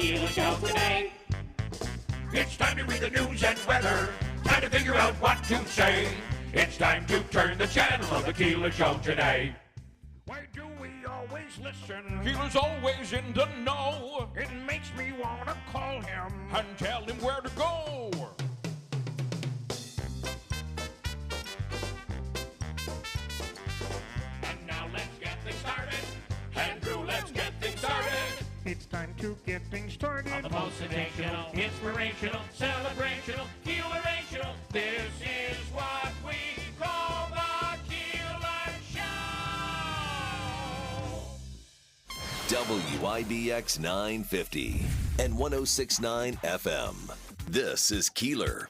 Keeler Show today. It's time to read the news and weather. Time to figure out what to say. It's time to turn the channel of the Keeler Show today. Why do we always listen? Keeler's always in the know. It makes me want to call him and tell him where to go. And now let's get things started. Andrew, let's get things started. It's time to get things started. On the most sensational, inspirational, celebrational, Keelerational. This is what we call the Keeler Show. WIBX 950 and 106.9 FM. This is Keeler.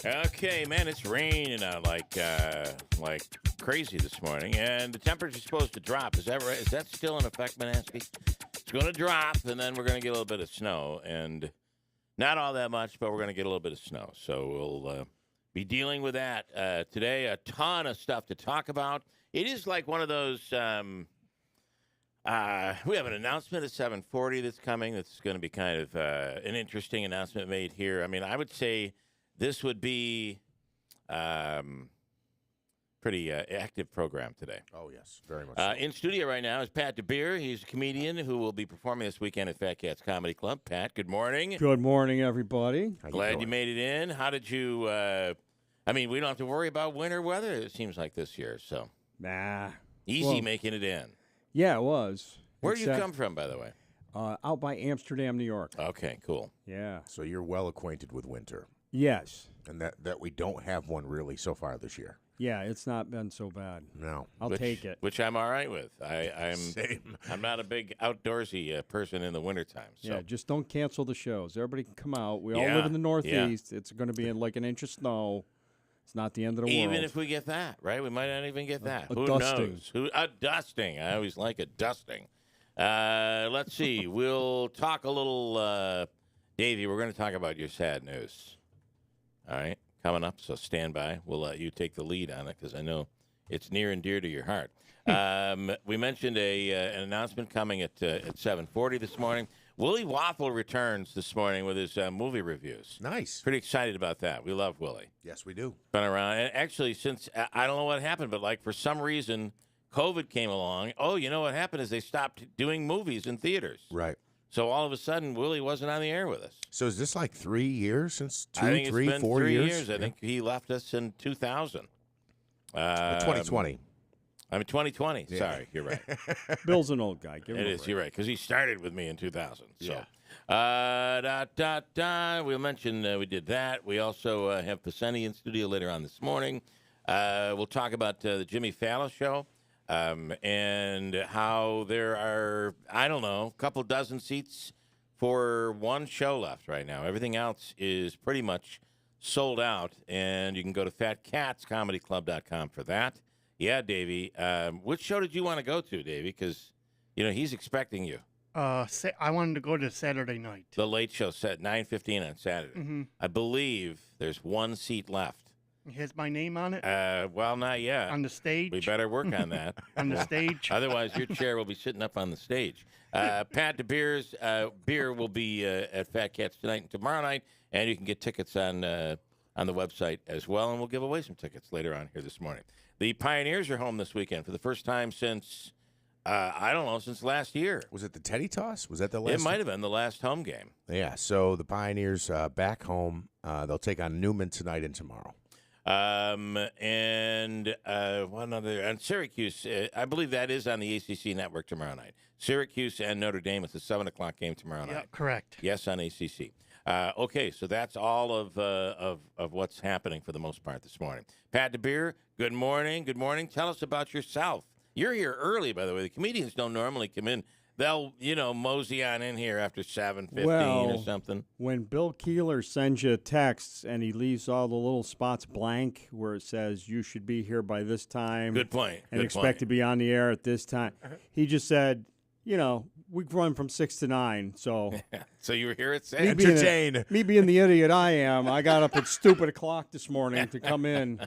Okay, man, it's raining out like crazy this morning, and the temperature's supposed to drop. Is that right? Is that still in effect, Manaski? It's going to drop, and then we're going to get a little bit of snow, and not all that much, but we're going to get a little bit of snow. So we'll be dealing with that today. A ton of stuff to talk about. It is like one of those. We have an announcement at 7:40 that's coming. That's going to be kind of an interesting announcement made here. I mean, I would say this would be pretty active program today. Oh, yes, very much so. In studio right now is Pat DaBiere. He's a comedian who will be performing this weekend at Fat Cats Comedy Club. Pat, good morning. Good morning, everybody. Glad you made it in. How did you I mean, we don't have to worry about winter weather, it seems like this year, so. Nah. Easy making it in. Yeah, it was. Where do you come from, by the way? Out by Amsterdam, New York. Okay, cool. Yeah. So you're well acquainted with winter. Yes. And that we don't have one really so far this year. Yeah, it's not been so bad. No. I'll take it. Which I'm all right with. Same. I'm not a big outdoorsy person in the wintertime. So. Yeah, just don't cancel the shows. Everybody can come out. We all Yeah, live in the Northeast. It's going to be in like an inch of snow. It's not the end of the world. Even if we get that, right? We might not even get that. A Who dusting. knows? A dusting. I always like a dusting. Let's see. We'll talk a little, Davey, we're going to talk about your sad news. All right? Coming up, so stand by. We'll let you take the lead on it because I know it's near and dear to your heart. We mentioned an announcement coming at 7:40 this morning. Willie Waffle returns this morning with his movie reviews. Nice. Pretty excited about that. We love Willie. Yes, we do. Been around. And actually, since I don't know what happened, but like for some reason, COVID came along. Oh, you know what happened is they stopped doing movies in theaters. Right. So all of a sudden, Willie wasn't on the air with us. So is this like 3 years since I think it's been 4 3 years? years. I think he left us in 2000. 2020. I mean, 2020. Yeah. Sorry, you're right. Bill's an old guy. Give him It a is. break. You're right, because he started with me in 2000. So, Yeah. We'll mention we did that. We also have Pacini in studio later on this morning. We'll talk about the Jimmy Fallon show and how there are, I don't know, a couple dozen seats for one show left right now. Everything else is pretty much sold out, and you can go to fatcatscomedyclub.com for that. Yeah, Davey. Which show did you want to go to, Davey? Because, he's expecting you. I wanted to go to Saturday night. The late show set 9:15 on Saturday. Mm-hmm. I believe there's one seat left. It has my name on it. Well, not yet. On the stage. We better work on that. On the stage. Otherwise, your chair will be sitting up on the stage. Pat DaBiere's beer will be at Fat Cats tonight and tomorrow night, and you can get tickets on the website as well, and we'll give away some tickets later on here this morning. The Pioneers are home this weekend for the first time since, since last year. Was it the Teddy Toss? Was that the last? It might have been the last home game. Yeah, so the Pioneers back home. They'll take on Newman tonight and tomorrow. And one other, and Syracuse, I believe that is on the ACC network tomorrow night. Syracuse and Notre Dame, it's a 7 o'clock game tomorrow night. Yeah, correct. Yes, on ACC. Okay, so that's all of what's happening for the most part this morning. Pat DaBiere, good morning. Good morning. Tell us about yourself. You're here early, by the way. The comedians don't normally come in. They'll, mosey on in here after 7:15 or something. When Bill Keeler sends you texts and he leaves all the little spots blank where it says you should be here by this time. Good point. And Good expect point. to be on the air at this time. He just said, we run from 6 to 9, so So you were here at 6? Entertain. me being the idiot I am, I got up at stupid o'clock this morning to come in.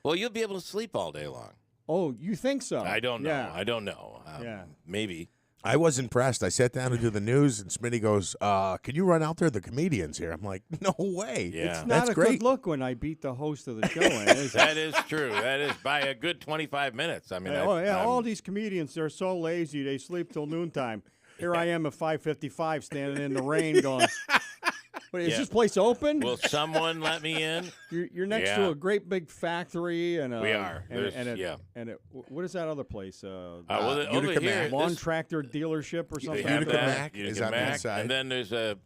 Well, you'll be able to sleep all day long. Oh, you think so? I don't know. Yeah. I don't know. Yeah. Maybe. I was impressed. I sat down to do the news, and Smitty goes, "Can you run out there? The comedian's here." I'm like, "No way!" Yeah. It's not That's a great. good look when I beat the host of the show. Is it? That is true. That is by a good 25 minutes. I mean, all these comedians, they're so lazy. They sleep till noontime. Here I am at 5:55 standing in the rain going, "Wait, is this place open?" Will someone let me in? You're next Yeah. to a great big factory. And We are. What is that other place? Over Utica here, Mac. Lawn this- tractor dealership or they something? have Utica that. Mac Utica is on Mac. that side. And then there's a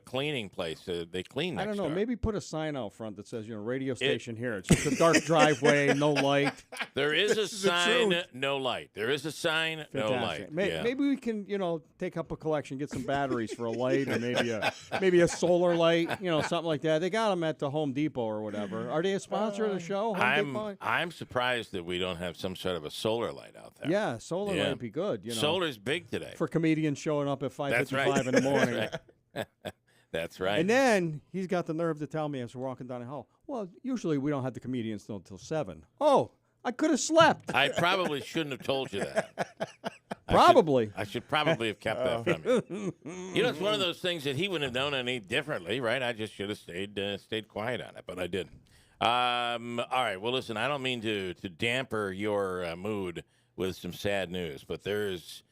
cleaning place. They clean next I don't know. door. Maybe put a sign out front that says, radio station here. It's just a dark driveway, no light. There is a This is the sign, truth. no light. There is a sign, no light. Fantastic. Yeah. Maybe we can, take up a collection, get some batteries for a light, or maybe a solar light, something like that. They got them at the Home Depot or whatever. Are they a sponsor of the show? Home Depot? I'm surprised that we don't have some sort of a solar light out there. Yeah, solar Yeah. light would be good. Solar's big today. for comedians showing up at 5:55 That's right. in the morning. That's right. That's right. And then he's got the nerve to tell me as we're walking down the hall, well, usually we don't have the comedians until 7. Oh, I could have slept. I probably shouldn't have told you that. Probably. I should probably have kept that from you. It's one of those things that he wouldn't have known any differently, right? I just should have stayed quiet on it, but I didn't. All right. Well, listen, I don't mean to damper your mood with some sad news, but there's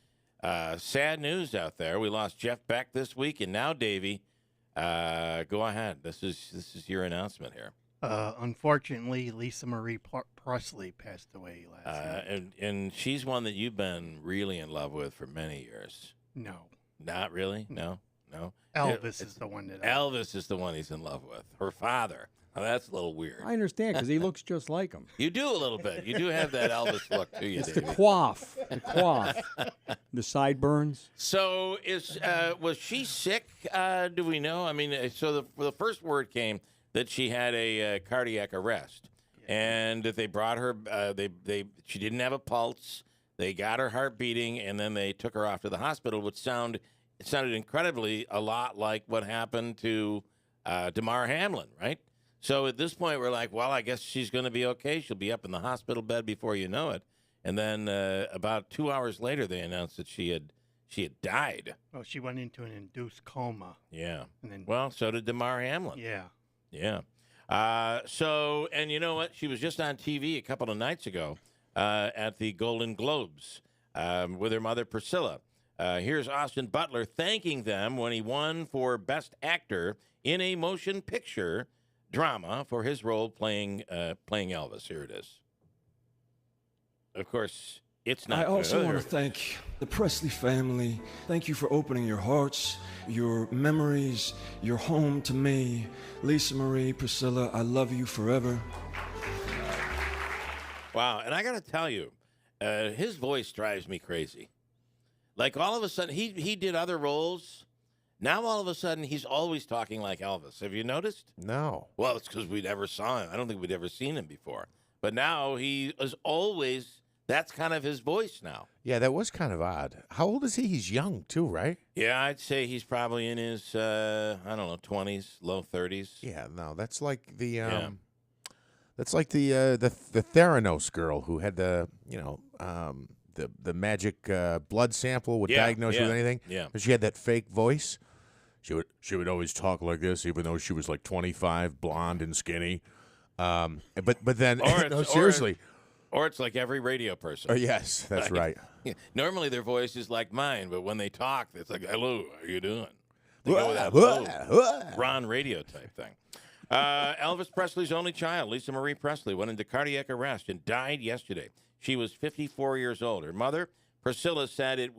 sad news out there. We lost Jeff Beck this week, and now, Davey, go ahead. This is your announcement here. Unfortunately, Lisa Marie Presley passed away last night. And she's one that you've been really in love with for many years. No. Not really? No? Elvis is the one that Elvis is the one he's in love with. Her father. Oh, that's a little weird. I understand because he looks just like him. You do a little bit. You do have that Elvis look to you, It's the Davey. quaff. The sideburns. So was she sick? Do we know? I mean, so the first word came that she had a cardiac arrest, and that they brought her. She didn't have a pulse. They got her heart beating, and then they took her off to the hospital, which sounded incredibly a lot like what happened to Damar Hamlin, right? So at this point, we're like, well, I guess she's going to be okay. She'll be up in the hospital bed before you know it. And then about 2 hours later, they announced that she had died. Well, she went into an induced coma. Yeah. And then, Well, so did Damar Hamlin. yeah. Yeah. And you know what? She was just on TV a couple of nights ago at the Golden Globes with her mother, Priscilla. Here's Austin Butler thanking them when he won for Best Actor in a Motion Picture Drama for his role playing Elvis. Here it is. Of course, it's not I also good. want to thank the Presley family. Thank you for opening your hearts, your memories, your home to me. Lisa Marie, Priscilla, I love you forever. Wow, and I got to tell you, his voice drives me crazy. Like all of a sudden, he did other roles. Now all of a sudden, he's always talking like Elvis. Have you noticed? No. Well, it's because we never saw him. I don't think we'd ever seen him before. But now he is always, that's kind of his voice now. Yeah, that was kind of odd. How old is he? He's young too, right? Yeah, I'd say he's probably in his, 20s, low 30s. Yeah, no, that's like the Yeah. that's like the Theranos girl who had the the magic blood sample would diagnose you with anything. Yeah. And she had that fake voice. She would always talk like this, even though she was like 25, blonde and skinny. But then no, seriously. Or it's like every radio person. Oh yes, that's right. Normally their voice is like mine, but when they talk, it's like, hello, how you doing? They go with that low Ron radio type thing. Elvis Presley's only child, Lisa Marie Presley, went into cardiac arrest and died yesterday. She was 54 years old. Her mother, Priscilla, said it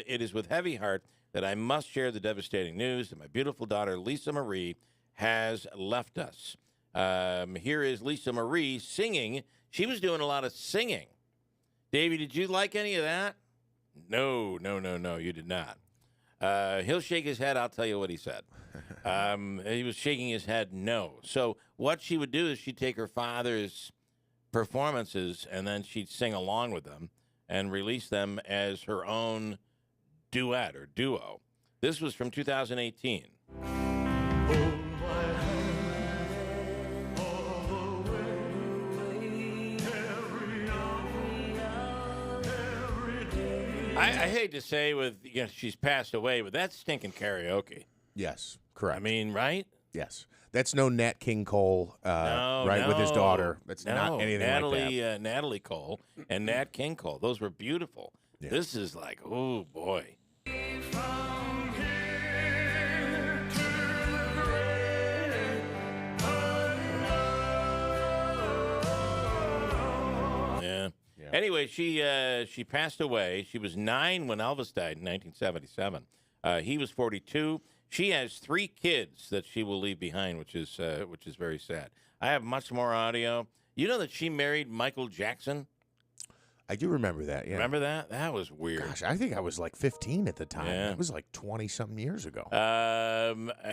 is with heavy heart that I must share the devastating news that my beautiful daughter, Lisa Marie, has left us. Here is Lisa Marie singing. She was doing a lot of singing. Davey, did you like any of that? No, you did not. He'll shake his head. I'll tell you what he said. He was shaking his head no. So what she would do is she'd take her father's performances and then she'd sing along with them and release them as her own duet or duo. This was from 2018. I hate to say she's passed away, but that's stinking karaoke. Yes, correct. I mean, right? Yes. That's no Nat King Cole, with his daughter. That's not anything like that. Natalie Cole and Nat King Cole. Those were beautiful. Yeah. This is like, oh, boy. Yeah. Anyway, she passed away. She was 9 when Elvis died in 1977. He was 42. She has 3 kids that she will leave behind, which is very sad. I have much more audio. You know that she married Michael Jackson? I do remember that, yeah. Remember that? That was weird. Gosh, I think I was like 15 at the time. Yeah. That was like 20-something years ago.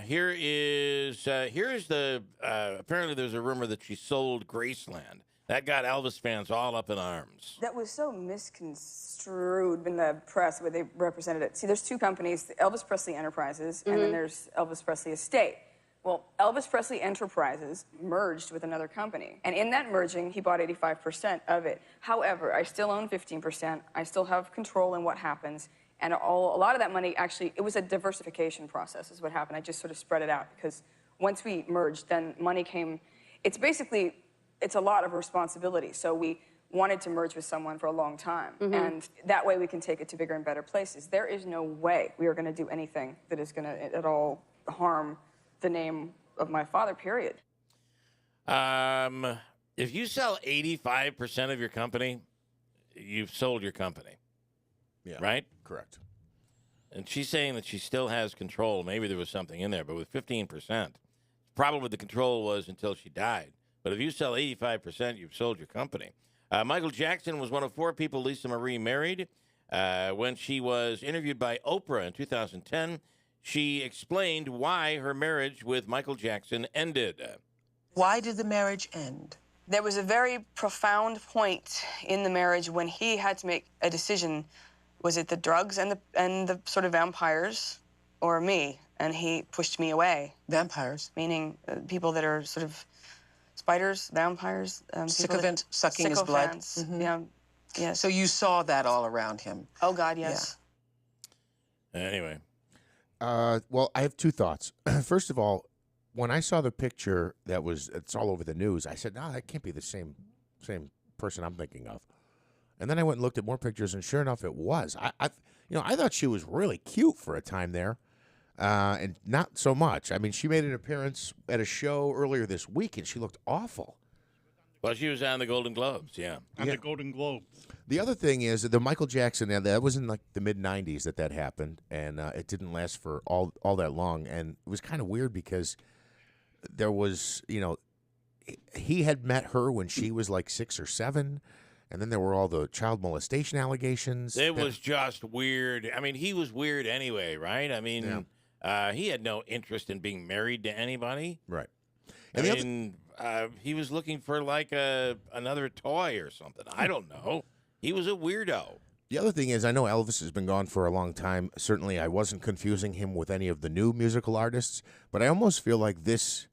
Here is the, apparently there's a rumor that she sold Graceland. That got Elvis fans all up in arms. That was so misconstrued in the press where they represented it. See, there's 2 companies, Elvis Presley Enterprises, and then there's Elvis Presley Estate. Well, Elvis Presley Enterprises merged with another company. And in that merging, he bought 85% of it. However, I still own 15%. I still have control in what happens. And a lot of that money, actually, it was a diversification process is what happened. I just sort of spread it out because once we merged, then money came. It's a lot of responsibility. So we wanted to merge with someone for a long time. And that way we can take it to bigger and better places. There is no way we are going to do anything that is going to at all harm the name of my father, period. If you sell 85% of your company, you've sold your company. Yeah. Right? Correct. And she's saying that she still has control. Maybe there was something in there, but with 15%, probably the control was until she died. But if you sell 85%, you've sold your company. Michael Jackson was one of 4 people Lisa Marie married. When she was interviewed by Oprah in 2010, she explained why her marriage with Michael Jackson ended. Why did the marriage end? There was a very profound point in the marriage when he had to make a decision. Was it the drugs and the sort of vampires or me? And he pushed me away. Vampires? Meaning people that are sort of spiders, vampires. Sycophant, sucking his blood? Mm-hmm. Yeah. Yes. So you saw that all around him? Oh, God, yes. Yeah. Anyway. Well, I have 2 thoughts. First of all, when I saw the picture it's all over the news, I said, no, that can't be the same person I'm thinking of. And then I went and looked at more pictures, and sure enough, it was. I thought she was really cute for a time there, and not so much. I mean, she made an appearance at a show earlier this week, and she looked awful. Well, she was on the Golden Globes, yeah. On the Golden Globes. The other thing is the Michael Jackson, that was in like the mid-'90s that happened, and it didn't last for all that long. And it was kind of weird because there was, he had met her when she was like 6 or 7, and then there were all the child molestation allegations. It was just weird. I mean, he was weird anyway, right? I mean, he had no interest in being married to anybody. Right. And he was looking for like another toy or something. I don't know. He was a weirdo. The other thing is, I know Elvis has been gone for a long time. Certainly, I wasn't confusing him with any of the new musical artists, but I almost feel like this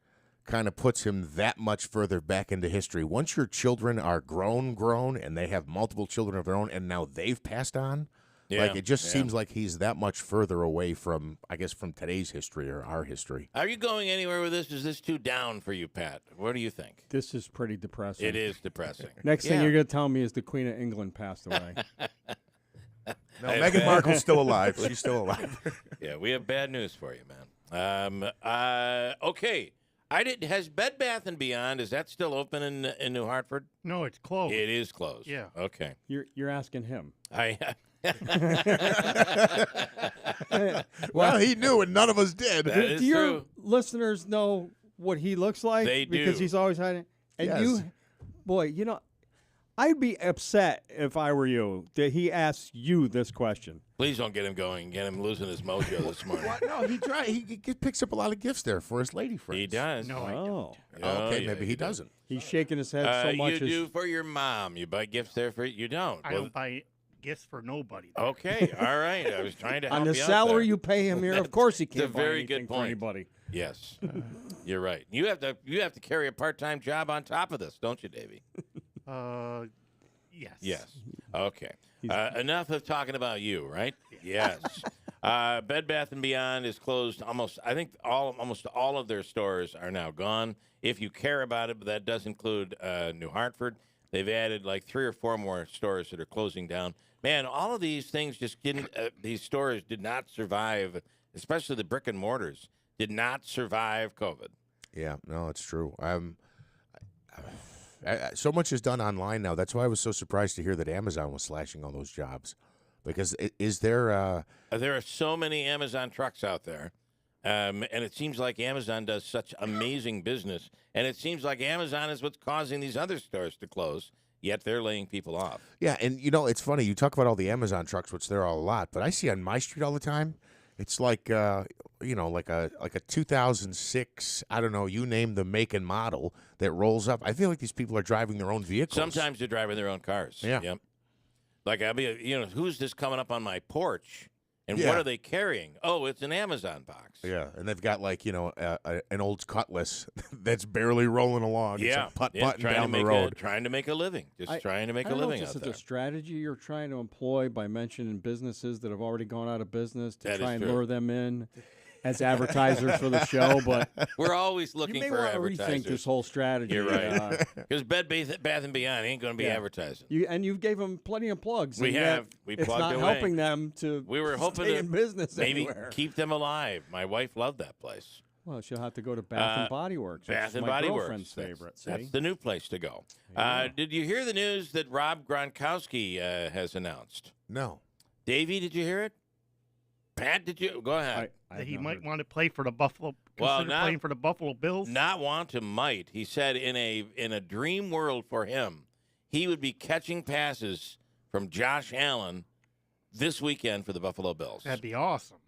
kind of puts him that much further back into history. Once your children are grown, and they have multiple children of their own, and now they've passed on, it just seems like he's that much further away from, I guess, from today's history or our history. Are you going anywhere with this? Is this too down for you, Pat? What do you think? This is pretty depressing. It is depressing. Next thing you're going to tell me is the Queen of England passed away. No, Meghan Markle's still alive. She's still alive. Yeah, we have bad news for you, man. Okay. Has Bed Bath & Beyond, is that still open in New Hartford? No, it's closed. It is closed. Yeah. Okay. You're asking him. Well, he knew and none of us did. That Do your true. listeners know what he looks like? They do. Because he's always hiding. And Yes. I'd be upset if I were you that he asked you this question. Please don't get him going. Get him losing his mojo this morning. No, he picks up a lot of gifts there for his lady friends. He does. No, I don't. Okay, yeah, maybe he doesn't. He's shaking his head so much. You do for your mom. You buy gifts there for you don't. I don't buy gifts for nobody. Okay, all right. I was trying to help on the you out salary there. you pay him here, of course he That's can't a buy very anything good for point. anybody. Yes, you're right. You have to carry a part-time job on top of this, don't you, Davey? Yes. Yes. Okay. Enough of talking about you, right? Yes. Bed Bath & Beyond is closed almost. I think almost all of their stores are now gone. If you care about it, but that does include New Hartford. They've added like 3 or 4 more stores that are closing down. Man, all of these things just didn't. These stores did not survive, especially the brick and mortars did not survive COVID. Yeah, no, it's true. So much is done online now. That's why I was so surprised to hear that Amazon was slashing all those jobs. Because is there? There are so many Amazon trucks out there, and it seems like Amazon does such amazing business, and it seems like Amazon is what's causing these other stores to close. Yet they're laying people off. Yeah, and it's funny. You talk about all the Amazon trucks, which there are a lot, but I see on my street all the time. It's like like a 2006. I don't know. You name the make and model that rolls up. I feel like these people are driving their own vehicles. Sometimes they're driving their own cars. Yeah. Yep. Like I'll be, who's this coming up on my porch? And Yeah. what are they carrying? Oh, it's an Amazon box. Yeah, and they've got like an old Cutlass that's barely rolling along. Yeah, it's a putt trying down to the make road. trying to make a living, trying to make I a don't know living if out this there. is a strategy you're trying to employ by mentioning businesses that have already gone out of business to That try is and true. lure them in as advertisers for the show. But We're always you looking may for want to advertisers. rethink this whole strategy. You're right. Because Bed Bath & Beyond ain't going to be Yeah. advertising. You gave them plenty of plugs. We and yet have. We it's plugged not away. helping them to. We were hoping stay to in business maybe anywhere. keep them alive. My wife loved that place. Well, she'll have to go to Bath and Body Works. which Bath is and my Body girlfriend's Works. favorite. That's See? the new place to go. Did you hear the news that Rob Gronkowski has announced? No. Davey, did you hear it? Pat, did you? Go ahead. That he might want to play for the Buffalo. Well, Consider playing for the Buffalo Bills. Not want to might. He said in a dream world for him, he would be catching passes from Josh Allen this weekend for the Buffalo Bills. That'd be awesome.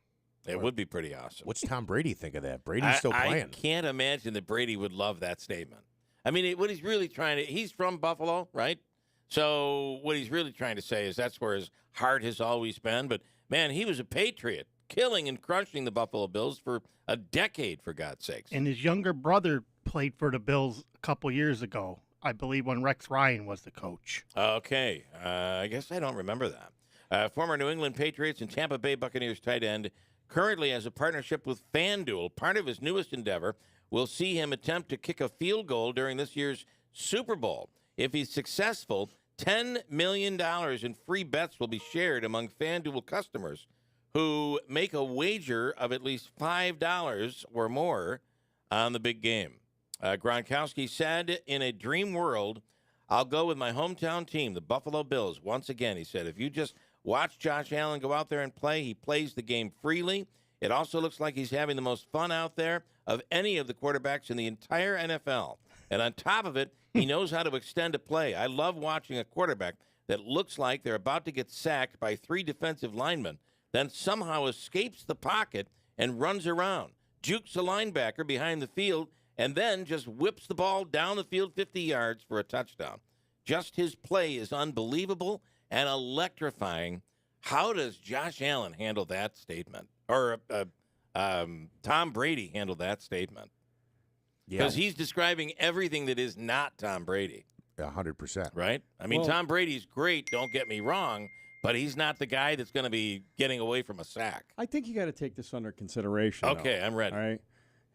It would be pretty awesome. What's Tom Brady think of that? Brady's still I playing. can't imagine that Brady would love that statement. I mean, what he's really trying to, he's from Buffalo, right? So what he's really trying to say is that's where his heart has always been. But, man, he was a patriot, killing and crushing the Buffalo Bills for a decade, for God's sakes. And his younger brother played for the Bills a couple years ago, I believe, when Rex Ryan was the coach. Okay. I guess I don't remember that. Former New England Patriots and Tampa Bay Buccaneers tight end currently has a partnership with FanDuel. Part of his newest endeavor will see him attempt to kick a field goal during this year's Super Bowl. If he's successful, $10 million in free bets will be shared among FanDuel customers who make a wager of at least $5 or more on the big game. Gronkowski said, in a dream world, I'll go with my hometown team, the Buffalo Bills. Once again, he said, if you just watch Josh Allen go out there and play, he plays the game freely. It also looks like he's having the most fun out there of any of the quarterbacks in the entire NFL. And on top of it, he knows how to extend a play. I love watching a quarterback that looks like they're about to get sacked by 3 defensive linemen, then somehow escapes the pocket and runs around, jukes a linebacker behind the field, and then just whips the ball down the field 50 yards for a touchdown. Just his play is unbelievable and electrifying. How does Josh Allen handle that statement? Or Tom Brady handle that statement? Because he's describing everything that is not Tom Brady. 100%. Right? I mean, Well- Tom Brady's great, don't get me wrong, but he's not the guy that's going to be getting away from a sack. I think you got to take this under consideration. Okay, though, I'm ready. All right.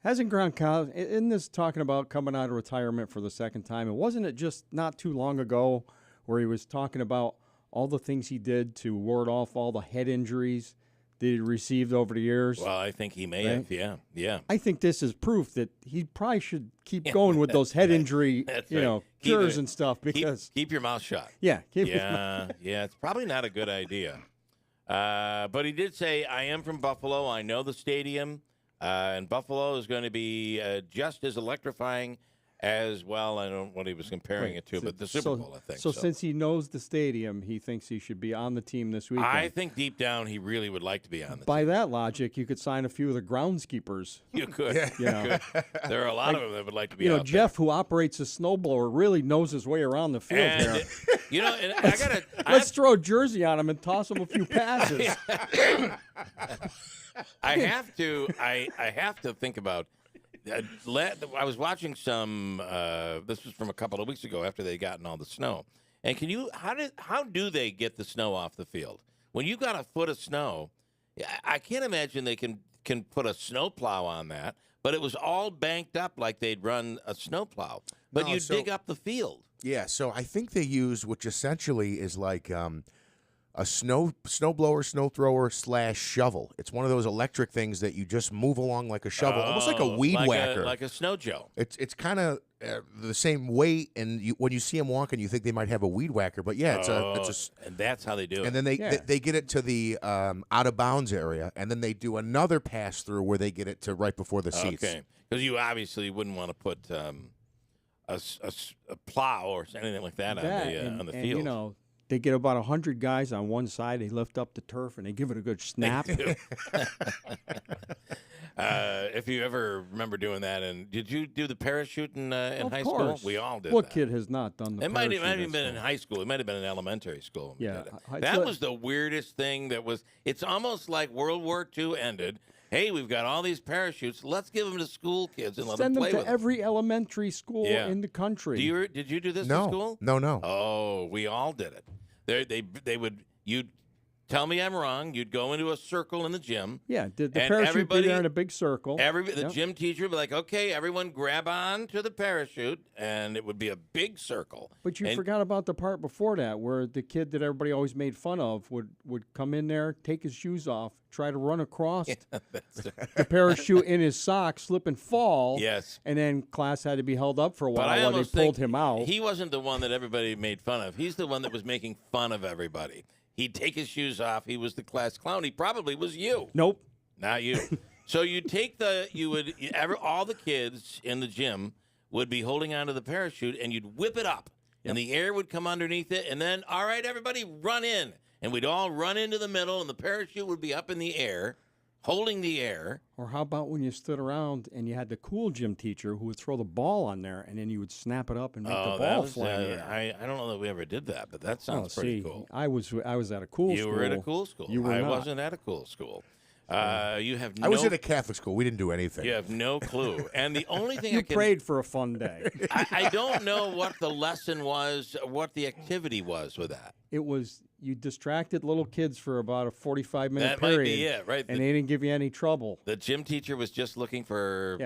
Hasn't Gronkowski, in this talking about coming out of retirement for the second time, and wasn't it just not too long ago where he was talking about all the things he did to ward off all the head injuries that he received over the years? Well, I think he may Right? have. Yeah. I think this is proof that he probably should keep going with those head injury, That's right. Keep cures it- and stuff because Keep your mouth shut. yeah, Yeah, it's probably not a good idea. But he did say, I am from Buffalo. I know the stadium. And Buffalo is going to be just as electrifying as, well, I don't know what he was comparing it to, but the Super Bowl, I think. So since he knows the stadium, he thinks he should be on the team this weekend. I think deep down he really would like to be on the By that logic, you could sign a few of the groundskeepers. You could. You know, There are a lot of them that would like to be you know, out Jeff, who operates a snowblower, really knows his way around the field there. here. And, and I got to. Let's throw a jersey on him and toss him a few passes. I have to think about. I was watching some. This was from a couple of weeks ago after they gotten all the snow, And how do they get the snow off the field? When you got a foot of snow, I can't imagine they can put a snow plow on that. But it was all banked up like they'd run a snow plow. But you dig up the field. Yeah, so I think they use, which essentially is like a snowblower, snow thrower / shovel. It's one of those electric things that you just move along like a shovel, almost like a weed whacker, like a snow Joe. It's kind of the same weight, and when you see them walking, you think they might have a weed whacker, but yeah, it's a and that's how they do it. And then they get it to the out of bounds area, and then they do another pass through where they get it to right before the seats. Okay, because you obviously wouldn't want to put a plow or anything like that on the field. You know, they get about 100 guys on one side. They lift up the turf and they give it a good snap. If you ever remember doing that, and did you do the parachute in high course. school? We all did. What that. kid has not done the? It might have even been in high school. It might have been in elementary school. Yeah, that was the weirdest thing. It's almost like World War II ended. Hey, we've got all these parachutes. Let's give them to school kids and let them play with them. Send them to every elementary school in the country. Did you do this No. in school? No. Oh, we all did it. You'd tell me I'm wrong. You'd go into a circle in the gym. Yeah, the parachute be there in a big circle. The gym teacher would be like, okay, everyone grab on to the parachute, and it would be a big circle. But you forgot about the part before that where the kid that everybody always made fun of would come in there, take his shoes off, try to run across the parachute in his socks, slip and fall. Yes. And then class had to be held up for a But while they pulled him out. He wasn't the one that everybody made fun of. He's the one that was making fun of everybody. He'd take his shoes off. He was the class clown. He probably was you. Nope. Not you. So all the kids in the gym would be holding onto the parachute, and you'd whip it up, and the air would come underneath it, and then, all right, everybody, run in. And we'd all run into the middle, and the parachute would be up in the air, holding the air. Or how about when you stood around and you had the cool gym teacher who would throw the ball on there, and then you would snap it up and make the ball fly. I don't know that we ever did that, but that sounds pretty cool. I was at a cool school. You were at a cool school. You were I not. wasn't at a cool school. I was at a Catholic school. We didn't do anything. You have no clue. And the only thing you prayed for a fun day. I don't know what the lesson was, what the activity was with that. It was you distracted little kids for about a 45-minute period. That might be it, right? And they didn't give you any trouble. The gym teacher was just looking for,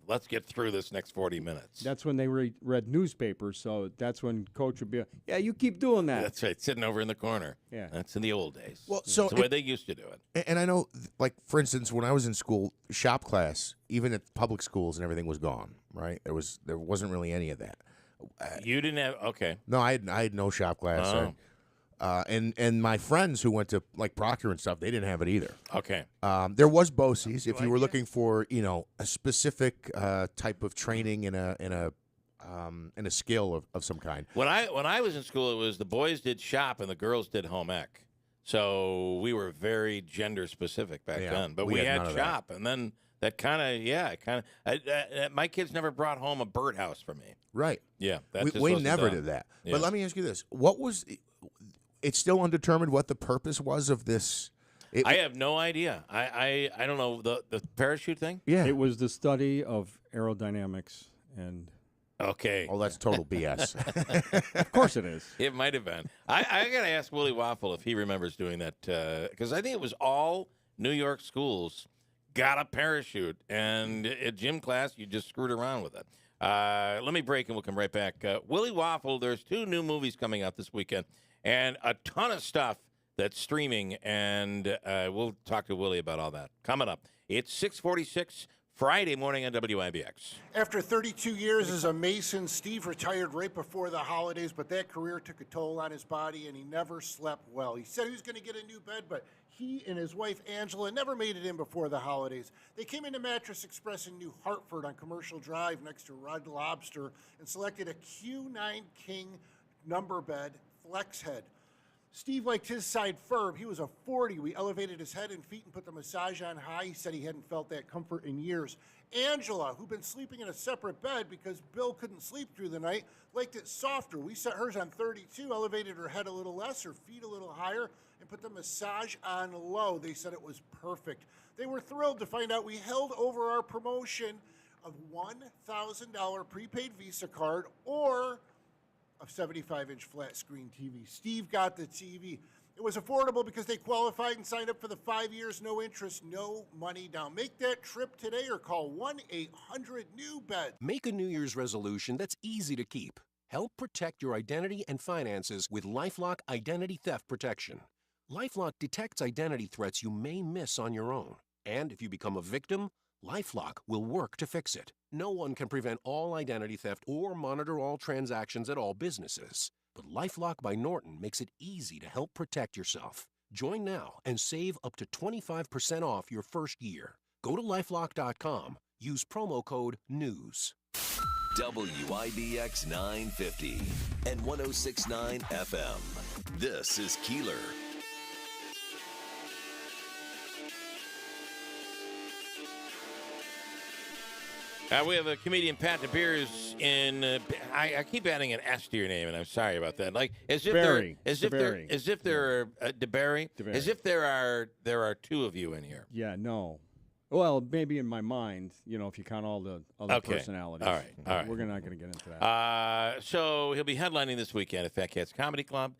let's get through this next 40 minutes. That's when they read newspapers, so that's when coach would be, you keep doing that. That's right, sitting over in the corner. Yeah. That's in the old days. Well, so that's the way they used to do it. And I know, like, for instance, when I was in school, shop class, even at public schools and everything was gone, right? There wasn't really any of that. You didn't have, okay. No, I had no shop class. Oh. And my friends who went to like Proctor and stuff, they didn't have it either. Okay. There was BOCES if you were looking for a specific type of training in a skill of some kind. When I was in school, it was the boys did shop and the girls did home ec. So we were very gender specific back then. But we had shop, and then that my kids never brought home a birdhouse for me. Right. Yeah. We never did that. Yeah. But let me ask you this: what was? It's still undetermined what the purpose was of this. I have no idea. I don't know the parachute thing. Yeah, it was the study of aerodynamics and. Okay. Oh, that's total BS. Of course it is. It might have been. I got to ask Willie Waffle if he remembers doing that because I think it was all New York schools got a parachute, and at gym class you just screwed around with it. Let me break and we'll come right back. Willie Waffle, there's 2 new movies coming out this weekend and a ton of stuff that's streaming, and we'll talk to Willie about all that. Coming up, it's 6:46 Friday morning on WIBX. After 32 years as a Mason, Steve retired right before the holidays, but that career took a toll on his body, and he never slept well. He said he was going to get a new bed, but he and his wife, Angela, never made it in before the holidays. They came into Mattress Express in New Hartford on Commercial Drive next to Red Lobster and selected a Q9 King number bed, flex head. Steve liked his side firm. He was a 40. We elevated his head and feet and put the massage on high. He said he hadn't felt that comfort in years. Angela, who'd been sleeping in a separate bed because Bill couldn't sleep through the night, liked it softer. We set hers on 32, elevated her head a little less, her feet a little higher, and put the massage on low. They said it was perfect. They were thrilled to find out we held over our promotion of $1,000 prepaid Visa card or a 75-inch flat-screen TV. Steve got the TV. It was affordable because they qualified and signed up for the 5 years, no interest, no money down. Make that trip today or call 1-800-NEW-BED. Make a New Year's resolution that's easy to keep. Help protect your identity and finances with LifeLock Identity Theft Protection. LifeLock detects identity threats you may miss on your own. And if you become a victim, LifeLock will work to fix it. No one can prevent all identity theft or monitor all transactions at all businesses. But LifeLock by Norton makes it easy to help protect yourself. Join now and save up to 25% off your first year. Go to LifeLock.com. Use promo code NEWS. WIBX 950 and 106.9 FM. This is Keeler. We have a comedian, Pat DaBiere, in. I keep adding an S to your name, and I'm sorry about that. Like as if DaBiere. there DaBiere, as if there are two of you in here. Yeah, no. Well, maybe in my mind, if you count all the other personalities. All right. We're not going to get into that. So he'll be headlining this weekend at Fat Cats Comedy Club.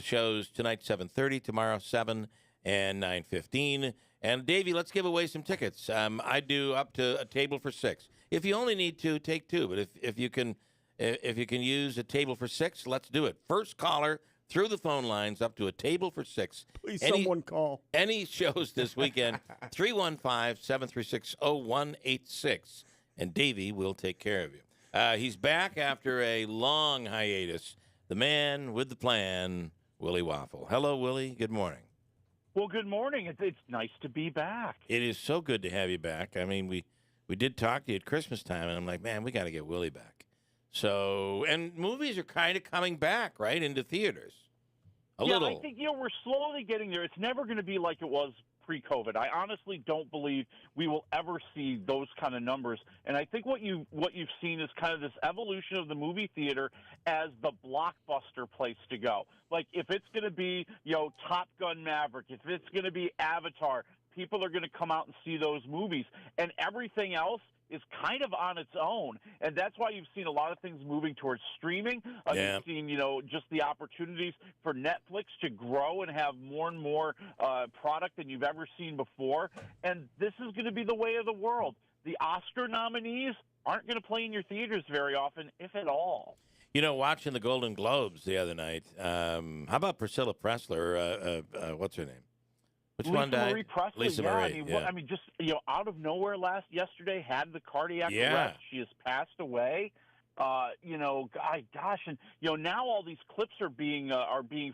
Shows tonight 7:30, tomorrow 7 and 9:15. And Davey, let's give away some tickets. I do up to a table for 6. If you only need 2, take 2. But if you can use a table for 6, let's do it. First caller through the phone lines up to a table for 6. Please, someone call. Any shows this weekend, 315-736-0186. And Davey will take care of you. He's back after a long hiatus. The man with the plan, Willie Waffle. Hello, Willie. Good morning. Well, good morning. It's nice to be back. It is so good to have you back. I mean, we did talk to you at Christmas time, and I'm like, man, we got to get Willie back. So, and movies are kind of coming back, right, into theaters. A little. I think, we're slowly getting there. It's never going to be like it was pre-COVID. I honestly don't believe we will ever see those kind of numbers. And I think what you've seen is kind of this evolution of the movie theater as the blockbuster place to go. Like if it's going to be, Top Gun Maverick, if it's going to be Avatar, people are going to come out and see those movies. And everything else is kind of on its own. And that's why you've seen a lot of things moving towards streaming. You've seen, just the opportunities for Netflix to grow and have more and more product than you've ever seen before. And this is going to be the way of the world. The Oscar nominees aren't going to play in your theaters very often, if at all. Watching the Golden Globes the other night, how about Priscilla Presley? What's her name? Which Lisa one died? Marie Presley, Lisa Marie. I mean, just out of nowhere yesterday had the cardiac arrest. She has passed away. Gosh, and now all these clips are being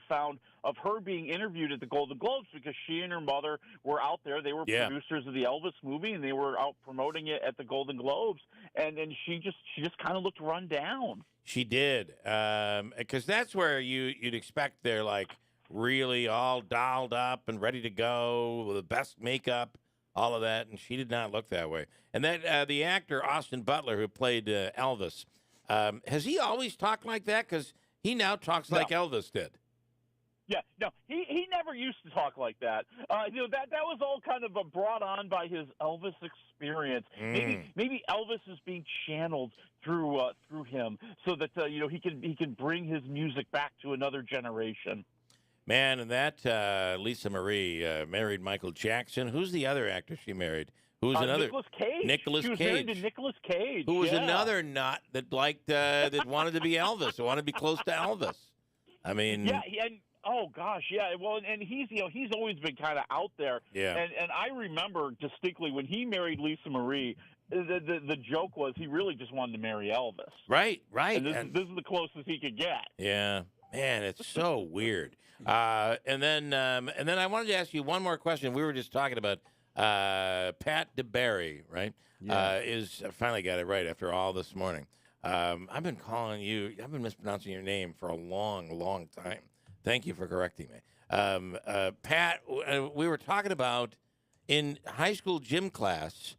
found of her being interviewed at the Golden Globes because she and her mother were out there. They were producers of the Elvis movie, and they were out promoting it at the Golden Globes. And she just kind of looked run down. She did, because that's where you'd expect they're like really all dolled up and ready to go with the best makeup, all of that, and she did not look that way. And that the actor Austin Butler, who played Elvis, has he always talked like that? Because he now talks like Elvis did. Yeah, no, he never used to talk like that. That was all kind of brought on by his Elvis experience. Maybe Elvis is being channeled through him, so that he can bring his music back to another generation. Man, and that Lisa Marie married Michael Jackson. Who's the other actor she married? Who's another? Nicolas Cage. Nicolas She was Cage. married to Nicolas Cage. Who was another nut that liked that wanted to be Elvis, who wanted to be close to Elvis. I mean, oh gosh, yeah. Well, and he's always been kind of out there. Yeah. And I remember distinctly when he married Lisa Marie, the joke was he really just wanted to marry Elvis. Right. And this is the closest he could get. Yeah. Man, it's so weird. And then I wanted to ask you one more question. We were just talking about Pat DaBiere, right? Yeah. I finally got it right after all this morning. I've been calling you. I've been mispronouncing your name for a long, long time. Thank you for correcting me. Pat, we were talking about in high school gym class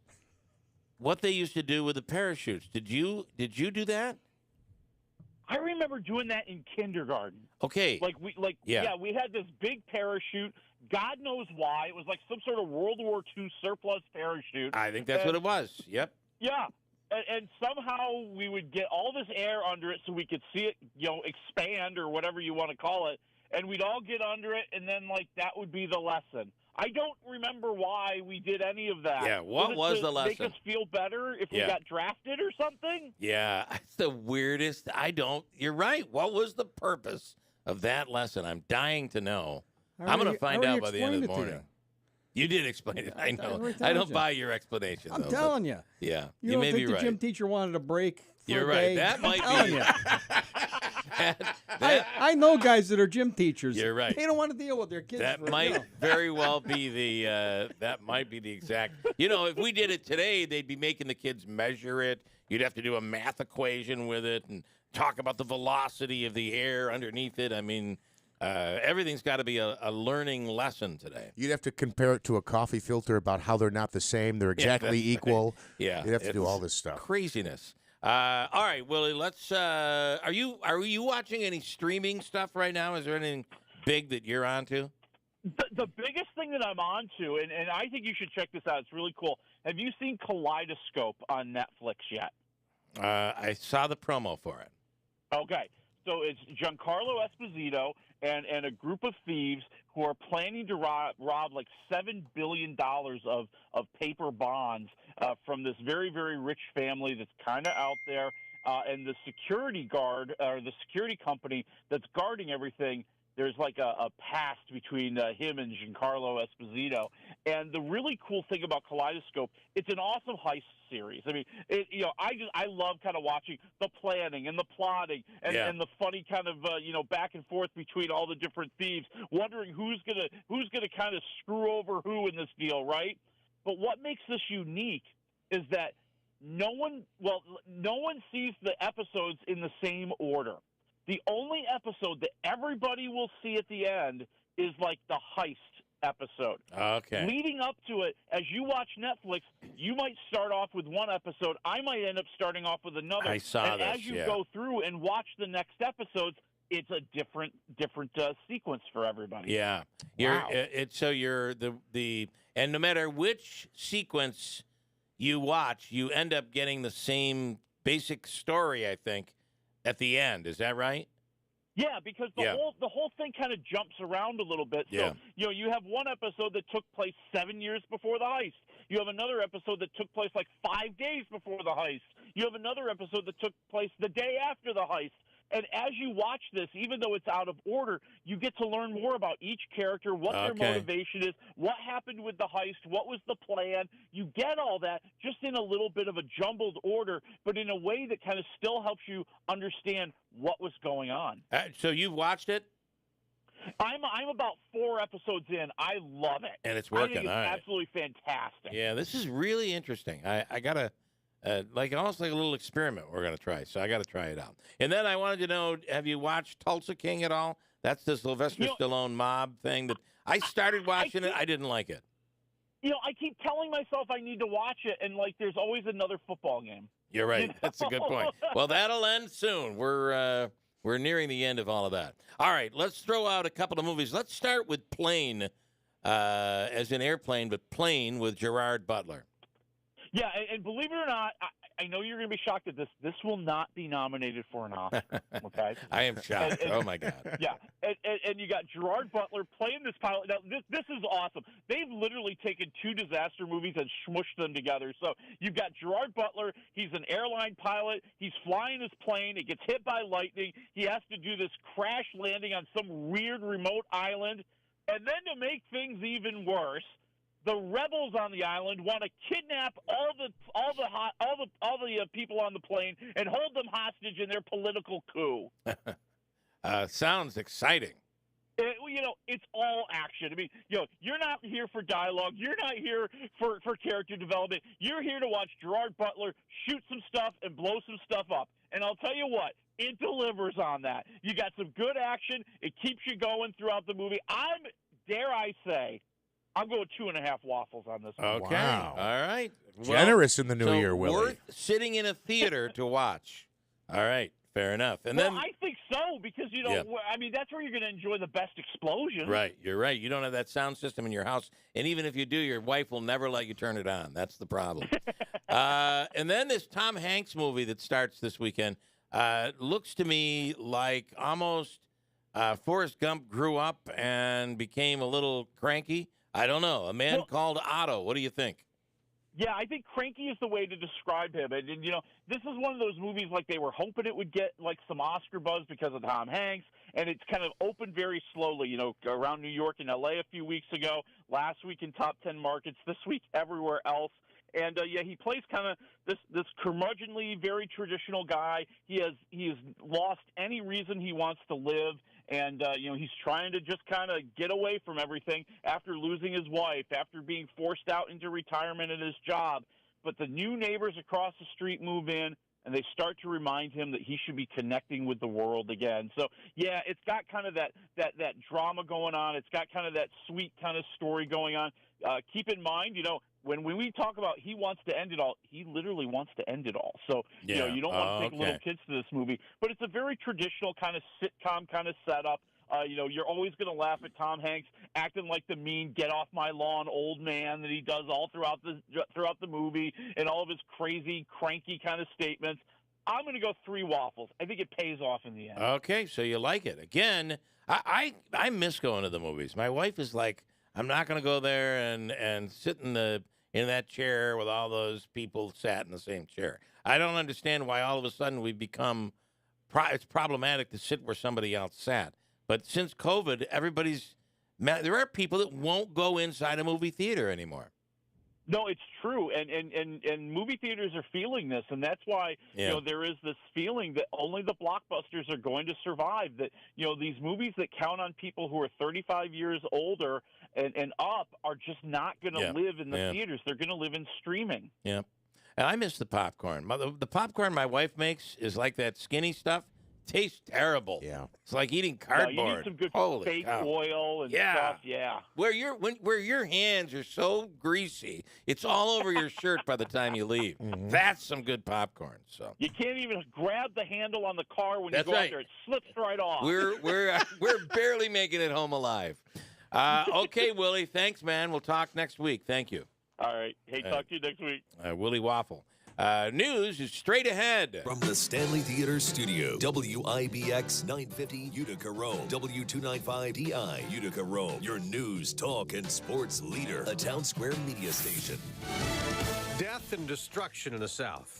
what they used to do with the parachutes. Did you do that? I remember doing that in kindergarten. Okay. We had this big parachute. God knows why. It was like some sort of World War II surplus parachute. I think that's what it was. Yep. Yeah. and somehow we would get all this air under it so we could see it, expand or whatever you want to call it, and we'd all get under it, and then, that would be the lesson. I don't remember why we did any of that. Yeah, what was the lesson? Make us feel better if we got drafted or something? Yeah, it's the weirdest. You're right. What was the purpose of that lesson? I'm dying to know. I'm going to find out by the end of the morning. You did explain it. I know. I don't buy your explanation. I'm telling you. Yeah, you may don't be think right. the gym teacher wanted a break for You're a right. day? That might telling be. You. I know guys that are gym teachers. You're right. They don't want to deal with their kids. That might very well be the. That might be the exact. If we did it today, they'd be making the kids measure it. You'd have to do a math equation with it and talk about the velocity of the air underneath it. I mean. Everything's got to be a learning lesson today. You'd have to compare it to a coffee filter about how they're not the same. They're exactly equal. Yeah. You'd have to do all this stuff. Craziness. All right, Willie, let's are you watching any streaming stuff right now? Is there anything big that you're onto? The biggest thing that I'm onto, and I think you should check this out. It's really cool. Have you seen Kaleidoscope on Netflix yet? I saw the promo for it. Okay. So it's Giancarlo Esposito and a group of thieves who are planning to rob like $7 billion of paper bonds from this very, very rich family that's kind of out there. And the security guard or the security company that's guarding everything, there's like a past between him and Giancarlo Esposito. And the really cool thing about Kaleidoscope, it's an awesome heist series. I mean, I love kind of watching the planning and the plotting and the funny kind of back and forth between all the different thieves, wondering who's gonna kind of screw over who in this deal, right? But what makes this unique is that no one sees the episodes in the same order. The only episode that everybody will see at the end is like the heist episode. Okay. Leading up to it, as you watch Netflix, you might start off with one episode. I might end up starting off with another. I saw and this, as you go through and watch the next episodes, it's a different sequence for everybody. Yeah. Wow. You're and no matter which sequence you watch, you end up getting the same basic story, I think, at the end. Is that right? Yeah, because the whole thing kind of jumps around a little bit. So, Yeah. You have one episode that took place 7 years before the heist. You have another episode that took place like 5 days before the heist. You have another episode that took place the day after the heist. And as you watch this, even though it's out of order, you get to learn more about each character, what their motivation is, what happened with the heist, what was the plan. You get all that just in a little bit of a jumbled order, but in a way that kind of still helps you understand what was going on. So you've watched it? I'm about 4 episodes in. I love it. And it's working. I think it's all right. absolutely fantastic. Yeah, this is really interesting. I got to, almost like a little experiment we're going to try. So I got to try it out. And then I wanted to know, have you watched Tulsa King at all? That's the Sylvester Stallone mob thing that I started watching it. I didn't like it. I keep telling myself I need to watch it, and there's always another football game. You're right. That's a good point. Well, that'll end soon. We're nearing the end of all of that. All right, let's throw out a couple of movies. Let's start with Plane, as in airplane, but Plane with Gerard Butler. Yeah, and believe it or not, I know you're going to be shocked at this. This will not be nominated for an Oscar. Okay, I am shocked. Oh my God. Yeah, and you got Gerard Butler playing this pilot. Now this is awesome. They've literally taken 2 disaster movies and smushed them together. So you've got Gerard Butler. He's an airline pilot. He's flying his plane. It gets hit by lightning. He has to do this crash landing on some weird remote island, and then to make things even worse, the rebels on the island want to kidnap all the people on the plane and hold them hostage in their political coup. Sounds exciting. It's all action. I mean, you're not here for dialogue. You're not here for character development. You're here to watch Gerard Butler shoot some stuff and blow some stuff up. And I'll tell you what, it delivers on that. You got some good action. It keeps you going throughout the movie. Dare I say, I'm going 2.5 waffles on this one. Okay. Wow. All right. Generous in the new year, Willie. Worth sitting in a theater to watch. All right. fair enough. And well, then I think so because I mean that's where you're going to enjoy the best explosion. Right, you're right. You don't have that sound system in your house, and even if you do, your wife will never let you turn it on. That's the problem. And then this Tom Hanks movie that starts this weekend looks to me like almost Forrest Gump grew up and became a little cranky. I don't know. A man called Otto. What do you think? Yeah, I think cranky is the way to describe him. And this is one of those movies like they were hoping it would get like some Oscar buzz because of Tom Hanks, and it's kind of opened very slowly, around New York and L.A. a few weeks ago, last week in top 10 markets, this week everywhere else. And, he plays kind of this curmudgeonly, very traditional guy. He has lost any reason he wants to live. And, he's trying to just kind of get away from everything after losing his wife, after being forced out into retirement at his job. But the new neighbors across the street move in, and they start to remind him that he should be connecting with the world again. So, yeah, it's got kind of that drama going on. It's got kind of that sweet kind of story going on. Keep in mind, when we talk about he wants to end it all, he literally wants to end it all. So, you don't want to take little kids to this movie. But it's a very traditional kind of sitcom kind of setup. You're always going to laugh at Tom Hanks acting like the mean "get off my lawn" old man that he does all throughout the movie, and all of his crazy, cranky kind of statements. I'm going to go 3 waffles. I think it pays off in the end. Okay, so you like it. Again, I miss going to the movies. My wife is like, I'm not going to go there and sit in that chair with all those people sat in the same chair. I don't understand why all of a sudden we become it's problematic to sit where somebody else sat. But since COVID, there are people that won't go inside a movie theater anymore. No, it's true, and movie theaters are feeling this, and that's why there is this feeling that only the blockbusters are going to survive. That these movies that count on people who are 35 years older and up are just not going to live in the theaters. They're going to live in streaming. Yeah, and I miss the popcorn. The popcorn my wife makes is like that skinny stuff. Tastes terrible. Yeah, it's like eating cardboard. No, you need some good fake cow. oil and stuff. Yeah, where your hands are so greasy, it's all over your shirt by the time you leave. Mm-hmm. That's some good popcorn. So you can't even grab the handle on the car when you go out there; it slips right off. We're barely making it home alive. Okay, Willie. Thanks, man. We'll talk next week. Thank you. All right. Hey, talk to you next week. Willie Waffle. News is straight ahead. From the Stanley Theater Studio, WIBX 950 Utica, Rome, W295DI Utica, Rome, your news, talk, and sports leader, a Town Square media station. Death and destruction in the South.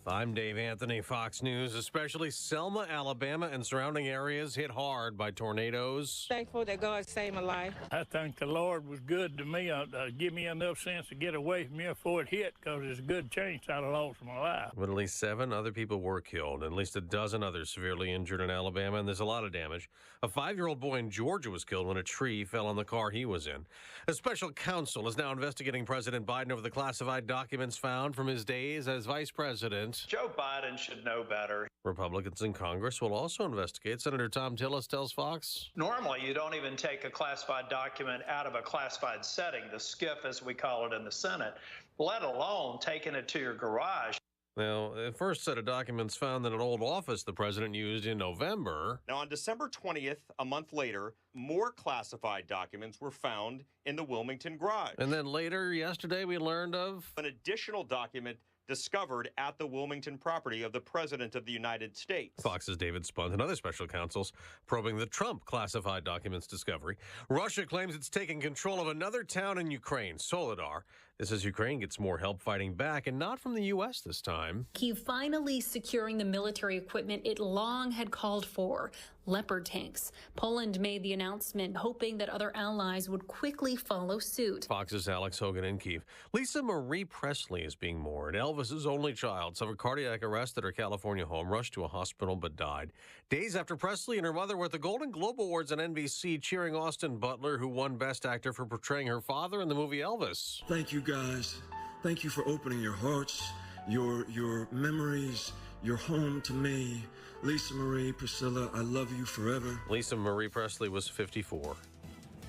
I'm Dave Anthony, Fox News, especially Selma, Alabama, and surrounding areas hit hard by tornadoes. Thankful that God saved my life. I think the Lord was good to me, give me enough sense to get away from here before it hit, because it's a good chance I'd have lost my life. But at least 7 other people were killed, and at least a dozen others severely injured in Alabama, and there's a lot of damage. A 5-year-old boy in Georgia was killed when a tree fell on the car he was in. A special counsel is now investigating President Biden over the classified documents found from his days as vice president. Joe Biden should know better. Republicans in Congress will also investigate. Senator Tom Tillis tells Fox. Normally, you don't even take a classified document out of a classified setting, the SCIF as we call it in the Senate, let alone taking it to your garage. Now, the first set of documents found in an old office the president used in November. Now, on December 20th, a month later, more classified documents were found in the Wilmington garage. And then later, yesterday, we learned of an additional document discovered at the Wilmington property of the President of the United States. Fox's David Spunt and other special counsels probing the Trump classified documents discovery. Russia claims it's taking control of another town in Ukraine, Soledar. This as Ukraine gets more help fighting back, and not from the U.S. this time. Kyiv finally securing the military equipment it long had called for, Leopard tanks. Poland made the announcement, hoping that other allies would quickly follow suit. Fox's Alex Hogan in Kyiv. Lisa Marie Presley is being mourned. Elvis's only child suffered cardiac arrest at her California home, rushed to a hospital, but died. Days after Presley and her mother were at the Golden Globe Awards on NBC cheering Austin Butler, who won Best Actor for portraying her father in the movie Elvis. Thank you, guys. Thank you for opening your hearts, your memories, your home to me. Lisa Marie, Priscilla, I love you forever. Lisa Marie Presley was 54.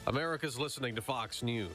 America's listening to Fox News.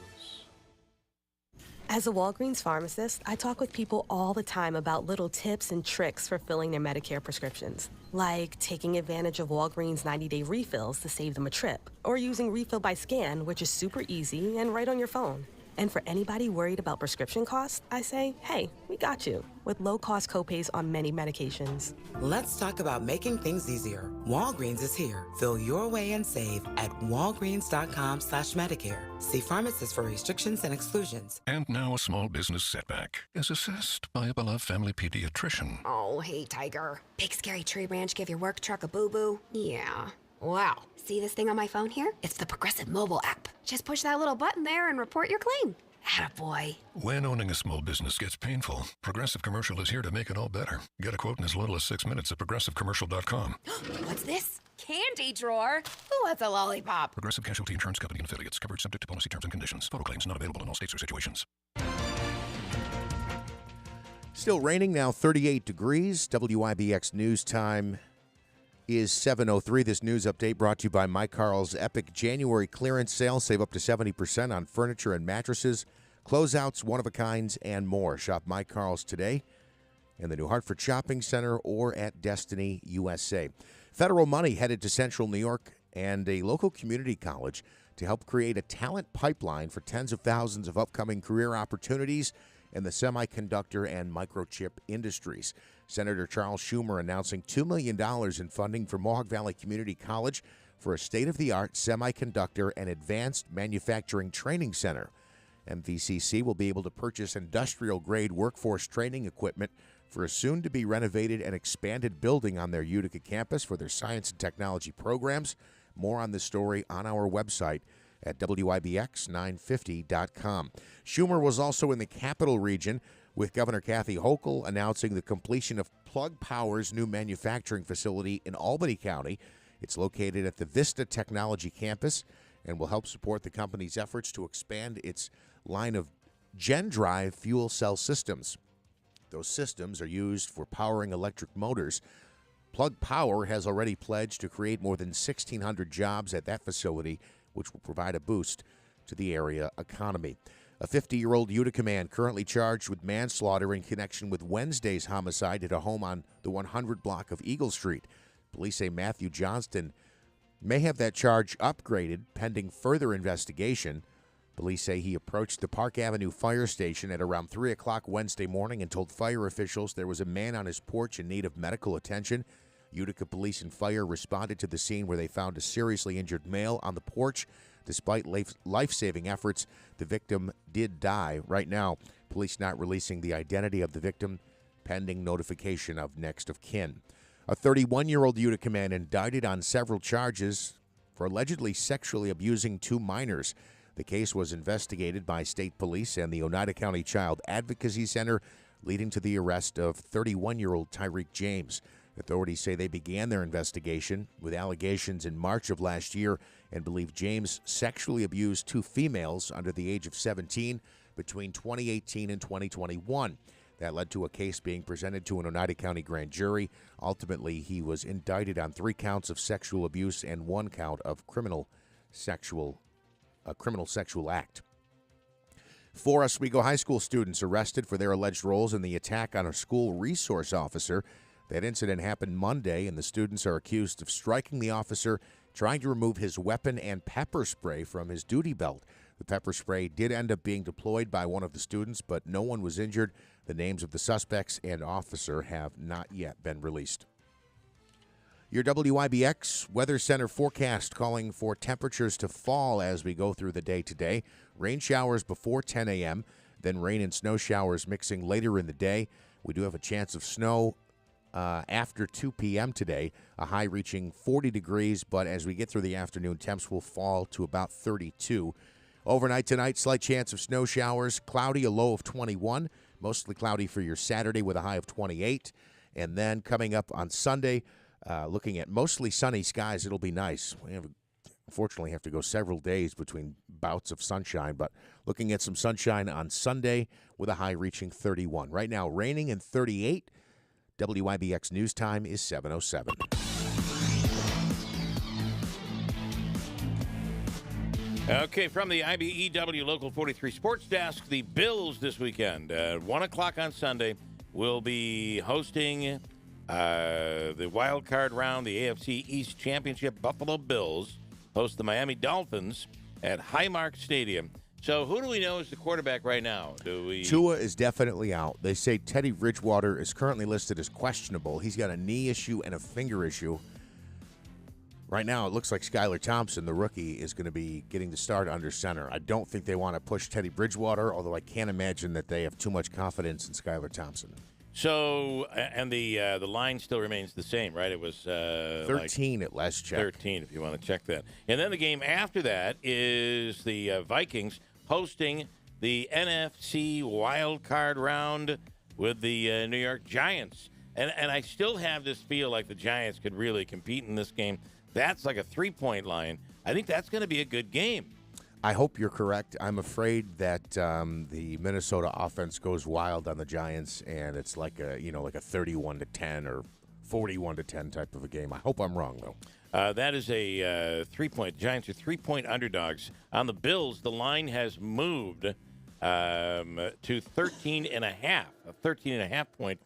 As a Walgreens pharmacist, I talk with people all the time about little tips and tricks for filling their Medicare prescriptions, like taking advantage of Walgreens 90-day refills to save them a trip, or using Refill by Scan, which is super easy and right on your phone. And for anybody worried about prescription costs, I say, hey, we got you, with low-cost copays on many medications. Let's talk about making things easier. Walgreens is here. Fill your way and save at walgreens.com/Medicare. See pharmacists for restrictions and exclusions. And now a small business setback is assessed by a beloved family pediatrician. Oh, hey, Tiger. Big scary tree branch give your work truck a boo-boo? Yeah. Wow. See this thing on my phone here? It's the Progressive mobile app. Just push that little button there and report your claim. Attaboy. When owning a small business gets painful, Progressive Commercial is here to make it all better. Get a quote in as little as 6 minutes at progressivecommercial.com. What's this? Candy drawer? Who wants a lollipop? Progressive Casualty Insurance Company and affiliates. Coverage subject to policy terms and conditions. Total claims not available in all states or situations. Still raining now, 38 degrees. WIBX News Time is 7:03. This news update brought to you by Mike Carl's Epic January clearance sale. Save up to 70% on furniture and mattresses, closeouts, one-of-a-kinds, and more. Shop Mike Carl's today in the New Hartford Shopping Center or at Destiny USA. Federal money headed to Central New York and a local community college to help create a talent pipeline for tens of thousands of upcoming career opportunities in the semiconductor and microchip industries. Senator Charles Schumer announcing $2 million in funding for Mohawk Valley Community College for a state-of-the-art semiconductor and advanced manufacturing training center. MVCC will be able to purchase industrial-grade workforce training equipment for a soon-to-be renovated and expanded building on their Utica campus for their science and technology programs. More on this story on our website at WIBX950.com. Schumer was also in the Capital Region with Governor Kathy Hochul announcing the completion of Plug Power's new manufacturing facility in Albany County. It's located at the Vista Technology Campus and will help support the company's efforts to expand its line of GenDrive fuel cell systems. Those systems are used for powering electric motors. Plug Power has already pledged to create more than 1,600 jobs at that facility, which will provide a boost to the area economy. A 50-year-old Utica man currently charged with manslaughter in connection with Wednesday's homicide at a home on the 100 block of Eagle Street. Police say Matthew Johnston may have that charge upgraded pending further investigation. Police say he approached the Park Avenue fire station at around 3 o'clock Wednesday morning and told fire officials there was a man on his porch in need of medical attention. Utica Police and Fire responded to the scene where they found a seriously injured male on the porch. Despite life-saving efforts, the victim did die. Right now, police not releasing the identity of the victim, pending notification of next of kin. A 31-year-old Utica man indicted on several charges for allegedly sexually abusing 2 minors. The case was investigated by state police and the Oneida County Child Advocacy Center, leading to the arrest of 31-year-old Tyreek James. Authorities say they began their investigation with allegations in March of last year and believe James sexually abused 2 females under the age of 17 between 2018 and 2021. That led to a case being presented to an Oneida County grand jury. Ultimately, he was indicted on 3 counts of sexual abuse and 1 count of criminal sexual act. 4 Oswego High School students arrested for their alleged roles in the attack on a school resource officer. That incident happened Monday, and the students are accused of striking the officer, trying to remove his weapon and pepper spray from his duty belt. The pepper spray did end up being deployed by one of the students, but no one was injured. The names of the suspects and officer have not yet been released. Your WIBX Weather Center forecast calling for temperatures to fall as we go through the day today. Rain showers before 10 a.m., then rain and snow showers mixing later in the day. We do have a chance of snow after 2 p.m. today, a high reaching 40 degrees, but as we get through the afternoon, temps will fall to about 32. Overnight tonight, slight chance of snow showers, cloudy, a low of 21, mostly cloudy for your Saturday with a high of 28. And then coming up on Sunday, looking at mostly sunny skies, it'll be nice. We unfortunately have to go several days between bouts of sunshine, but looking at some sunshine on Sunday with a high reaching 31. Right now, raining and 38. WIBX News Time is 7:07. Okay, from the IBEW Local 43 Sports Desk, the Bills this weekend at 1 o'clock on Sunday will be hosting the wild card round, the AFC East Championship. Buffalo Bills host the Miami Dolphins at Highmark Stadium. So who do we know is the quarterback right now? Tua is definitely out. They say Teddy Bridgewater is currently listed as questionable. He's got a knee issue and a finger issue. Right now, it looks like Skylar Thompson, the rookie, is going to be getting the start under center. I don't think they want to push Teddy Bridgewater, although I can't imagine that they have too much confidence in Skylar Thompson. So, and the line still remains the same, right? It was 13 at last check. 13, if you want to check that. And then the game after that is the Vikings hosting the NFC wild card round with the New York Giants. And I still have this feel like the Giants could really compete in this game. That's like a 3-point line. I think that's going to be a good game. I hope you're correct. I'm afraid that the Minnesota offense goes wild on the Giants, and it's like a 31-10 or 41-10 type of a game. I hope I'm wrong though. That is a 3-point. Giants are 3-point underdogs. On the Bills, the line has moved to 13.5. A 13.5-point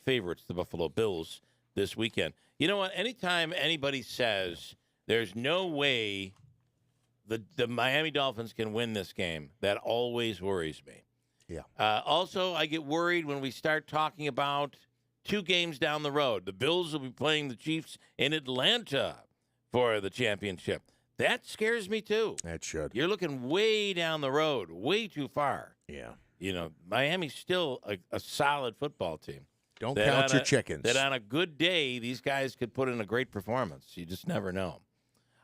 favorites, the Buffalo Bills, this weekend. You know what? Anytime anybody says there's no way the Miami Dolphins can win this game, that always worries me. Yeah. Also, I get worried when we start talking about 2 games down the road. The Bills will be playing the Chiefs in Atlanta for the championship. That scares me, too. That should. You're looking way down the road, way too far. Yeah. You know, Miami's still a solid football team. Don't count your chickens. That on a good day, these guys could put in a great performance. You just never know.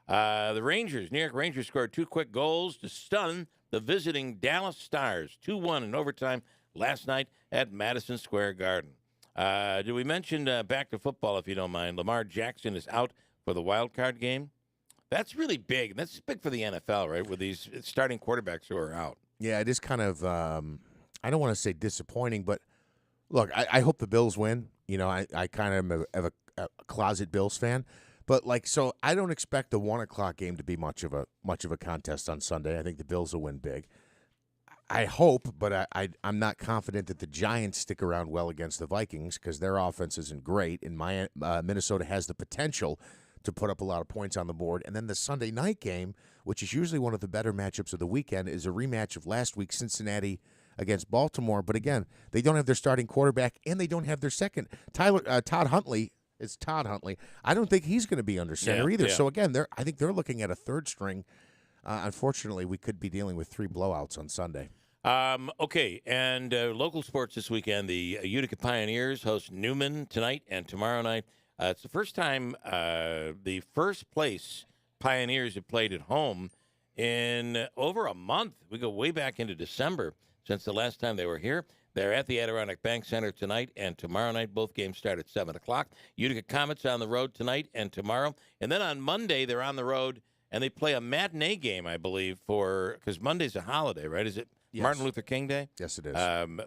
The Rangers, New York Rangers, scored 2 quick goals to stun the visiting Dallas Stars, 2-1 in overtime last night at Madison Square Garden. Did we mention, back to football, if you don't mind, Lamar Jackson is out for the wild card game? That's really big. That's big for the NFL, right, with these starting quarterbacks who are out. Yeah, it is kind of, I don't want to say disappointing, but look, I hope the Bills win. You know, I kind of am a closet Bills fan. But, so I don't expect the 1 o'clock game to be much of a contest on Sunday. I think the Bills will win big. I hope, but I'm not confident that the Giants stick around well against the Vikings because their offense isn't great, and Minnesota has the potential to put up a lot of points on the board. And then the Sunday night game, which is usually one of the better matchups of the weekend, is a rematch of last week's Cincinnati against Baltimore. But again, they don't have their starting quarterback, and they don't have their second. Todd Huntley. It's Todd Huntley. I don't think he's going to be under center either. Yeah. So, again, I think they're looking at a third string. Unfortunately, we could be dealing with 3 blowouts on Sunday. Okay, and local sports this weekend, the Utica Pioneers host Newman tonight and tomorrow night. It's the first time the first place Pioneers have played at home in over a month. We go way back into December since the last time they were here. They're at the Adirondack Bank Center tonight and tomorrow night. Both games start at 7 o'clock. Utica Comets on the road tonight and tomorrow. And then on Monday, they're on the road, and they play a matinee game, I believe, because Monday's a holiday, right? Is it Martin Luther King Day? Yes, it is.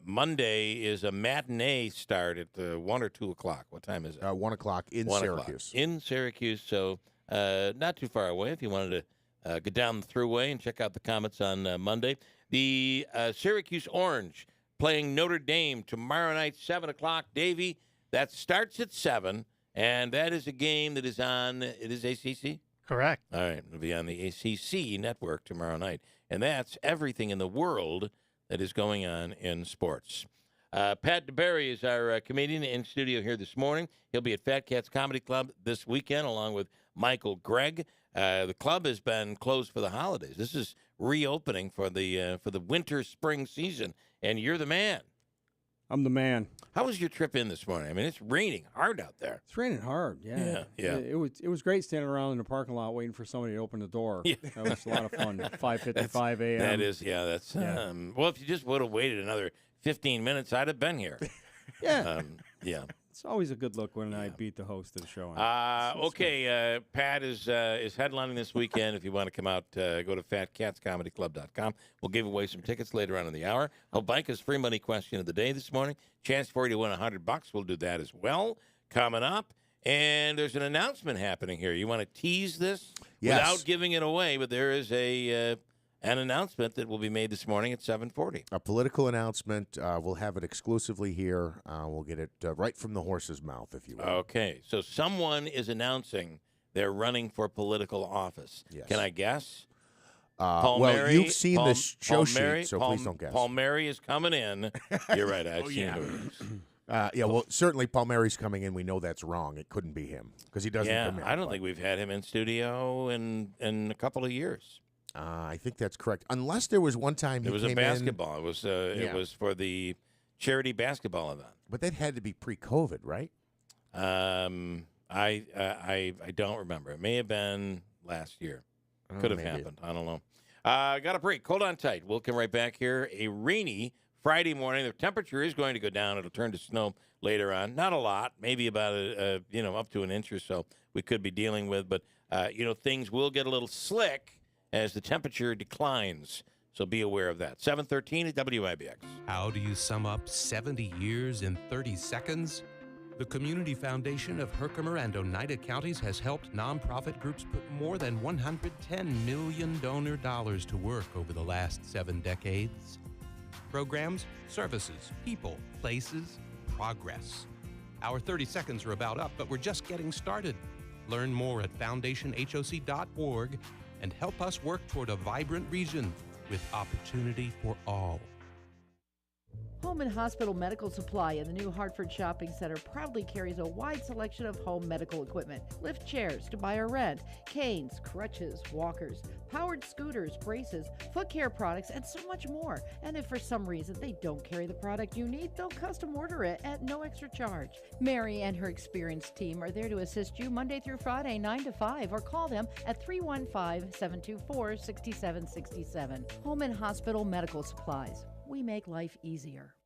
Monday is a matinee start at 1 or 2 o'clock. What time is it? 1 o'clock in Syracuse. In Syracuse, so not too far away if you wanted to go down the thruway and check out the Comets on Monday. The Syracuse Orange playing Notre Dame tomorrow night, 7 o'clock. Davey, that starts at 7, and that is a game that is on, it is ACC? Correct. All right, it'll be on the ACC network tomorrow night. And that's everything in the world that is going on in sports. Pat DaBiere is our comedian in studio here this morning. He'll be at Fat Cats Comedy Club this weekend along with Michael Gregg. The club has been closed for the holidays. This is reopening for the winter-spring season, and you're the man. I'm the man. How was your trip in this morning? I mean, it's raining hard out there. It's raining hard, yeah. It was great standing around in the parking lot waiting for somebody to open the door. Yeah. That was a lot of fun. 5:55 a.m. That is, that's. Yeah. Well, if you just would have waited another 15 minutes, I'd have been here. Yeah. Yeah. It's always a good look when I beat the host of the show. Okay, Pat is headlining this weekend. If you want to come out, go to fatcatscomedyclub.com. We'll give away some tickets later on in the hour. Hobica's free money question of the day this morning. Chance for you to win $100. We'll do that as well. Coming up. And there's an announcement happening here. You want to tease this Yes. without giving it away, but there is an announcement that will be made this morning at 7:40. A political announcement. We'll have it exclusively here. We'll get it right from the horse's mouth, if you will. Okay, so someone is announcing they're running for political office. Yes. Can I guess? Well, Mary, you've seen the show Paul sheet, Mary, so Paul, please don't guess. Paul Mary is coming in. You're right. I've seen yeah. it. Yeah, well, certainly Paul Mary's coming in. We know that's wrong. It couldn't be him because he doesn't come in. I don't think we've had him in studio in a couple of years. I think that's correct. Unless there was one time he It was came a basketball. in. It was for the charity basketball event. But that had to be pre-COVID, right? I don't remember. It may have been last year. Could have maybe. happened. I don't know. Got a break. Hold on tight. We'll come right back here. A rainy Friday morning. The temperature is going to go down. It'll turn to snow later on. Not a lot. Maybe about up to an inch or so we could be dealing with. But things will get a little slick as the temperature declines. So be aware of that. 7:13 at WIBX. How do you sum up 70 years in 30 seconds? The Community Foundation of Herkimer and Oneida counties has helped nonprofit groups put more than $110 million donor dollars to work over the last 7 decades. Programs, services, people, places, progress. Our 30 seconds are about up, but we're just getting started. Learn more at foundationhoc.org and help us work toward a vibrant region with opportunity for all. Home and Hospital Medical Supply in the new Hartford Shopping Center proudly carries a wide selection of home medical equipment. Lift chairs to buy or rent, canes, crutches, walkers, powered scooters, braces, foot care products, and so much more. And if for some reason they don't carry the product you need, they'll custom order it at no extra charge. Mary and her experienced team are there to assist you Monday through Friday, 9 to 5, or call them at 315-724-6767. Home and Hospital Medical Supplies. We make life easier.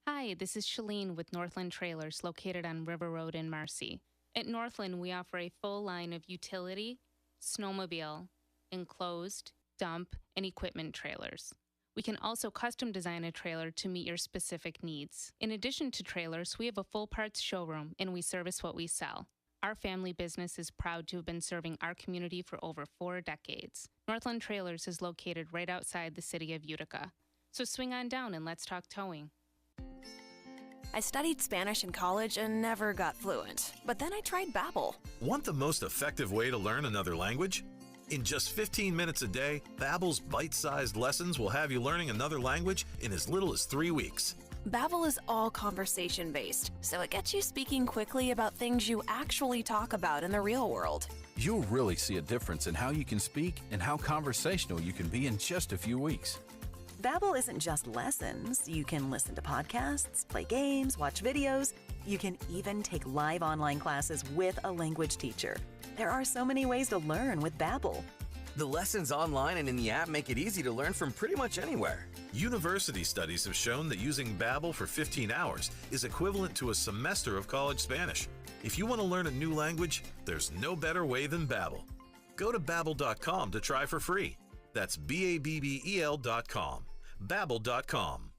Hi, this is Shalene with Northland Trailers located on River Road in Marcy. At Northland, we offer a full line of utility, snowmobile, enclosed, dump, and equipment trailers. We can also custom design a trailer to meet your specific needs. In addition to trailers, we have a full parts showroom and we service what we sell. Our family business is proud to have been serving our community for over 4 decades. Northland Trailers is located right outside the city of Utica. So swing on down and let's talk towing. I studied Spanish in college and never got fluent. But then I tried Babbel. Want the most effective way to learn another language? In just 15 minutes a day, Babbel's bite-sized lessons will have you learning another language in as little as 3 weeks. Babbel is all conversation-based, so it gets you speaking quickly about things you actually talk about in the real world. You'll really see a difference in how you can speak and how conversational you can be in just a few weeks. Babbel isn't just lessons. You can listen to podcasts, play games, watch videos. You can even take live online classes with a language teacher. There are so many ways to learn with Babbel. The lessons online and in the app make it easy to learn from pretty much anywhere. University studies have shown that using Babbel for 15 hours is equivalent to a semester of college Spanish. If you want to learn a new language, there's no better way than Babbel. Go to Babbel.com to try for free. That's Babbel.com. Babbel.com.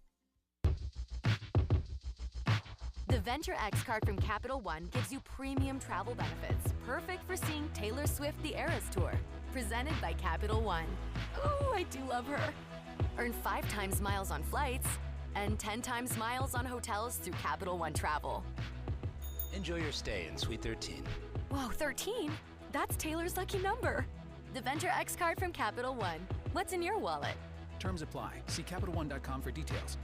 The Venture X card from Capital One gives you premium travel benefits, perfect for seeing Taylor Swift The Eras Tour. Presented by Capital One. Ooh, I do love her. Earn 5 times miles on flights and 10 times miles on hotels through Capital One Travel. Enjoy your stay in Suite 13. Whoa, 13? That's Taylor's lucky number. The Venture X card from Capital One. What's in your wallet? Terms apply. See CapitalOne.com for details.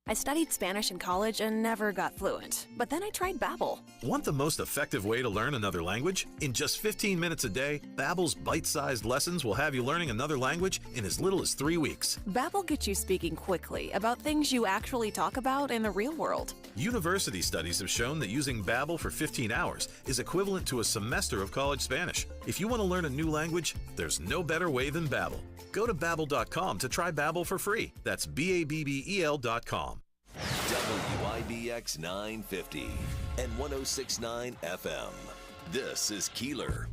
I studied Spanish in college and never got fluent. But then I tried Babbel. Want the most effective way to learn another language? In just 15 minutes a day, Babbel's bite-sized lessons will have you learning another language in as little as 3 weeks. Babbel gets you speaking quickly about things you actually talk about in the real world. University studies have shown that using Babbel for 15 hours is equivalent to a semester of college Spanish. If you want to learn a new language, there's no better way than Babbel. Go to Babbel.com to try Babbel for free. That's Babbel.com. WIBX 950 and 106.9 FM. This is Keeler.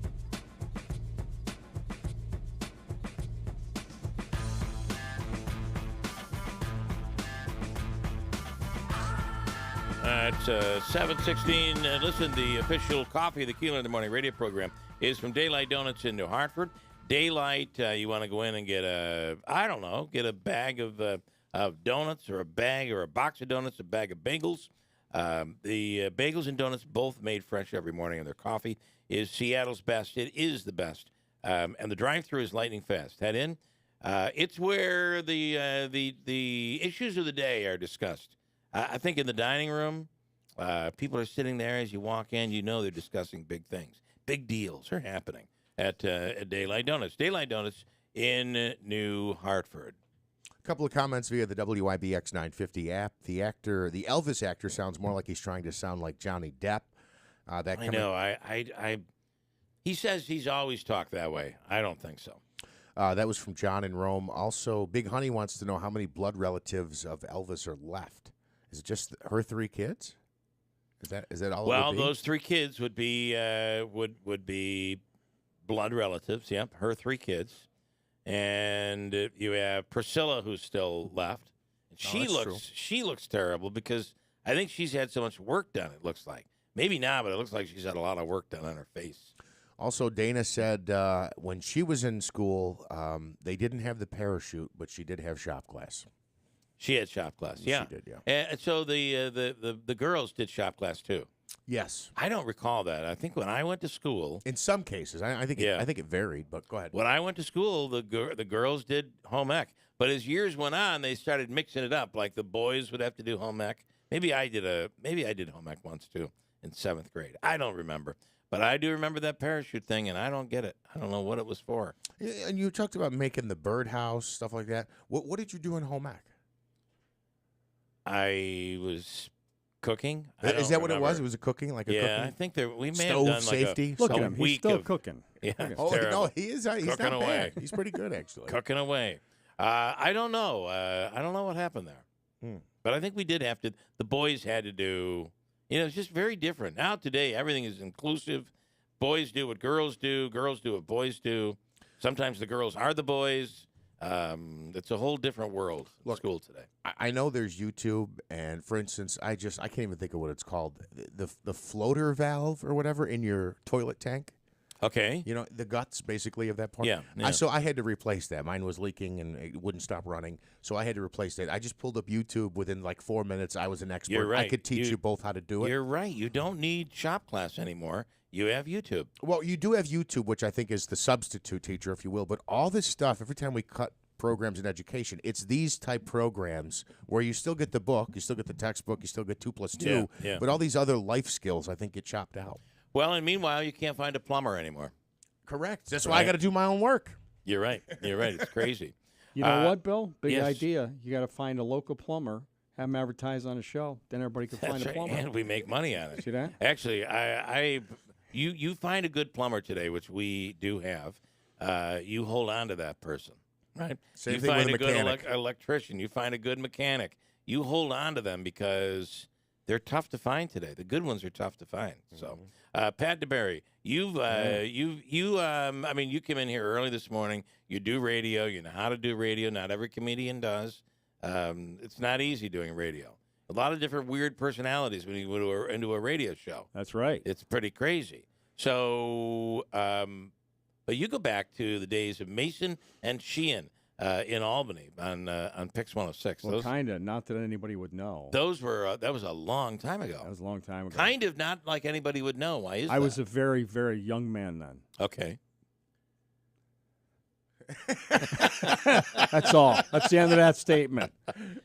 All It's 7:16. Listen, the official coffee of the Keeler in the Morning radio program is from Daylight Donuts in New Hartford. Daylight, you want to go in and get a bag of donuts or a bag or a box of donuts, a bag of bagels. The bagels and donuts both made fresh every morning, and their coffee is Seattle's best. It is the best. And the drive-thru is lightning fast. Head in. It's where the issues of the day are discussed. I think in the dining room, people are sitting there as you walk in. You know they're discussing big things. Big deals are happening at Daylight Donuts. Daylight Donuts in New Hartford. A couple of comments via the WIBX 950 app. The Elvis actor sounds more like he's trying to sound like Johnny Depp. I know. He says he's always talked that way. I don't think so. That was from John in Rome. Also, Big Honey wants to know how many blood relatives of Elvis are left. Is it just her 3 kids? Is that all? Well, it would be? those 3 kids would be would be blood relatives. Yep, her 3 kids, and you have Priscilla who's still left. She looks terrible because I think she's had so much work done. It looks like maybe not, but it looks like she's had a lot of work done on her face. Also, Dana said when she was in school, they didn't have the parachute, but she did have shop class. She had shop class, yeah. She did, yeah. And so the girls did shop class too. Yes. I don't recall that. I think when I went to school, in some cases, I think it varied. But go ahead. When I went to school, the girls did home ec, but as years went on, they started mixing it up. Like the boys would have to do home ec. Maybe I did home ec once too in 7th grade. I don't remember. But I do remember that parachute thing, and I don't get it. I don't know what it was for. And you talked about making the birdhouse, stuff like that. What did you do in home ec? I was cooking. Is that what it was? It was a cooking, like a cooking? I think we may Stove have done safety. Look at a him. week He's still of cooking. Yeah. Oh terrible. no, he is. He's cooking not away. bad. He's pretty good actually. Cooking away. I don't know. I don't know what happened there. But I think we did have to. The boys had to do. It's just very different. Now today, everything is inclusive. Boys do what girls do. Girls do what boys do. Sometimes the girls are the boys. It's a whole different world. School today. I know there's YouTube, and for instance, I can't even think of what it's called. The floater valve or whatever in your toilet tank. Okay. The guts basically of that part. Yeah. So I had to replace that. Mine was leaking and it wouldn't stop running. So I had to replace that. I just pulled up YouTube within like 4 minutes. I was an expert. You're right. I could teach you both how to do it. You're right. You don't need shop class anymore. You have YouTube. Well, you do have YouTube, which I think is the substitute teacher, if you will. But all this stuff, every time we cut programs in education, it's these type programs where you still get the book, you still get the textbook, you still get 2 + 2. Yeah. But all these other life skills, I think, get chopped out. Well, and meanwhile, you can't find a plumber anymore. Correct. That's why I got to do my own work. You're right. It's crazy. You know what, Bill? Big yes. idea. You got to find a local plumber, have him advertise on a show. Then everybody can find a plumber. And we make money on it. See that? Actually, you find a good plumber today, which we do have. You hold on to that person, right? Same you thing find with a good mechanic. electrician. You find a good mechanic. You hold on to them because they're tough to find today. The good ones are tough to find. So, Pat DaBiere, you came in here early this morning. You do radio. You know how to do radio. Not every comedian does. It's not easy doing radio. A lot of different weird personalities when you go into a radio show. That's right. It's pretty crazy. So, but you go back to the days of Mason and Sheehan in Albany on Pix 106. Well, kind of. Not that anybody would know. Those were that was a long time ago. That was a long time ago. Kind of not like anybody would know. Why is that? I was a very, very young man then. Okay. That's all. That's the end of that statement.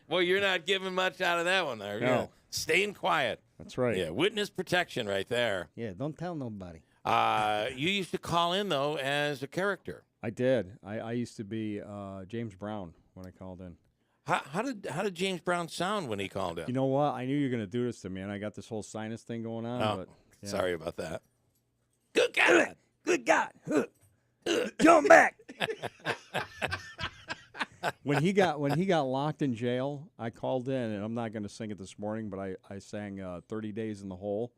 Well, you're not giving much out of that one there. No. You're staying quiet. That's right. Yeah, witness protection right there. Yeah, don't tell nobody. You used to call in, though, as a character. I did. I used to be James Brown when I called in. How did James Brown sound when he called in? You know what? I knew you were going to do this to me, and I got this whole sinus thing going on. Oh, but, yeah. sorry about that. Good God. Good God. Come back. When he got locked in jail, I called in, and I'm not going to sing it this morning, but I sang 30 Days in the Hole.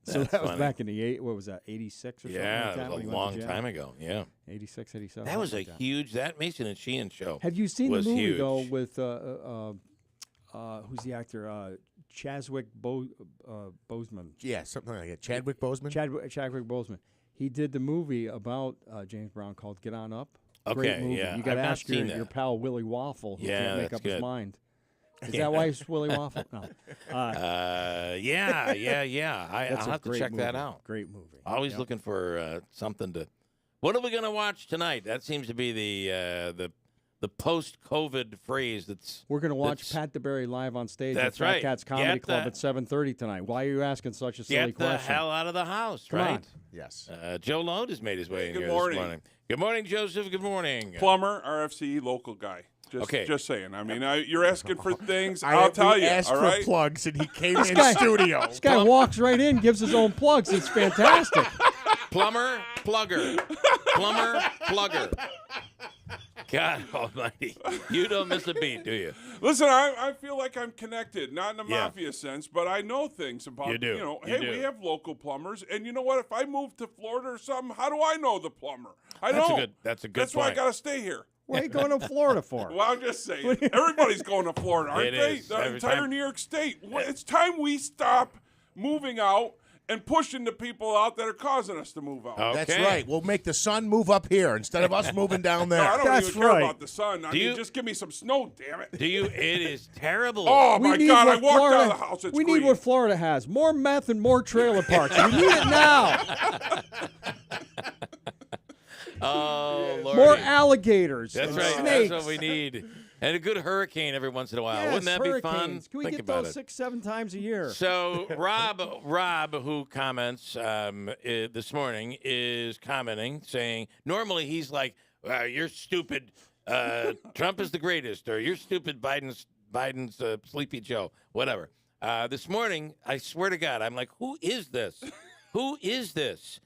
So that was back in the 86 or something like that? Yeah, it was a long time ago. Yeah. 86, 87. That was that Mason and Sheehan show. Have you seen the movie, huge. though, with, who's the actor? Chadwick Boseman. Yeah, something like that. Chadwick Boseman? Chadwick Boseman. He did the movie about James Brown called Get On Up. Great Okay, movie. yeah. You got to I've not ask seen your that. pal Willie Waffle who Yeah, can't make that's up his good. mind. Is that why he's Willie Waffle? No. Yeah. I'll That's a have to great check that movie. out. Great movie. Always Yep. looking for something to. What are we going to watch tonight? That seems to be the post-COVID phrase. We're going to watch Pat DaBiere live on stage That's at Fat right. Cats Comedy Get Club the- at 7:30 tonight. Why are you asking such a silly Get the question? hell out of the house, Come right? on. Yes. Joe Lode has made his way in Good here morning. this morning. Good morning, Joseph. Good morning. Plumber, RFCE, local guy. Okay. Just saying. I mean, you're asking for things. I I'll tell you. asked All for right. plugs, and he came This in guy- studio. This guy walks right in, gives his own plugs. It's fantastic. Plumber, plugger. Plumber, plugger. God almighty. You don't miss a beat, do you? Listen, I feel like I'm connected, not in a Yeah. mafia sense, but I know things about, You do. You hey, do. we have local plumbers, and you know what? If I move to Florida or something, how do I know the plumber? I That's a don't. good- that's a good That's why I point. got to stay here. What are you going to Florida for? Well, I'm just saying. Everybody's going to Florida, aren't It they? is. The Every entire time. New York State. Well, it's time we stop moving out and pushing the people out that are causing us to move out. That's right. We'll make the sun move up here instead of us moving down there. No, I don't That's even care right. about the sun. I Do mean, you- just give me some snow, damn it. Do you? It is terrible. Oh, We my need God. I what walked Florida- out of the house. It's we green. need what Florida has: more meth and more trailer parks. We need it now. Oh, Lord. More alligators. That's and right. Snakes. That's what we need. And a good hurricane every once in a while. Yes, Wouldn't that be fun? hurricanes. Can we Think get about those it. 6-7 times a year? So Rob, who comments this morning, is commenting, saying normally he's like, "You're stupid. Trump is the greatest," or "You're stupid, Biden's Sleepy Joe," whatever. This morning, I swear to God, I'm like, "Who is this? Who is this?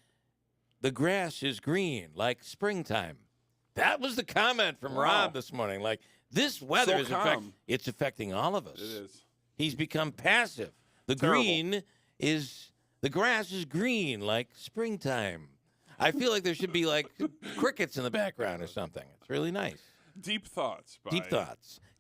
The grass is green like springtime." That was the comment from Rob this morning. Like, this weather So is calm. it's affecting all of us. It is. He's become passive. The Terrible. the grass is green like springtime. I feel like there should be like crickets in the background or something. It's really nice. Deep thoughts.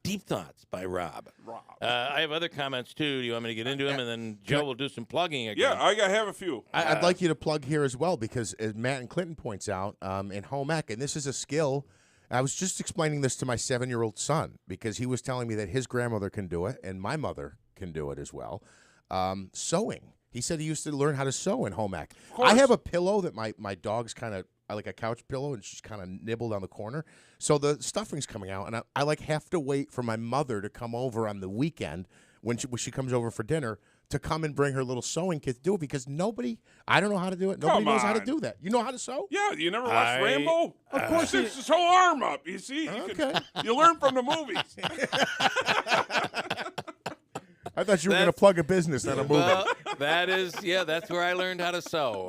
Deep thoughts by Rob. Rob. I have other comments too. Do you want me to get into them, and then Joe will do some plugging again? Yeah, I have a few. I'd like you to plug here as well because, as Matt and Clinton points out, in home ec, and this is a skill. I was just explaining this to my 7-year-old son because he was telling me that his grandmother can do it and my mother can do it as well. Sewing. He said he used to learn how to sew in home ec. I have a pillow that my dog's kind of like a couch pillow, and she's kind of nibbled on the corner. So the stuffing's coming out, and I like have to wait for my mother to come over on the weekend when she comes over for dinner to come and bring her little sewing kit to do it because I don't know how to do it. Nobody knows how to do that. You know how to sew? Yeah, you never watched Rambo? Of course He sticks his whole arm up. You see? You learn from the movies. I thought you were going to plug a business, not a movie. Well, that's where I learned how to sew.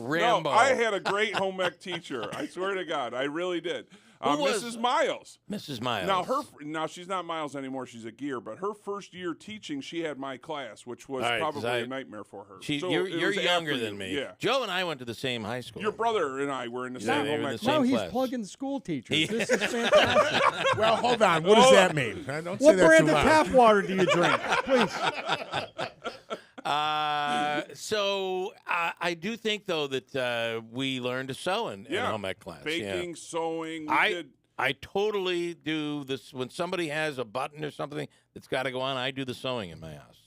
Rambo. No, I had a great home ec teacher. I swear to God, I really did. Mrs. Miles. Mrs. Miles. Now she's not Miles anymore. She's a Gear. But her first year teaching, she had my class, which was All right, 'cause probably a nightmare for her. So you're it was younger after than you. me. Yeah. Joe and I went to the same high school. Your brother and I were in the same home ec Now class. he's plugging school teachers. This is fantastic. Well, hold on. What does that mean? Don't say What that brand too of loud. tap water do you drink? Please. So I do think though that we learned to sew in home ec class. Baking, sewing. I totally do this when somebody has a button or something that's got to go on. I do the sewing in my house.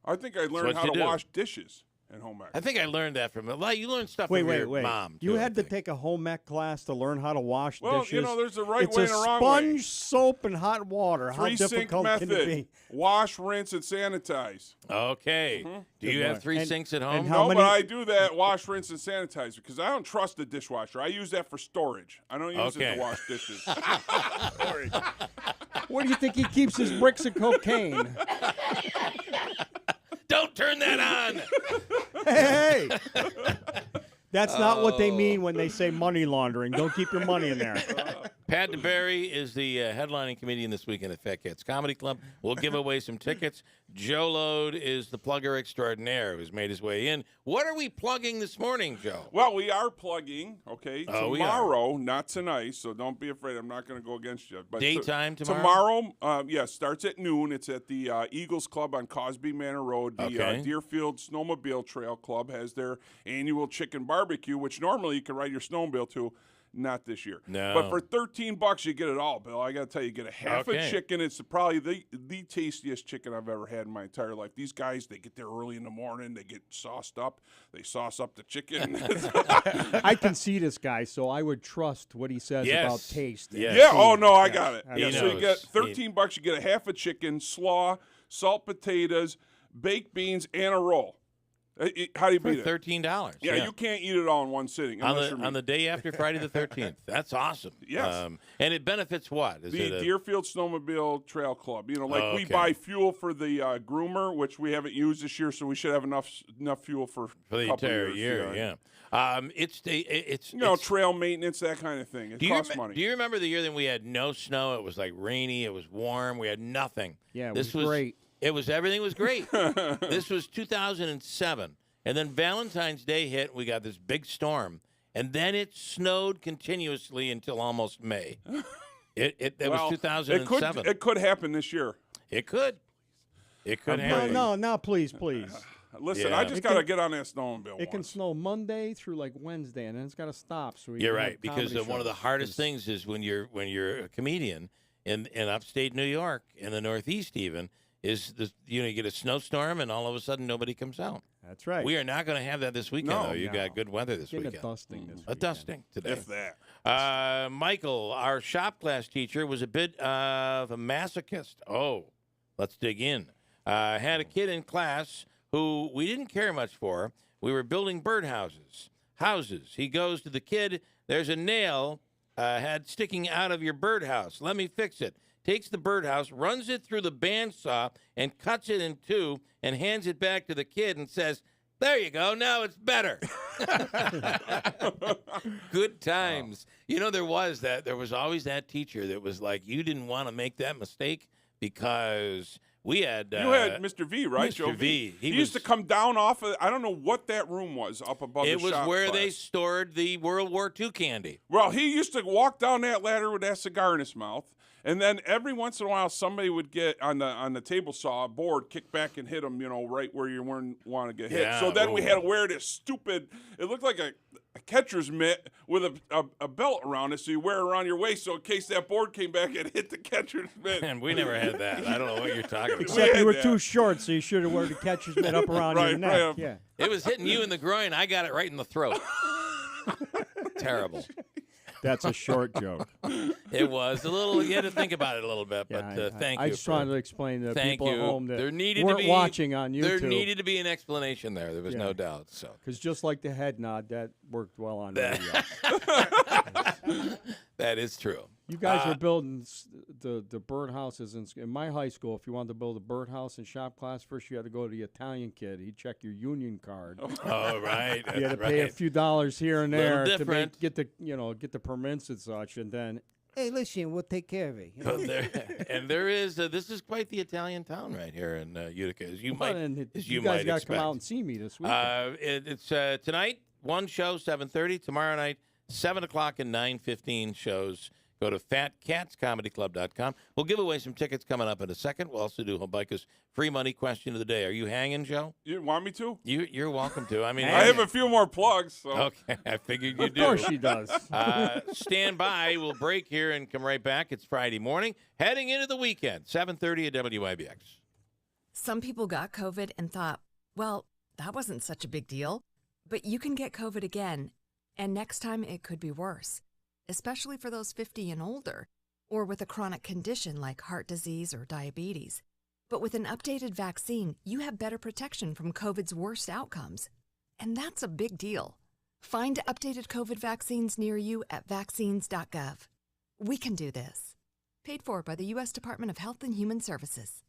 I think I learned what how you to do. wash dishes in home ec. I think I learned that from you learn stuff Wait, from your wait. mom. You too, had I to think. take a home ec class to learn how to wash Well, dishes. you know, there's a right it's way a and a wrong sponge, way. soap, and hot water. How 3-sink difficult can it method. be? Wash, rinse, and sanitize. Okay. Do you have 3 sinks at home? No, but I do that wash, rinse, and sanitize because I don't trust the dishwasher. I use that for storage. I don't use it Okay. to wash dishes. Where do you think he keeps his bricks of cocaine? Don't turn that on. Hey! That's not what they mean when they say money laundering. Don't keep your money in there. Pat DaBiere is the headlining comedian this weekend at Fat Cats Comedy Club. We'll give away some tickets. Joe Lode is the plugger extraordinaire who's made his way in. What are we plugging this morning, Joe? Well, we are plugging, okay, Oh, tomorrow, not tonight, so don't be afraid. I'm not going to go against you. But Daytime tomorrow? Tomorrow, starts at noon. It's at the Eagles Club on Cosby Manor Road. The Deerfield Snowmobile Trail Club has their annual chicken barbecue, which normally you can ride your snowmobile to. Not this year. No. But for $13, you get it all, Bill. I got to tell you get a half a chicken. It's probably the tastiest chicken I've ever had in my entire life. These guys, they get there early in the morning. They get sauced up. They sauce up the chicken. I can see this guy, so I would trust what he says about taste. Yes. Yeah. Oh, no, I got it. He So you get $13. You get a half a chicken, slaw, salt potatoes, baked beans, and a roll. How do you beat it? $13. Yeah, you can't eat it all in one sitting. On the day after Friday the 13th. That's awesome. Yes. And it benefits what? The Deerfield Snowmobile Trail Club. You know, like we okay. buy fuel for the groomer, which we haven't used this year, so we should have enough fuel for the couple entire years. year. It's trail maintenance, that kind of thing. It costs money. Do you remember the year that we had no snow? It was like rainy. It was warm. We had nothing. Yeah, this was great. Everything was great. This was 2007. And then Valentine's Day hit. We got this big storm. And then it snowed continuously until almost May. It was 2007. It could happen this year. It could. It could happen. No, please. Listen, I just got to get on that snowmobile. It can snow Monday through like Wednesday, and then it's got to stop. So you're right, because one of the hardest things is when you're a comedian in upstate New York, in the Northeast even, is you get a snowstorm and all of a sudden nobody comes out. That's right. We are not going to have that this weekend, though. You got good weather this weekend. A dusting this weekend. A dusting today. If that. Michael, our shop class teacher, was a bit of a masochist. Oh, let's dig in. Had a kid in class who we didn't care much for. We were building birdhouses. He goes to the kid. There's a nail sticking out of your birdhouse. Let me fix it. Takes the birdhouse, runs it through the bandsaw, and cuts it in two, and hands it back to the kid and says, "There you go. Now it's better." Good times. Wow. You know, there was always that teacher that was like, you didn't want to make that mistake because we had... you had Mr. V, right, Mr. Joe V. He used to come down off of... I don't know what that room was up above the shop. It was where class. they stored the World War II candy. Well, he used to walk down that ladder with that cigar in his mouth. And then every once in a while, somebody would get on the table saw a board, kick back and hit him, right where you weren't want to get hit. Yeah, so then we had to wear this stupid. It looked like a catcher's mitt with a belt around it, so you wear it around your waist, so in case that board came back and hit the catcher's mitt. And we never had that. I don't know what you're talking about. Except you were too short, so you should have worn the catcher's mitt up around your neck. Right. Yeah. It was hitting you in the groin. I got it right in the throat. Terrible. That's a short joke. It was a little. You had to think about it a little bit, but thank you. I just wanted to explain to people at home that weren't watching on YouTube. There needed to be an explanation there. There was no doubt. So, because just like the head nod, that worked well on radio. That is true. You guys were building the birdhouses in my high school. If you wanted to build a birdhouse in shop class, first you had to go to the Italian kid. He'd check your union card. Oh, right. You had to pay a few dollars here and there to get the permits and such, and then. Hey, listen, we'll take care of it. You know? And there is this is quite the Italian town right here in Utica, as you might you guys got to come out and see me this week. It's tonight, one show, 7:30. Tomorrow night, 7 o'clock and 9:15 shows. Go to fatcatscomedyclub.com. We'll give away some tickets coming up in a second. We'll also do Hobica's free money question of the day. Are you hanging, Joe? You want me to? You're welcome to. I mean, I have a few more plugs. So. Okay, I figured you do. Of course she does. Stand by. We'll break here and come right back. It's Friday morning, heading into the weekend, 7:30 at WIBX. Some people got COVID and thought, well, that wasn't such a big deal. But you can get COVID again, and next time it could be worse, especially for those 50 and older, or with a chronic condition like heart disease or diabetes. But with an updated vaccine, you have better protection from COVID's worst outcomes. And that's a big deal. Find updated COVID vaccines near you at vaccines.gov. We can do this. Paid for by the U.S. Department of Health and Human Services.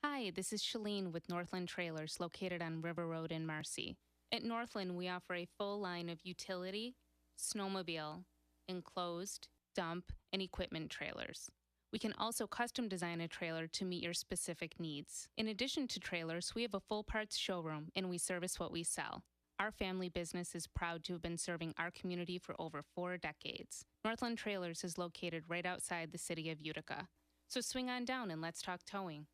Hi, this is Shalene with Northland Trailers located on River Road in Marcy. At Northland, we offer a full line of utility, snowmobile, enclosed, dump, and equipment trailers. We can also custom design a trailer to meet your specific needs. In addition to trailers, we have a full parts showroom, and we service what we sell. Our family business is proud to have been serving our community for over 4 decades. Northland Trailers is located right outside the city of Utica. So swing on down and let's talk towing.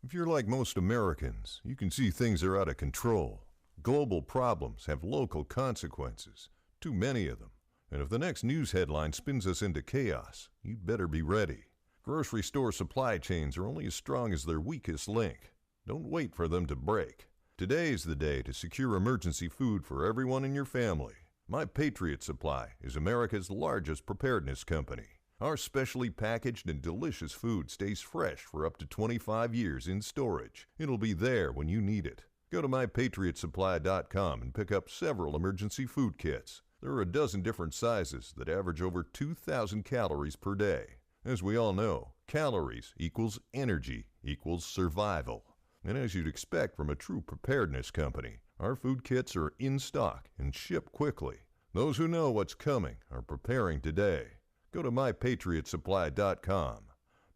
If you're like most Americans, you can see things are out of control. Global problems have local consequences, too many of them. And if the next news headline spins us into chaos, you'd better be ready. Grocery store supply chains are only as strong as their weakest link. Don't wait for them to break. Today's the day to secure emergency food for everyone in your family. My Patriot Supply is America's largest preparedness company. Our specially packaged and delicious food stays fresh for up to 25 years in storage. It'll be there when you need it. Go to mypatriotsupply.com and pick up several emergency food kits. There are a dozen different sizes that average over 2,000 calories per day. As we all know, calories equals energy equals survival. And as you'd expect from a true preparedness company, our food kits are in stock and ship quickly. Those who know what's coming are preparing today. Go to mypatriotsupply.com.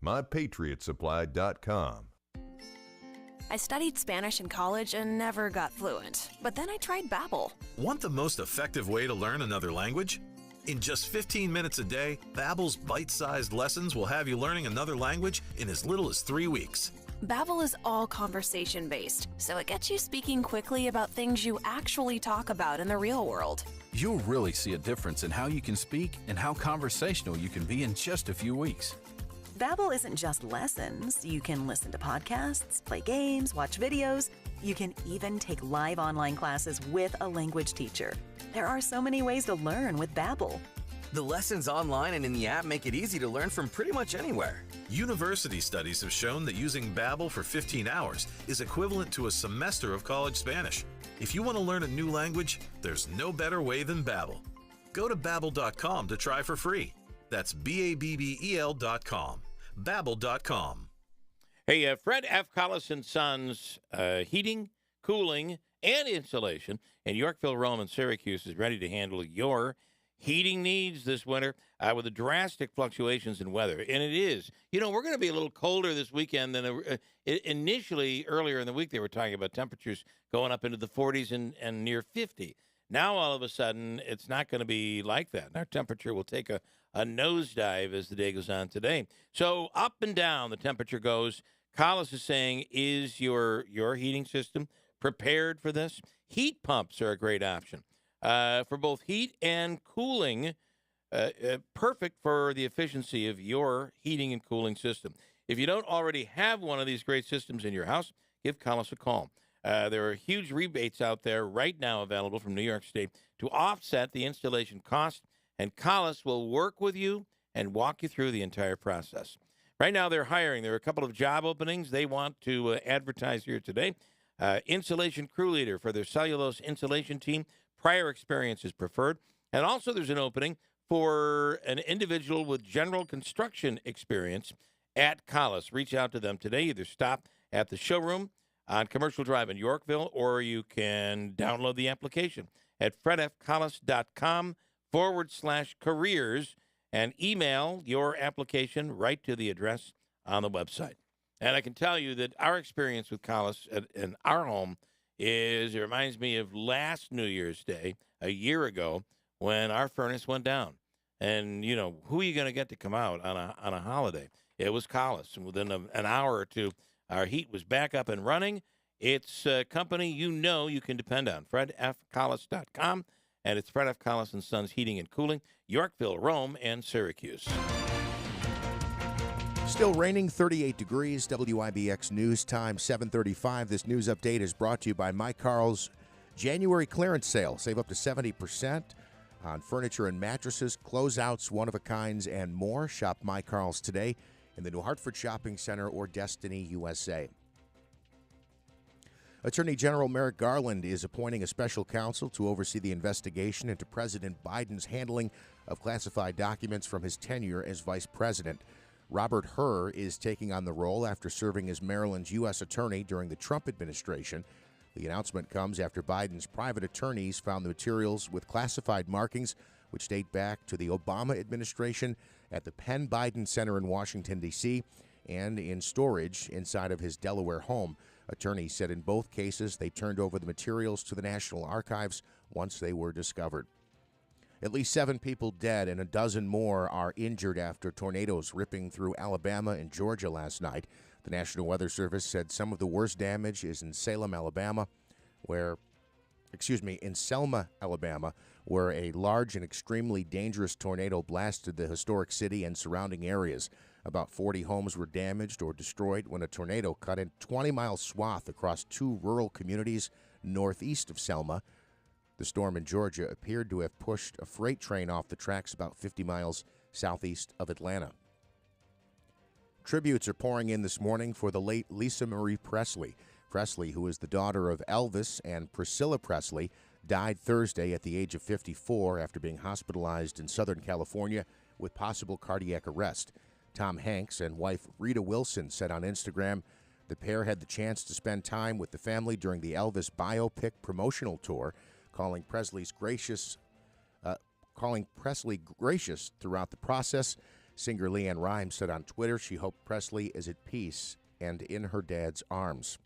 mypatriotsupply.com. I studied Spanish in college and never got fluent. But then I tried Babbel. Want the most effective way to learn another language? In just 15 minutes a day, Babbel's bite-sized lessons will have you learning another language in as little as 3 weeks. Babbel is all conversation-based, so it gets you speaking quickly about things you actually talk about in the real world. You'll really see a difference in how you can speak and how conversational you can be in just a few weeks. Babbel isn't just lessons. You can listen to podcasts, play games, watch videos. You can even take live online classes with a language teacher. There are so many ways to learn with Babbel. The lessons online and in the app make it easy to learn from pretty much anywhere. University studies have shown that using Babbel for 15 hours is equivalent to a semester of college Spanish. If you want to learn a new language, there's no better way than Babbel. Go to Babbel.com to try for free. That's Babbel.com. Babbel.com. Hey, Fred F. Collis & Sons Heating, Cooling, and Insulation in Yorkville, Rome, and Syracuse is ready to handle your heating needs this winter with the drastic fluctuations in weather. And it is. You know, we're going to be a little colder this weekend than initially earlier in the week. They were talking about temperatures going up into the 40s and near 50. Now, all of a sudden, it's not going to be like that. Our temperature will take a nosedive as the day goes on today. So up and down the temperature goes. Collis is saying, is your heating system prepared for this? Heat pumps are a great option. For both heat and cooling, perfect for the efficiency of your heating and cooling system. If you don't already have one of these great systems in your house, give Collis a call. There are huge rebates out there right now available from New York State to offset the installation cost, and Collis will work with you and walk you through the entire process. Right now, they're hiring. There are a couple of job openings they want to advertise here today. Insulation crew leader for their cellulose insulation team. Prior experience is preferred. And also there's an opening for an individual with general construction experience at Collis. Reach out to them today. Either stop at the showroom on Commercial Drive in Yorkville, or you can download the application at fredfcollis.com/careers and email your application right to the address on the website. And I can tell you that our experience with Collis in our home it reminds me of last New Year's Day, a year ago, when our furnace went down. And, you know, who are you going to get to come out on a holiday? It was Collis. And within an hour or two, our heat was back up and running. It's a company you know you can depend on. FredFCollis.com. And it's Fred F. Collis & Sons Heating and Cooling, Yorkville, Rome, and Syracuse. Still raining, 38 degrees. WIBX News Time, 7:35. This news update is brought to you by Mike Carl's January clearance sale. Save up to 70% on furniture and mattresses, closeouts, one-of-a-kinds, and more. Shop Mike Carl's today in the New Hartford Shopping Center or Destiny USA. Attorney General Merrick Garland is appointing a special counsel to oversee the investigation into President Biden's handling of classified documents from his tenure as vice president. Robert Hur is taking on the role after serving as Maryland's U.S. attorney during the Trump administration. The announcement comes after Biden's private attorneys found the materials with classified markings which date back to the Obama administration at the Penn Biden Center in Washington, D.C., and in storage inside of his Delaware home. Attorneys said in both cases they turned over the materials to the National Archives once they were discovered. At least 7 people dead and a dozen more are injured after tornadoes ripping through Alabama and Georgia last night. The National Weather Service said some of the worst damage is in Selma, Alabama, where a large and extremely dangerous tornado blasted the historic city and surrounding areas. About 40 homes were damaged or destroyed when a tornado cut a 20-mile swath across 2 rural communities northeast of Selma. The storm in Georgia appeared to have pushed a freight train off the tracks about 50 miles southeast of Atlanta. Tributes are pouring in this morning for the late Lisa Marie Presley. Presley, who is the daughter of Elvis and Priscilla Presley, died Thursday at the age of 54 after being hospitalized in Southern California with possible cardiac arrest. Tom Hanks and wife Rita Wilson said on Instagram the pair had the chance to spend time with the family during the Elvis biopic promotional tour, calling Presley gracious throughout the process. Singer Leanne Rimes said on Twitter she hoped Presley is at peace and in her dad's arms.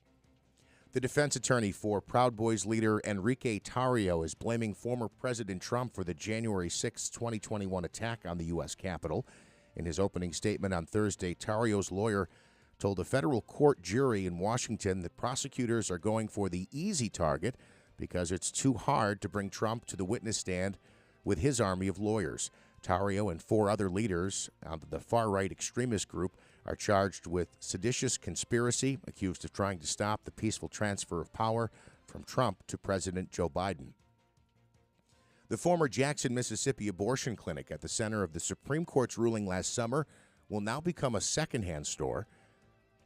The defense attorney for Proud Boys leader Enrique Tarrio is blaming former President Trump for the January 6, 2021 attack on the U.S. Capitol. In his opening statement on Thursday, Tarrio's lawyer told a federal court jury in Washington that prosecutors are going for the easy target because it's too hard to bring Trump to the witness stand with his army of lawyers. Tarrio and 4 other leaders of the far-right extremist group are charged with seditious conspiracy, accused of trying to stop the peaceful transfer of power from Trump to President Joe Biden. The former Jackson, Mississippi abortion clinic at the center of the Supreme Court's ruling last summer will now become a secondhand store.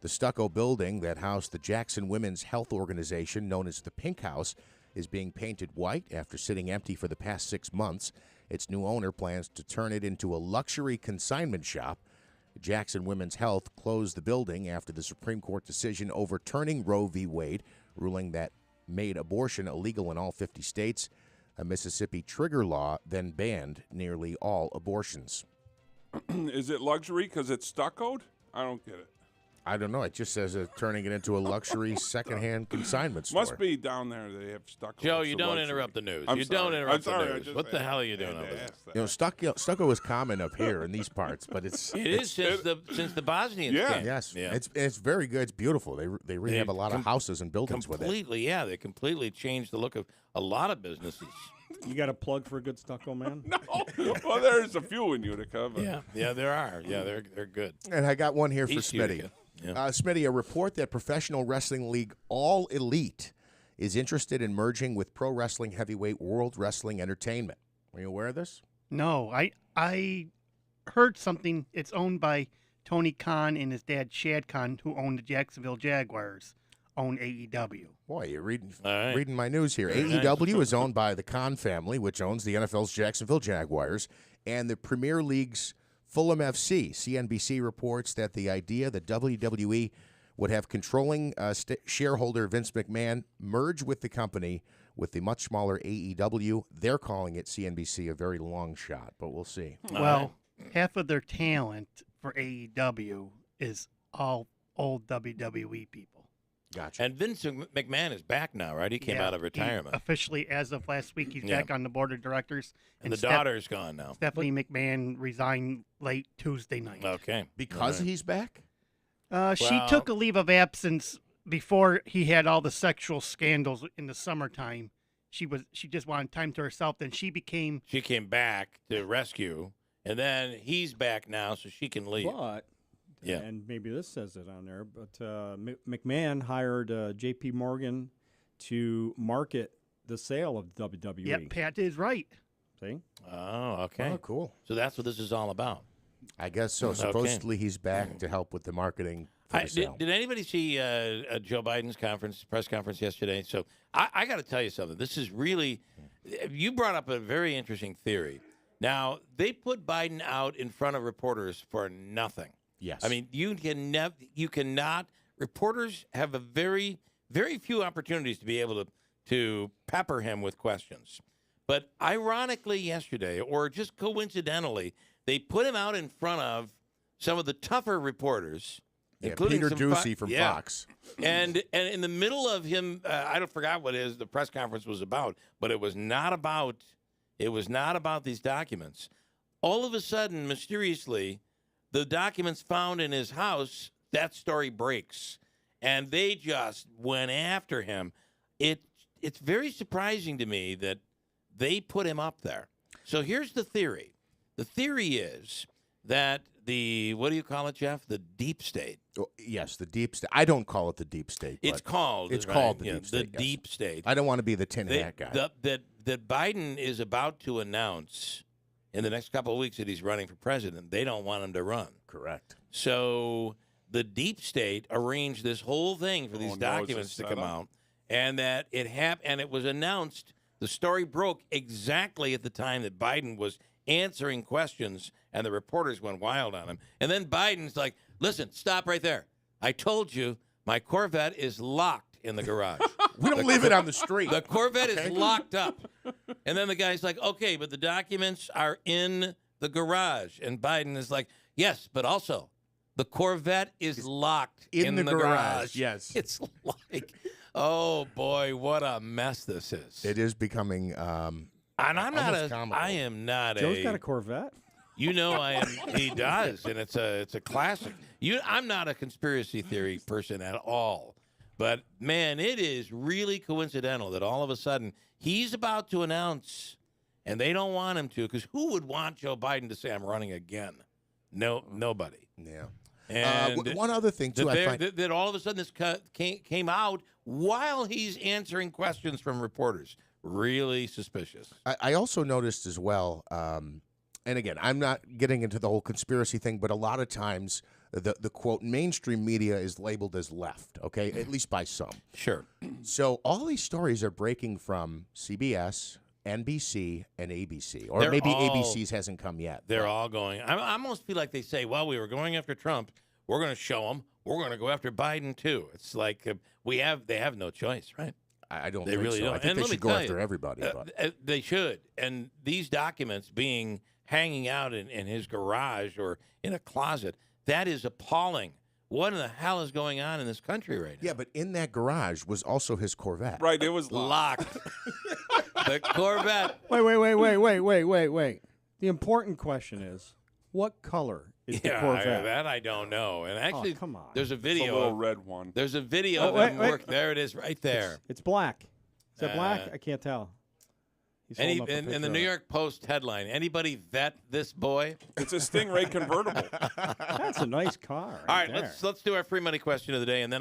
The stucco building that housed the Jackson Women's Health Organization, known as the Pink House, is being painted white after sitting empty for the past 6 months. Its new owner plans to turn it into a luxury consignment shop. Jackson Women's Health closed the building after the Supreme Court decision overturning Roe v. Wade, ruling that made abortion illegal in all 50 states. A Mississippi trigger law then banned nearly all abortions. Is it luxury because it's stuccoed? I don't get it. I don't know. It just says turning it into a luxury secondhand consignment store. Must be down there they have stucco. Joe, you don't interrupt the news. Don't interrupt the news. What the hell are you doing over there? Stucco is common up here in these parts, but it is since the Bosnians came. Yes, yeah. It's very good. It's beautiful. They really have a lot of houses and buildings with it. Completely, yeah. They completely changed the look of a lot of businesses. You got a plug for a good stucco, man? No. Well, there's a few in Utica. But. Yeah, there are. Yeah, they're good. And I got one here for East Smitty. Utica. Yeah. Smitty, a report that Professional Wrestling League All Elite is interested in merging with Pro Wrestling Heavyweight World Wrestling Entertainment. Are you aware of this? No, I heard something. It's owned by Tony Khan and his dad, Shad Khan, who own the Jacksonville Jaguars, own AEW. Boy, you're reading my news here. AEW is owned by the Khan family, which owns the NFL's Jacksonville Jaguars, and the Premier League's Fulham FC. CNBC reports that the idea that WWE would have controlling shareholder Vince McMahon merge with the company with the much smaller AEW. They're calling it, CNBC, a very long shot, but we'll see. Well, half of their talent for AEW is all old WWE people. Gotcha. And Vince McMahon is back now, right? He came out of retirement. Officially, as of last week, he's back on the board of directors. And the daughter's gone now. Stephanie McMahon resigned late Tuesday night. Okay. Because he's back? She took a leave of absence before he had all the sexual scandals in the summertime. She just wanted time to herself. Then she came back to rescue, and then he's back now, so she can leave. But... Yeah. And maybe this says it on there, but McMahon hired J.P. Morgan to market the sale of WWE. Yep, Pat is right. See? Oh, okay. Oh, cool. So that's what this is all about. I guess so. Okay. Supposedly he's back to help with the marketing for the sale. Did anybody see Joe Biden's press conference yesterday? So I got to tell you something. This is really – you brought up a very interesting theory. Now, they put Biden out in front of reporters for nothing. Yes. I mean, you cannot. Reporters have a very, very few opportunities to be able to pepper him with questions. But ironically yesterday, or just coincidentally, they put him out in front of some of the tougher reporters, including Peter some Ducey from Fox. And in the middle of him, I don't forgot what the press conference was about, but it was not about these documents. All of a sudden, mysteriously, the documents found in his house, that story breaks. And they just went after him. It's very surprising to me that they put him up there. So here's the theory. The theory is that what do you call it, Jeff? The deep state. Oh, yes, the deep state. I don't call it the deep state. It's called. It's right? called the Yeah, deep state. The deep state. I don't want to be the tin hat guy. That Biden is about to announce in the next couple of weeks that he's running for president. They don't want him to run. Correct. So the deep state arranged this whole thing for these documents to come out, and that it was announced. The story broke exactly at the time that Biden was answering questions, and the reporters went wild on him. And then Biden's like, "Listen, stop right there. I told you my Corvette is locked in the garage. We don't leave it on the street. The Corvette is locked up." And then the guy's like, "Okay, but the documents are in the garage." And Biden is like, "Yes, but also the Corvette is locked in the garage." Yes. It's like, oh boy, what a mess this is. It is becoming and I'm not I am not Joe's got a Corvette. You know I am. He does, and it's a classic. I'm not a conspiracy theory person at all, but man, it is really coincidental that all of a sudden he's about to announce, and they don't want him to, because who would want Joe Biden to say I'm running again? No, nobody. Yeah. And one other thing too, that all of a sudden this came out while he's answering questions from reporters. Really suspicious. I also noticed as well, and again, I'm not getting into the whole conspiracy thing, but a lot of times the quote mainstream media is labeled as left, okay, at least by some. Sure. So all these stories are breaking from CBS, NBC, and ABC, or maybe ABC's hasn't come yet. They're all going. I almost feel like they say, "Well, we were going after Trump. We're going to show them. We're going to go after Biden too." It's like they have no choice, right? I don't. They think really so. don't. I think And they let me should go tell after you, everybody. But. They should. And these documents being hanging out in his garage or in a closet, that is appalling. What in the hell is going on in this country right now? Yeah, but in that garage was also his Corvette. Right, it was locked. The Corvette. Wait. The important question is, what color is the Corvette? That I don't know. And actually, come on. There's a video. It's a little red one. There's a video of him work. There it is, right there. It's black. Is that black? I can't tell. He's holding up a And the picture New of it. York Post headline: "Anybody vet this boy?" It's a Stingray convertible. That's a nice car. All right, there. let's do our free money question of the day, and then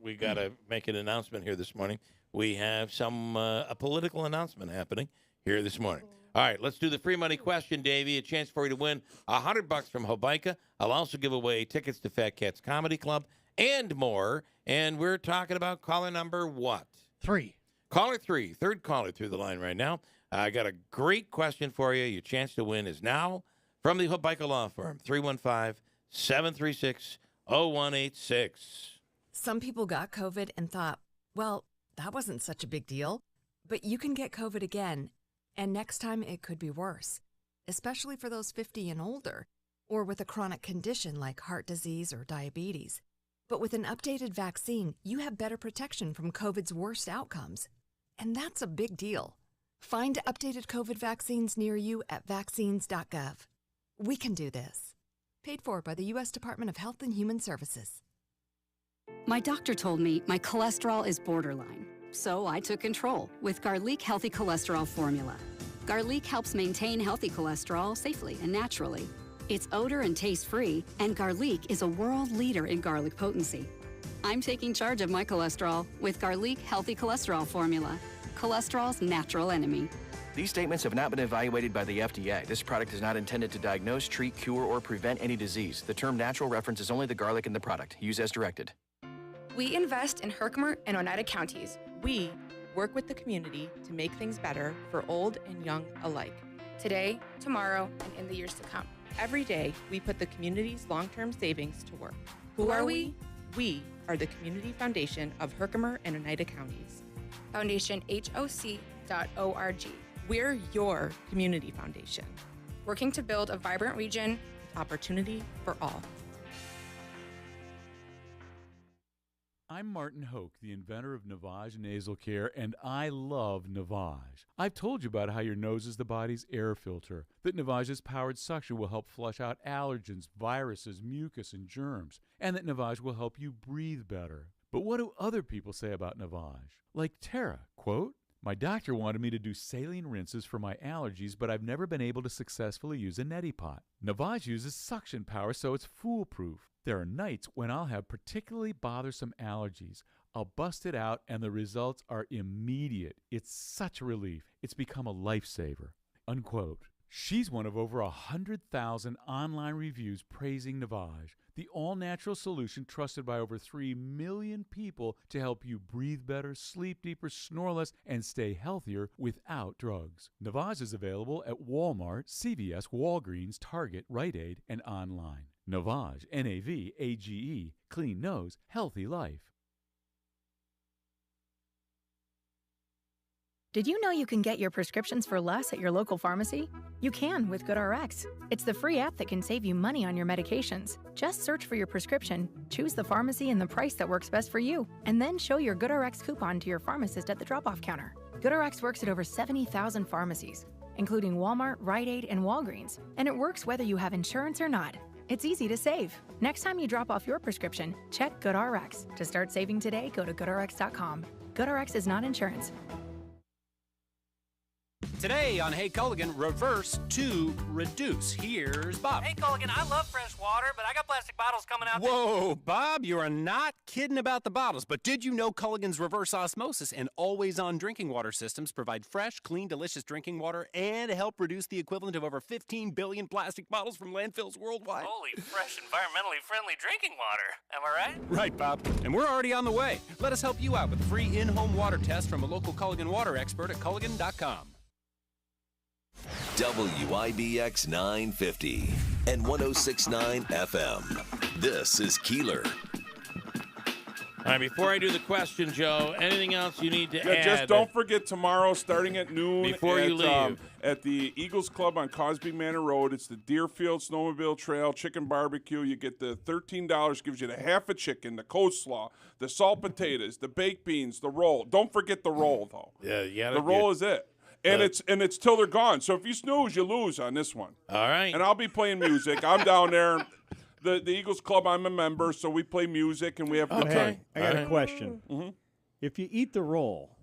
we gotta make an announcement here this morning. We have a political announcement happening here this morning. All right, let's do the free money question, Davey. A chance for you to win $100 from Hobica. I'll also give away tickets to Fat Cats Comedy Club and more. And we're talking about caller number what? 3. Caller 3, third caller through the line right now. I got a great question for you. Your chance to win is now from the Hobica Law Firm, 315-736-0186. Some people got COVID and thought, well, that wasn't such a big deal. But you can get COVID again, and next time it could be worse, especially for those 50 and older, or with a chronic condition like heart disease or diabetes. But with an updated vaccine, you have better protection from COVID's worst outcomes. And that's a big deal. Find updated COVID vaccines near you at vaccines.gov. We can do this. Paid for by the U.S. Department of Health and Human Services. My doctor told me my cholesterol is borderline, so I took control with Garlic Healthy Cholesterol Formula. Garlic helps maintain healthy cholesterol safely and naturally. It's odor and taste-free, and Garlic is a world leader in garlic potency. I'm taking charge of my cholesterol with Garlic Healthy Cholesterol Formula, cholesterol's natural enemy. These statements have not been evaluated by the FDA. This product is not intended to diagnose, treat, cure, or prevent any disease. The term natural references only the garlic in the product. Use as directed. We invest in Herkimer and Oneida counties. We work with the community to make things better for old and young alike. Today, tomorrow, and in the years to come. Every day, we put the community's long-term savings to work. Who are we? We are the Community Foundation of Herkimer and Oneida counties. FoundationHOC.org. We're your community foundation, working to build a vibrant region with opportunity for all. I'm Martin Hoke, the inventor of Navage Nasal Care, and I love Navage. I've told you about how your nose is the body's air filter, that Navage's powered suction will help flush out allergens, viruses, mucus, and germs, and that Navage will help you breathe better. But what do other people say about Navage? Like Tara, quote, "My doctor wanted me to do saline rinses for my allergies, but I've never been able to successfully use a neti pot. Navage uses suction power, so it's foolproof. There are nights when I'll have particularly bothersome allergies. I'll bust it out, and the results are immediate. It's such a relief. It's become a lifesaver." Unquote. She's one of over 100,000 online reviews praising Navage, the all-natural solution trusted by over 3 million people to help you breathe better, sleep deeper, snore less, and stay healthier without drugs. Navage is available at Walmart, CVS, Walgreens, Target, Rite Aid, and online. Navage, N-A-V-A-G-E, clean nose, healthy life. Did you know you can get your prescriptions for less at your local pharmacy? You can with GoodRx. It's the free app that can save you money on your medications. Just search for your prescription, choose the pharmacy and the price that works best for you, and then show your GoodRx coupon to your pharmacist at the drop-off counter. GoodRx works at over 70,000 pharmacies, including Walmart, Rite Aid, and Walgreens, and it works whether you have insurance or not. It's easy to save. Next time you drop off your prescription, check GoodRx. To start saving today, go to GoodRx.com. GoodRx is not insurance. Today on Hey Culligan, reverse to reduce. Here's Bob. Hey Culligan, I love fresh water, but I got plastic bottles coming out. Whoa, Bob, you are not kidding about the bottles. But did you know Culligan's reverse osmosis and always-on drinking water systems provide fresh, clean, delicious drinking water and help reduce the equivalent of over 15 billion plastic bottles from landfills worldwide? Holy fresh, environmentally friendly drinking water. Am I right? Right, Bob. And we're already on the way. Let us help you out with a free in-home water test from a local Culligan water expert at Culligan.com. WIBX 950 and 106.9 FM. This is Keeler. All right, before I do the question, Joe, anything else you need to add? Just don't forget tomorrow, starting at noon. Before you leave. At the Eagles Club on Cosby Manor Road. It's the Deerfield Snowmobile Trail Chicken Barbecue. You get the $13, gives you the half a chicken, the coleslaw, the salt potatoes, the baked beans, the roll. Don't forget the roll, though. Yeah. The roll is it. And it's till they're gone. So if you snooze, you lose on this one. All right. And I'll be playing music. I'm down there. The Eagles Club, I'm a member, so we play music and we have good time. I got a question. Mm-hmm. If you eat the roll,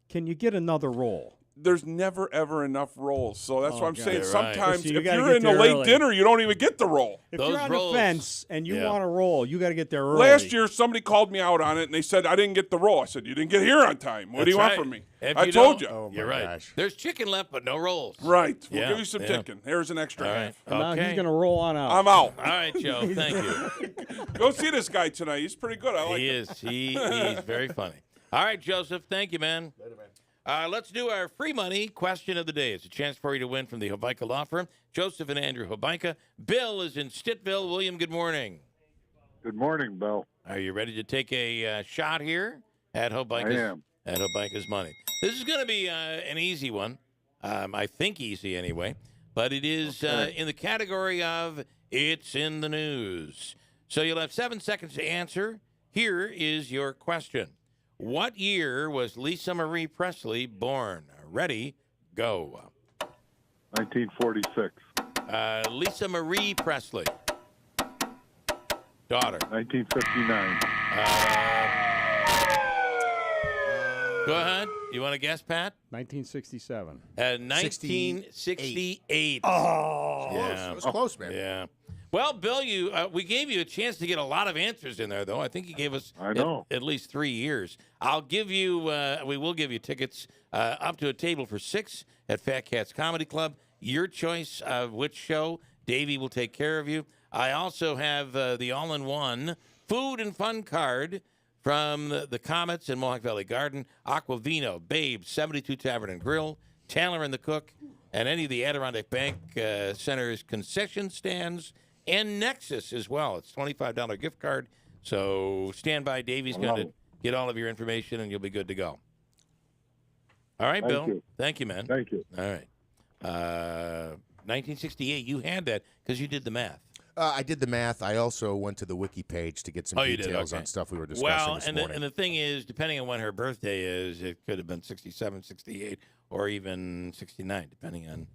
can you get another roll? There's never, ever enough rolls. So that's what I'm saying. Right. Sometimes So you if gotta you're get in a there late early. dinner, you don't even get the roll. If you're on the fence and you want a roll, you got to get there early. Last year, somebody called me out on it, and they said I didn't get the roll. I said, you didn't get here on time. What do you want from me? If I you told don't- you. Oh, You're right. There's chicken left, but no rolls. Right. We'll Yeah, give you some yeah. chicken. Here's an extra All half. right. Now Okay. he's going to roll on out. I'm out. All right, Joe. Thank you. Go see this guy tonight. He's pretty good. I like He him. is. He's very funny. All right, Joseph. Thank you, man. Later, man. Let's do our free money question of the day. It's a chance for you to win from the Hobeika Law Firm. Joseph and Andrew Hobeika. Bill is in Stittville. William, good morning. Good morning, Bill. Are you ready to take a shot here at Hobeika's? I am. At Hobeika's money. This is going to be an easy one. I think easy anyway. But it is in the category of it's in the news. So you'll have 7 seconds to answer. Here is your question. What year was Lisa Marie Presley born? Ready, go. 1946. Lisa Marie Presley. Daughter. 1959. Go ahead. You want to guess, Pat? 1967. 1968. Oh, yeah. that was close, man. Yeah. Well, Bill, we gave you a chance to get a lot of answers in there, though. I think you gave us at least 3 years. I'll give you, we will give you tickets up to a table for 6 at Fat Cats Comedy Club. Your choice of which show. Davey will take care of you. I also have the all-in-one food and fun card from the Comets in Mohawk Valley Garden, Aquavino, Babe, 72 Tavern and Grill, Taylor and the Cook, and any of the Adirondack Bank Center's concession stands, and Nexus as well. It's a $25 gift card. So stand by. Davey's going to get all of your information, and you'll be good to go. All right, Thank Bill. you. Thank you, man. Thank you. All right. 1968, you had that because you did the math. I did the math. I also went to the wiki page to get some You did? details Okay. on stuff we were discussing Well, this and morning. and the thing is, depending on when her birthday is, it could have been 67, 68, or even 69, depending on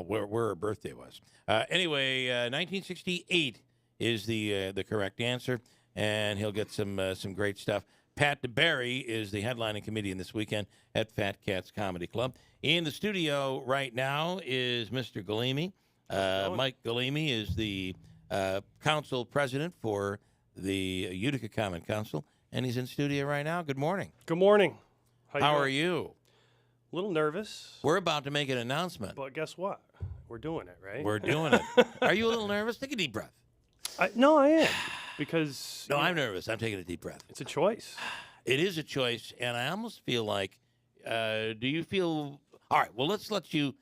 where her birthday was. Anyway, 1968 is the correct answer, and he'll get some great stuff. Pat DaBiere is the headlining comedian this weekend at Fat Cats Comedy Club. In the studio right now is Mr. Galimi. Mike Galimi is the council president for the Utica Common Council, and he's in studio right now. Good morning. Good morning. How are you? A little nervous. We're about to make an announcement. But guess what? We're doing it, right? We're doing it. Are you a little nervous? Take a deep breath. No, I am. Because... No, I'm nervous. I'm taking a deep breath. It's a choice. It is a choice, and I almost feel like, do you feel... All right, well, let's let you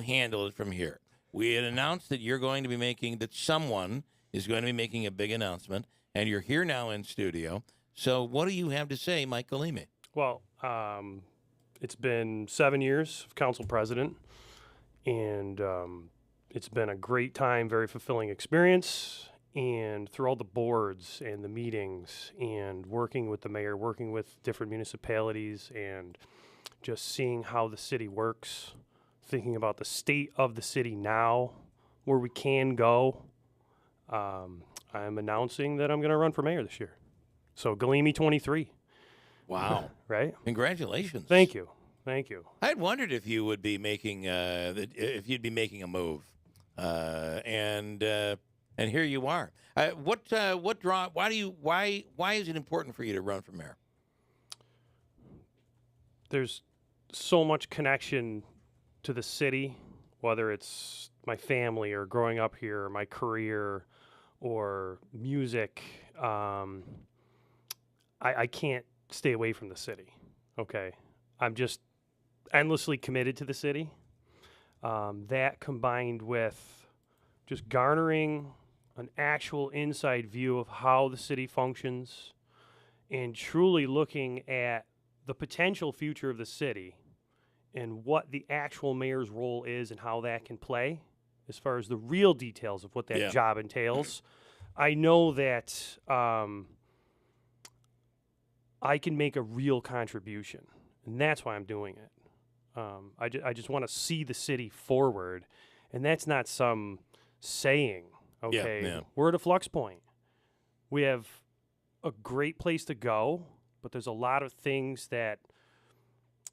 handle it from here. We had announced that someone is going to be making a big announcement, and you're here now in studio. So what do you have to say, Mike Galimi? Well, it's been 7 years of council president, and it's been a great time, very fulfilling experience. And through all the boards and the meetings and working with the mayor, working with different municipalities, and just seeing how the city works, thinking about the state of the city now, where we can go, I'm announcing that I'm going to run for mayor this year. So Galimi 23. Wow. Right? Congratulations. Thank you. Thank you. I had wondered if you would be making if you'd be making a move, and here you are. What draw? Why is it important for you to run for mayor? There's so much connection to the city, whether it's my family or growing up here, or my career, or music. I can't stay away from the city. Okay, I'm just endlessly committed to the city. That combined with just garnering an actual inside view of how the city functions and truly looking at the potential future of the city and what the actual mayor's role is and how that can play as far as the real details of what that job entails. I know that I can make a real contribution, and that's why I'm doing it. I just want to see the city forward, and that's not some saying, okay? Yeah. We're at a flux point. We have a great place to go, but there's a lot of things that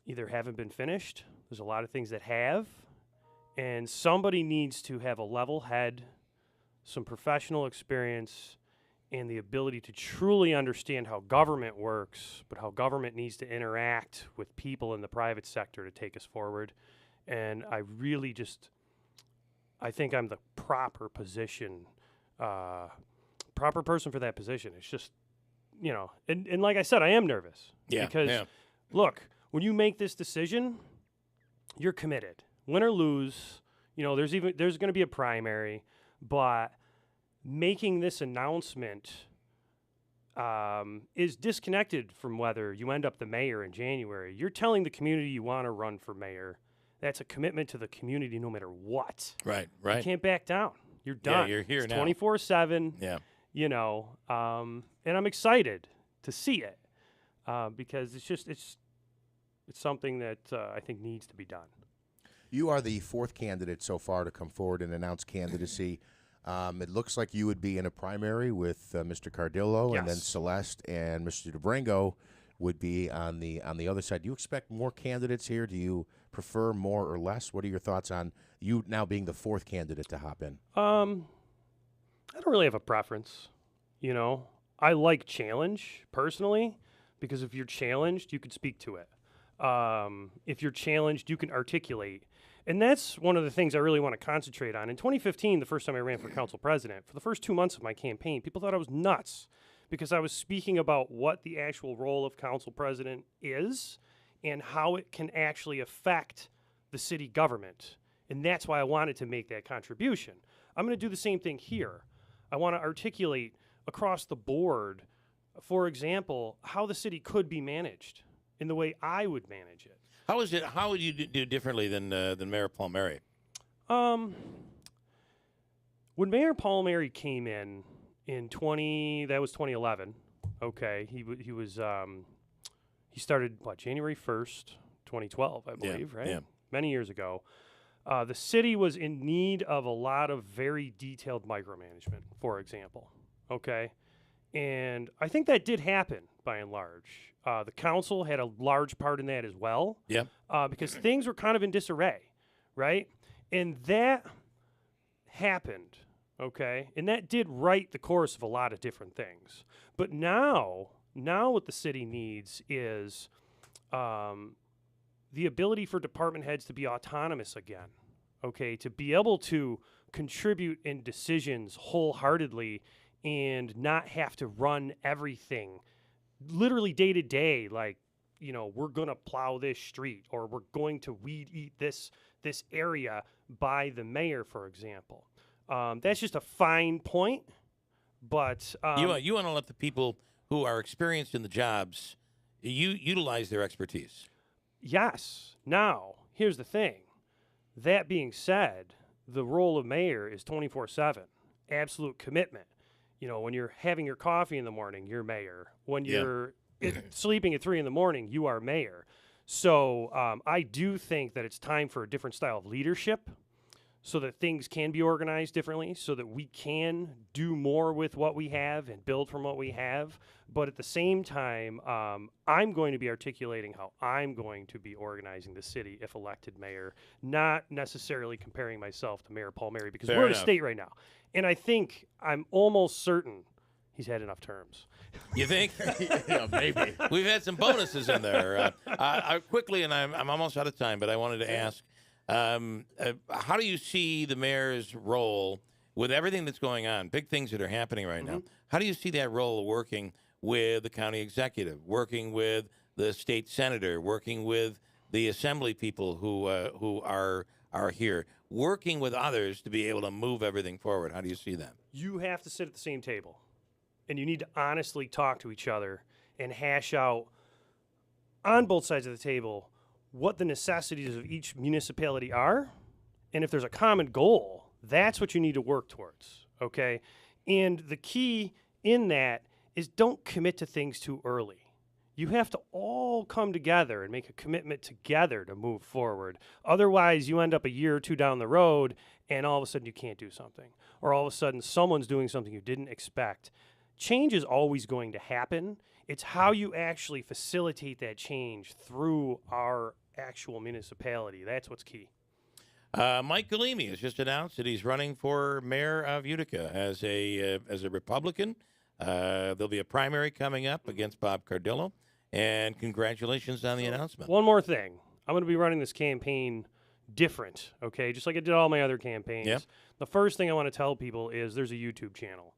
either haven't been finished, there's a lot of things that have, and somebody needs to have a level head, some professional experience, and the ability to truly understand how government works, but how government needs to interact with people in the private sector to take us forward. And I really I think I'm the proper person for that position. It's just, and like I said, I am nervous. Because, look, when you make this decision, you're committed. Win or lose, there's going to be a primary, but making this announcement is disconnected from whether you end up the mayor in January. You're telling the community you want to run for mayor. That's a commitment to the community no matter what. Right. You can't back down. You're done. Yeah, you're here it's now. 24/7. Yeah. And I'm excited to see it because it's something that I think needs to be done. You are the fourth candidate so far to come forward and announce candidacy. It looks like you would be in a primary with Mr. Cardillo, and then Celeste and Mr. DeBrango would be on the other side. Do you expect more candidates here? Do you prefer more or less? What are your thoughts on you now being the fourth candidate to hop in? I don't really have a preference. I like challenge personally because if you're challenged, you can speak to it. If you're challenged, you can articulate. And that's one of the things I really want to concentrate on. In 2015, the first time I ran for council president, for the first 2 months of my campaign, people thought I was nuts because I was speaking about what the actual role of council president is and how it can actually affect the city government. And that's why I wanted to make that contribution. I'm going to do the same thing here. I want to articulate across the board, for example, how the city could be managed. in the way I would manage it. How is it? How would you do differently than Mayor Palmieri? When Mayor Palmieri came in 2011. Okay, he started January 1st, 2012, I believe, right? Yeah. Many years ago. The city was in need of a lot of very detailed micromanagement, for example. Okay, and I think that did happen by and large. The council had a large part in that as well. Yeah. Because things were kind of in disarray, right? And that happened, okay? And that did right the course of a lot of different things. But now what the city needs is the ability for department heads to be autonomous again, okay? To be able to contribute in decisions wholeheartedly and not have to run everything literally day to day, like, we're going to plow this street or we're going to weed eat this area by the mayor, for example. That's just a fine point, but... you want to let the people who are experienced in the jobs utilize their expertise. Yes. Now, here's the thing. That being said, the role of mayor is 24/7, absolute commitment. When you're having your coffee in the morning, you're mayor. When you're sleeping at 3 a.m, you are mayor. So I do think that it's time for a different style of leadership so that things can be organized differently, so that we can do more with what we have and build from what we have. But at the same time, I'm going to be articulating how I'm going to be organizing the city if elected mayor, not necessarily comparing myself to Mayor Palmieri, because we're in a state right now. And I'm almost certain he's had enough terms. You think? Yeah, maybe. We've had some bonuses in there. Quickly, and I'm almost out of time, but I wanted to ask, how do you see the mayor's role with everything that's going on, big things that are happening right now? How do you see that role working with the county executive, working with the state senator, working with the assembly people who are here, working with others to be able to move everything forward? How do you see that? You have to sit at the same table, and you need to honestly talk to each other and hash out on both sides of the table what the necessities of each municipality are. And if there's a common goal, that's what you need to work towards, okay? And the key in that is don't commit to things too early. You have to all come together and make a commitment together to move forward. Otherwise, you end up a year or two down the road, and all of a sudden you can't do something. Or all of a sudden someone's doing something you didn't expect. Change is always going to happen. It's how you actually facilitate that change through our actual municipality. That's what's key. Mike Galimi has just announced that he's running for mayor of Utica as a Republican. There'll be a primary coming up against Bob Cardillo. And congratulations on the announcement. One more thing. I'm going to be running this campaign different, okay? Just like I did all my other campaigns. Yep. The first thing I want to tell people is there's a YouTube channel.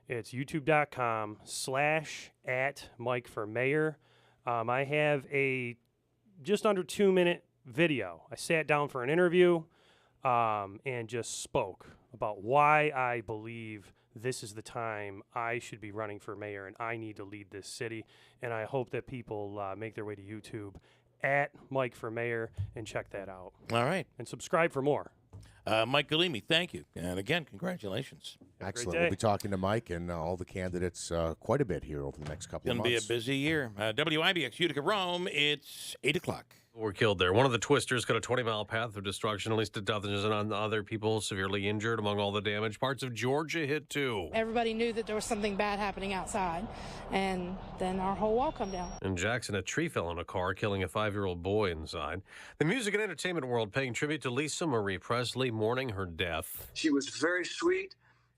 It's youtube.com/@MikeForMayor. I have a just under 2-minute video. I sat down for an interview and just spoke about why I believe this is the time I should be running for mayor and I need to lead this city. And I hope that people make their way to YouTube @MikeForMayor and check that out. All right. And subscribe for more. Mike Galimi, thank you. And again, congratulations. Excellent. We'll be talking to Mike and all the candidates quite a bit here over the next couple of months. It's going to be a busy year. WIBX Utica Rome, it's 8 o'clock. Were killed there. One of the twisters got a 20-mile path of destruction. At least a dozen other people severely injured among all the damage. Parts of Georgia hit too. Everybody knew that there was something bad happening outside, and then our whole wall come down. In Jackson, a tree fell on a car, killing a 5-year-old boy inside. The music and entertainment world paying tribute to Lisa Marie Presley, mourning her death. She was very sweet.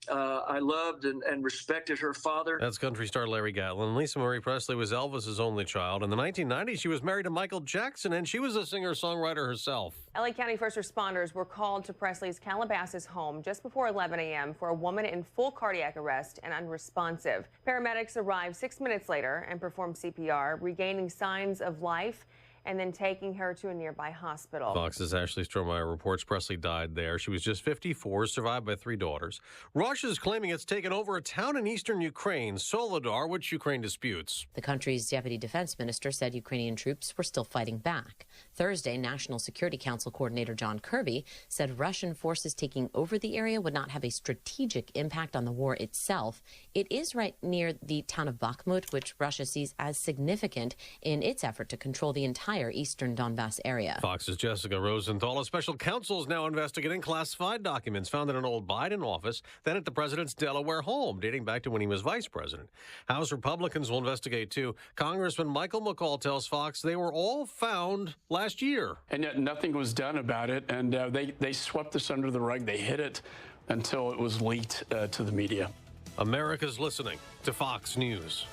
I loved and respected her father. That's country star Larry Gatlin. Lisa Marie Presley was Elvis's only child. In the 1990s, she was married to Michael Jackson, and she was a singer-songwriter herself. LA County first responders were called to Presley's Calabasas home just before 11 a.m. for a woman in full cardiac arrest and unresponsive. Paramedics arrived 6 minutes later and performed CPR, regaining signs of life and then taking her to a nearby hospital. Fox's Ashley Strohmeyer reports Presley died there. She was just 54, survived by 3 daughters. Russia's claiming it's taken over a town in eastern Ukraine, Soledar, which Ukraine disputes. The country's deputy defense minister said Ukrainian troops were still fighting back. Thursday, National Security Council coordinator John Kirby said Russian forces taking over the area would not have a strategic impact on the war itself. It is right near the town of Bakhmut, which Russia sees as significant in its effort to control the entire eastern Donbass area. Fox's Jessica Rosenthal. A special counsel is now investigating classified documents found in an old Biden office, then at the president's Delaware home, dating back to when he was vice president. House Republicans will investigate, too. Congressman Michael McCall tells Fox they were all found last year. And yet nothing was done about it, and they swept this under the rug. They hid it until it was leaked to the media. America's listening to Fox News.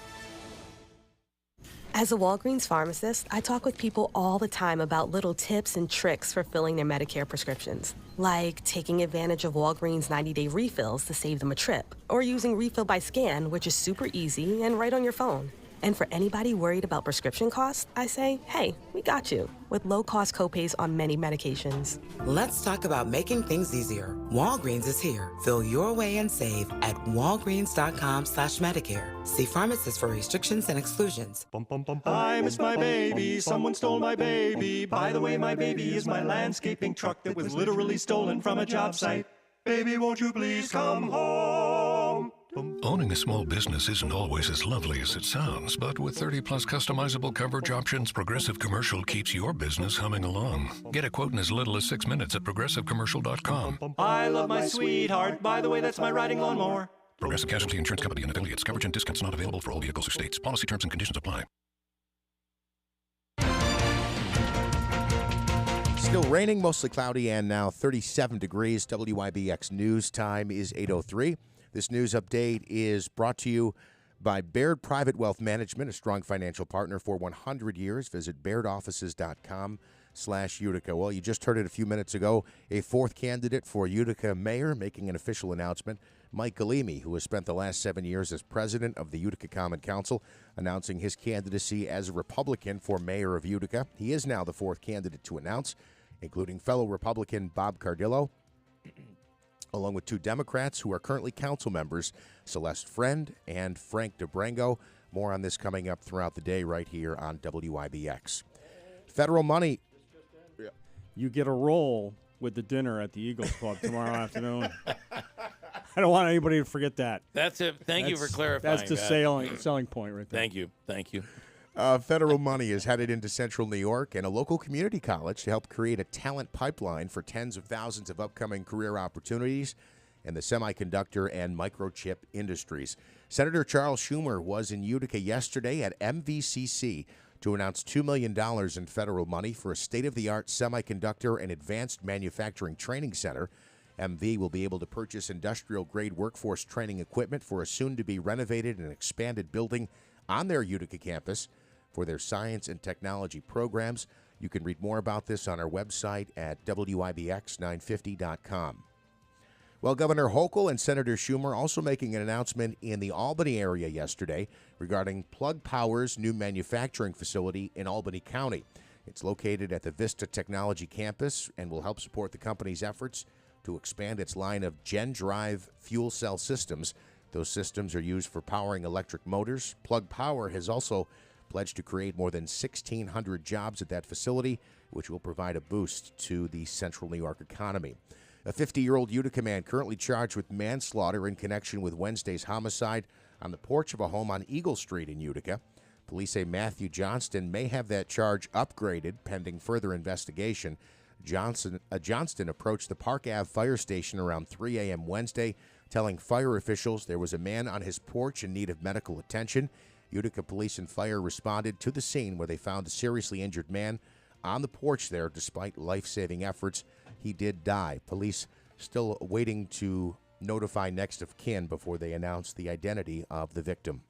As a Walgreens pharmacist, I talk with people all the time about little tips and tricks for filling their Medicare prescriptions, like taking advantage of Walgreens 90-day refills to save them a trip, or using Refill by Scan, which is super easy and right on your phone. And for anybody worried about prescription costs, I say, hey, we got you, with low-cost copays on many medications. Let's talk about making things easier. Walgreens is here. Fill your way and save at walgreens.com/Medicare. See pharmacists for restrictions and exclusions. I miss my baby, someone stole my baby. By the way, my baby is my landscaping truck that was literally stolen from a job site. Baby, won't you please come home? Owning a small business isn't always as lovely as it sounds, but with 30-plus customizable coverage options, Progressive Commercial keeps your business humming along. Get a quote in as little as 6 minutes at progressivecommercial.com. I love my sweetheart. By the way, that's my riding lawnmower. Progressive Casualty Insurance Company and affiliates. Coverage and discounts not available for all vehicles or states. Policy terms and conditions apply. Still raining, mostly cloudy, and now 37 degrees. WIBX News time is 8:03. This news update is brought to you by Baird Private Wealth Management, a strong financial partner for 100 years. Visit bairdoffices.com/Utica. Well, you just heard it a few minutes ago. A fourth candidate for Utica mayor making an official announcement. Mike Galimi, who has spent the last 7 years as president of the Utica Common Council, announcing his candidacy as a Republican for mayor of Utica. He is now the fourth candidate to announce, including fellow Republican Bob Cardillo, along with 2 Democrats who are currently council members, Celeste Friend and Frank DeBrango. More on this coming up throughout the day right here on WIBX. Federal money. You get a roll with the dinner at the Eagles Club tomorrow afternoon. I don't want anybody to forget that. That's it. Thank you for clarifying. That's the selling point right there. Thank you. Thank you. Federal money is headed into central New York and a local community college to help create a talent pipeline for tens of thousands of upcoming career opportunities in the semiconductor and microchip industries. Senator Charles Schumer was in Utica yesterday at MVCC to announce $2 million in federal money for a state-of-the-art semiconductor and advanced manufacturing training center. MV will be able to purchase industrial-grade workforce training equipment for a soon-to-be renovated and expanded building on their Utica campus for their science and technology programs. You can read more about this on our website at WIBX950.com. Well, Governor Hochul and Senator Schumer also making an announcement in the Albany area yesterday regarding Plug Power's new manufacturing facility in Albany County. It's located at the Vista Technology campus and will help support the company's efforts to expand its line of GenDrive fuel cell systems. Those systems are used for powering electric motors. Plug Power has also pledged to create more than 1,600 jobs at that facility, which will provide a boost to the central New York economy. A 50-year-old Utica man currently charged with manslaughter in connection with Wednesday's homicide on the porch of a home on Eagle Street in Utica. Police say Matthew Johnston may have that charge upgraded pending further investigation. Johnston approached the Park Ave fire station around 3 a.m. Wednesday, telling fire officials there was a man on his porch in need of medical attention. Utica police and fire responded to the scene where they found a seriously injured man on the porch there. Despite life-saving efforts, he did die. Police still waiting to notify next of kin before they announce the identity of the victim.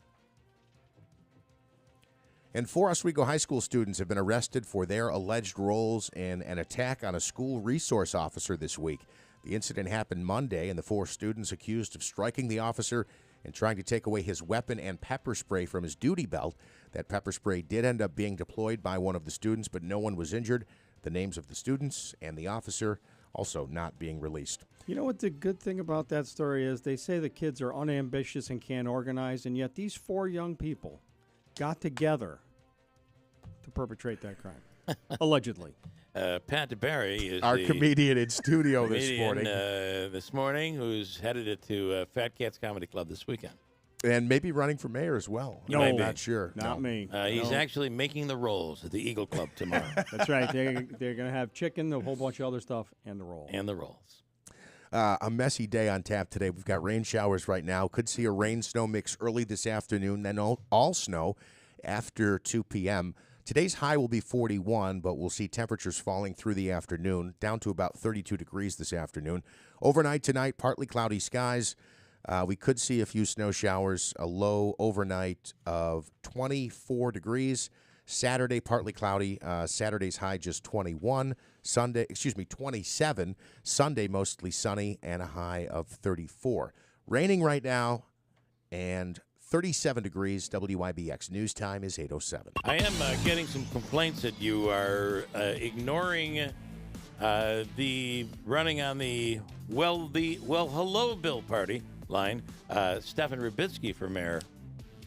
And 4 Oswego High School students have been arrested for their alleged roles in an attack on a school resource officer this week. The incident happened Monday, and the 4 students accused of striking the officer and trying to take away his weapon and pepper spray from his duty belt. That pepper spray did end up being deployed by one of the students, but no one was injured. The names of the students and the officer also not being released. You know what the good thing about that story is? They say the kids are unambitious and can't organize, and yet these 4 young people got together to perpetrate that crime, allegedly. Pat DaBiere is our comedian in studio this morning, who's headed it to Fat Cats Comedy Club this weekend. And maybe running for mayor as well. No, I'm not sure. Not me. He's actually making the rolls at the Eagle Club tomorrow. That's right. They're going to have chicken, a whole bunch of other stuff, and the roll. And the rolls. A messy day on tap today. We've got rain showers right now. Could see a rain-snow mix early this afternoon, then all snow after 2 p.m. Today's high will be 41, but we'll see temperatures falling through the afternoon, down to about 32 degrees this afternoon. Overnight tonight, partly cloudy skies. We could see a few snow showers, a low overnight of 24 degrees. Saturday, partly cloudy. Saturday's high just 21. 27. Sunday, mostly sunny and a high of 34. Raining right now and 37 degrees. WIBX News Time is 8:07. I am getting some complaints that you are ignoring the running on the hello Bill party line, Stefan Rubitsky for mayor.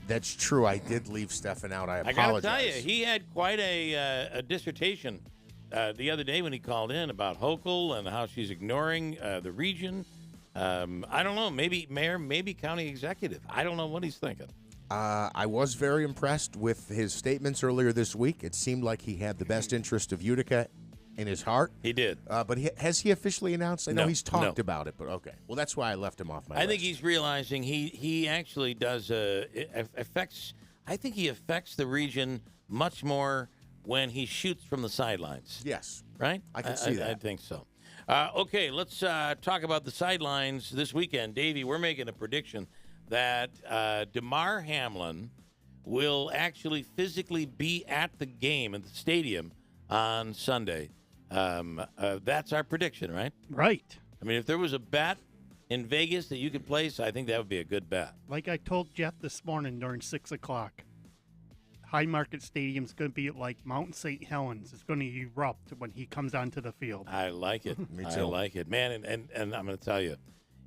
That's true. I did leave Stefan out. I apologize. I got to tell you, he had quite a dissertation the other day when he called in about Hochul and how she's ignoring the region. I don't know. Maybe mayor, maybe county executive. I don't know what he's thinking. I was very impressed with his statements earlier this week. It seemed like he had the best interest of Utica in his heart. He did. But has he officially announced? I know No, he's talked no. about it, but okay. Well, that's why I left him off my I list. think he's realizing he actually does affects. I think he affects the region much more when he shoots from the sidelines. Yes. Right? I can see that. I think so. Okay, let's talk about the sidelines this weekend. Davey, we're making a prediction that DeMar Hamlin will actually physically be at the game at the stadium on Sunday. That's our prediction, right? Right. I mean, if there was a bet in Vegas that you could place, I think that would be a good bet. Like I told Jeff this morning during 6 o'clock, High Market Stadium's going to be like Mount St. Helens. It's going to erupt when he comes onto the field. I like it. Me I too. like it. Man, and I'm going to tell you,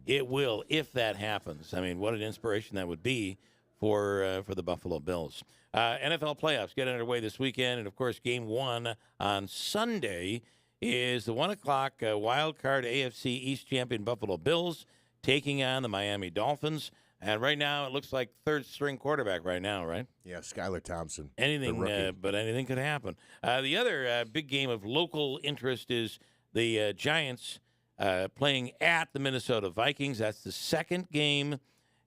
it will if that happens. I mean, what an inspiration that would be for the Buffalo Bills. NFL playoffs get underway this weekend, and, of course, Game 1 on Sunday is the 1 o'clock wild card AFC East champion Buffalo Bills taking on the Miami Dolphins. And right now, it looks like third-string quarterback right now, right? Yeah, Skylar Thompson. Anything, but anything could happen. The other big game of local interest is the Giants playing at the Minnesota Vikings. That's the second game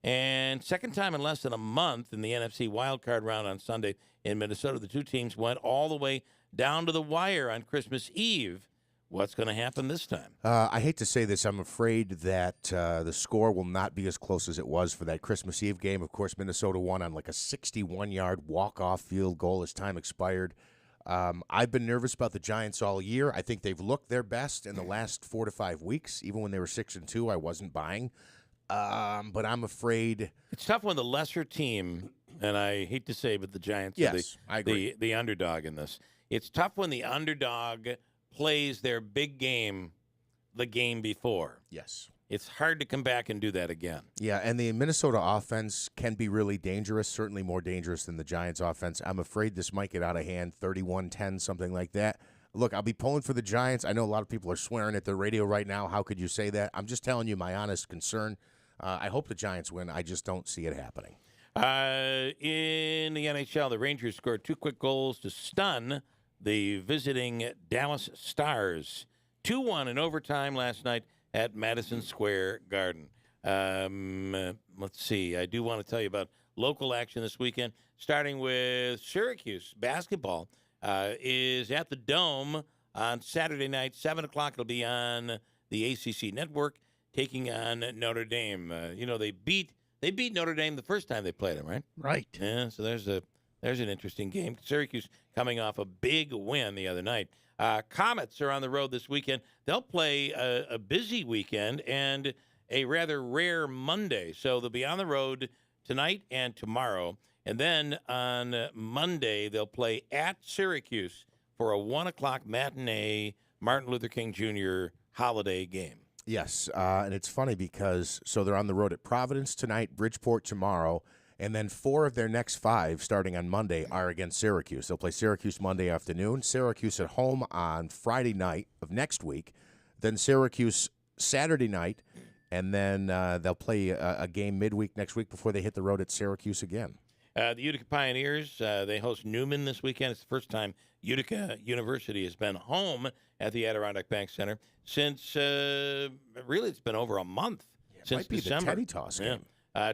and second time in less than a month in the NFC wildcard round on Sunday in Minnesota. The two teams went all the way down to the wire on Christmas Eve. What's going to happen this time? I hate to say this. I'm afraid that the score will not be as close as it was for that Christmas Eve game. Of course, Minnesota won on like a 61-yard walk-off field goal as time expired. I've been nervous about the Giants all year. I think they've looked their best in the last 4 to 5 weeks. Even when they were 6-2, I wasn't buying. But I'm afraid it's tough when the lesser team, and I hate to say, but the Giants I are agree. the underdog in this. It's tough when the underdog plays their big game the game before. Yes. It's hard to come back and do that again. Yeah, and the Minnesota offense can be really dangerous, certainly more dangerous than the Giants offense. I'm afraid this might get out of hand, 31-10, something like that. Look, I'll be pulling for the Giants. I know a lot of people are swearing at the radio right now. How could you say that? I'm just telling you my honest concern. I hope the Giants win. I just don't see it happening. In the NHL, the Rangers scored 2 quick goals to stun the visiting Dallas Stars. 2-1 in overtime last night at Madison Square Garden. Let's see. I do want to tell you about local action this weekend, starting with Syracuse basketball is at the Dome on Saturday night, 7 o'clock. It'll be on the ACC network, taking on Notre Dame. They beat Notre Dame the first time they played them, right? Right. Yeah, so there's an interesting game. Syracuse coming off a big win the other night. Comets are on the road this weekend. They'll play a busy weekend and a rather rare Monday. So they'll be on the road tonight and tomorrow. And then on Monday, they'll play at Syracuse for a 1 o'clock matinee Martin Luther King Jr. holiday game. Yes, and it's funny because they're on the road at Providence tonight, Bridgeport tomorrow, and then 4 of their next 5 starting on Monday are against Syracuse. They'll play Syracuse Monday afternoon, Syracuse at home on Friday night of next week, then Syracuse Saturday night, and then they'll play a game midweek next week before they hit the road at Syracuse again. The Utica Pioneers, they host Newman this weekend. It's the first time Utica University has been home at the Adirondack Bank Center since, really, it's been over a month since might be December. The Teddy Toss game.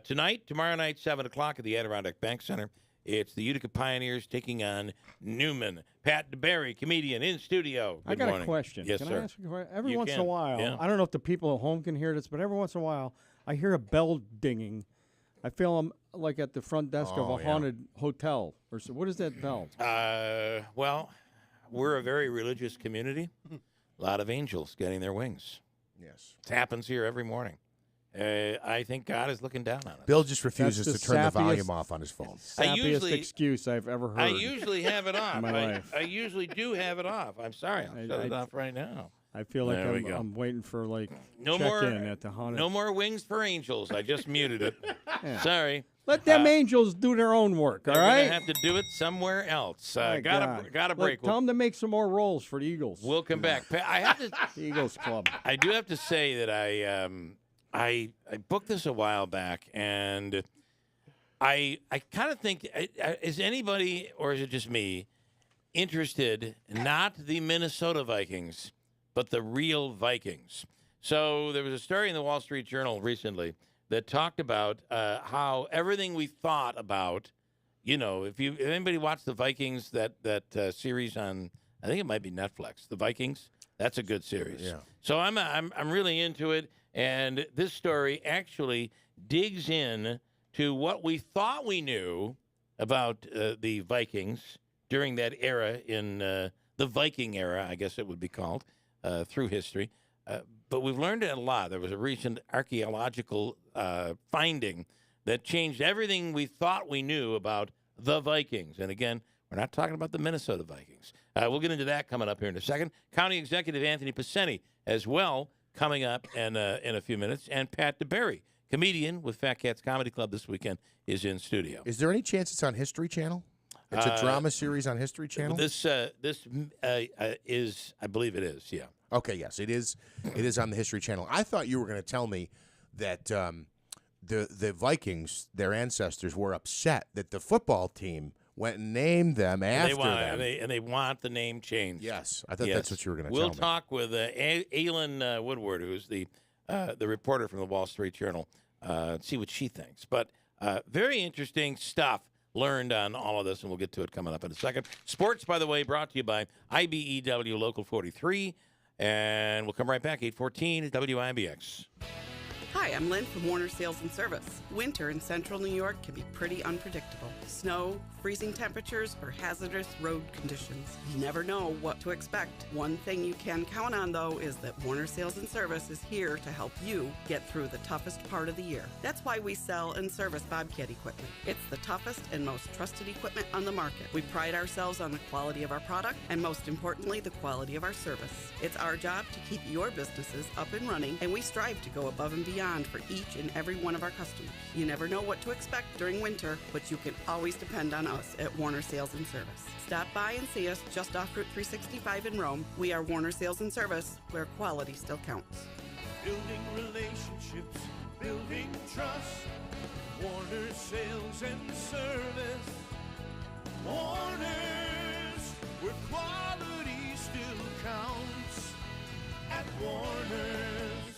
Tonight, tomorrow night, 7 o'clock at the Adirondack Bank Center. It's the Utica Pioneers taking on Newman. Pat DaBiere, comedian, in studio. Good I got morning. a question. Yes, can sir. I ask you a question? Every You once in can. a while, Yeah. I don't know if the people at home can hear this, but every once in a while, I hear a bell dinging. I feel I'm like at the front desk of a haunted hotel. Or so. What is that bell? Well, we're a very religious community. A lot of angels getting their wings. Yes. It happens here every morning. I think God is looking down on us. Bill just refuses That's to the turn the sappiest- volume off on his phone. Sappiest excuse I've ever heard. I usually have it off. in my life. I usually do have it off. I'm sorry. I'll shut it off right now. I feel like There we go. I'm waiting for like No check more, in at the haunted. no more wings for angels. I just muted it. Yeah. Sorry. Let them angels do their own work. All They're right. gonna have to do it somewhere else. My God. Got a Look, break. tell them to make some more rolls for the Eagles. We'll come back. I have to. The Eagles Club. I do have to say that I booked this a while back, and I kind of think, is anybody, or is it just me, interested, not the Minnesota Vikings, but the real Vikings? So there was a story in the Wall Street Journal recently that talked about how everything we thought about, if anybody watched the Vikings, that series on, I think it might be Netflix, The Vikings, that's a good series. Yeah. So I'm really into it. And this story actually digs in to what we thought we knew about the Vikings during that era in the Viking era, I guess it would be called, through history. But we've learned a lot. There was a recent archaeological finding that changed everything we thought we knew about the Vikings. And again, we're not talking about the Minnesota Vikings. We'll get into that coming up here in a second. County Executive Anthony Pacini as well, coming up in a few minutes. And Pat DaBiere, comedian with Fat Cats Comedy Club this weekend, is in studio. Is there any chance it's on History Channel? It's a drama series on History Channel? This is, I believe it is, yeah. Okay, yes, it is. It is on the History Channel. I thought you were going to tell me that the Vikings, their ancestors, were upset that the football team went and named them after them. And they want the name changed. Yes, I thought that's what you were going to We'll tell me. talk with Aylin Woodward, who's the reporter from the Wall Street Journal, see what she thinks. But very interesting stuff learned on all of this, and we'll get to it coming up in a second. Sports, by the way, brought to you by IBEW Local 43, and we'll come right back, 8:14 at WIBX. Hi, I'm Lynn from Warner Sales and Service. Winter in central New York can be pretty unpredictable. Snow, freezing temperatures, or hazardous road conditions. You never know what to expect. One thing you can count on, though, is that Warner Sales and Service is here to help you get through the toughest part of the year. That's why we sell and service Bobcat equipment. It's the toughest and most trusted equipment on the market. We pride ourselves on the quality of our product and, most importantly, the quality of our service. It's our job to keep your businesses up and running, and we strive to go above and beyond for each and every one of our customers. You never know what to expect during winter, but you can always depend on us at Warner Sales and Service. Stop by and see us just off Route 365 in Rome. We are Warner Sales and Service, where quality still counts. Building relationships, building trust. Warner Sales and Service. Warner's, where quality still counts. At Warner's.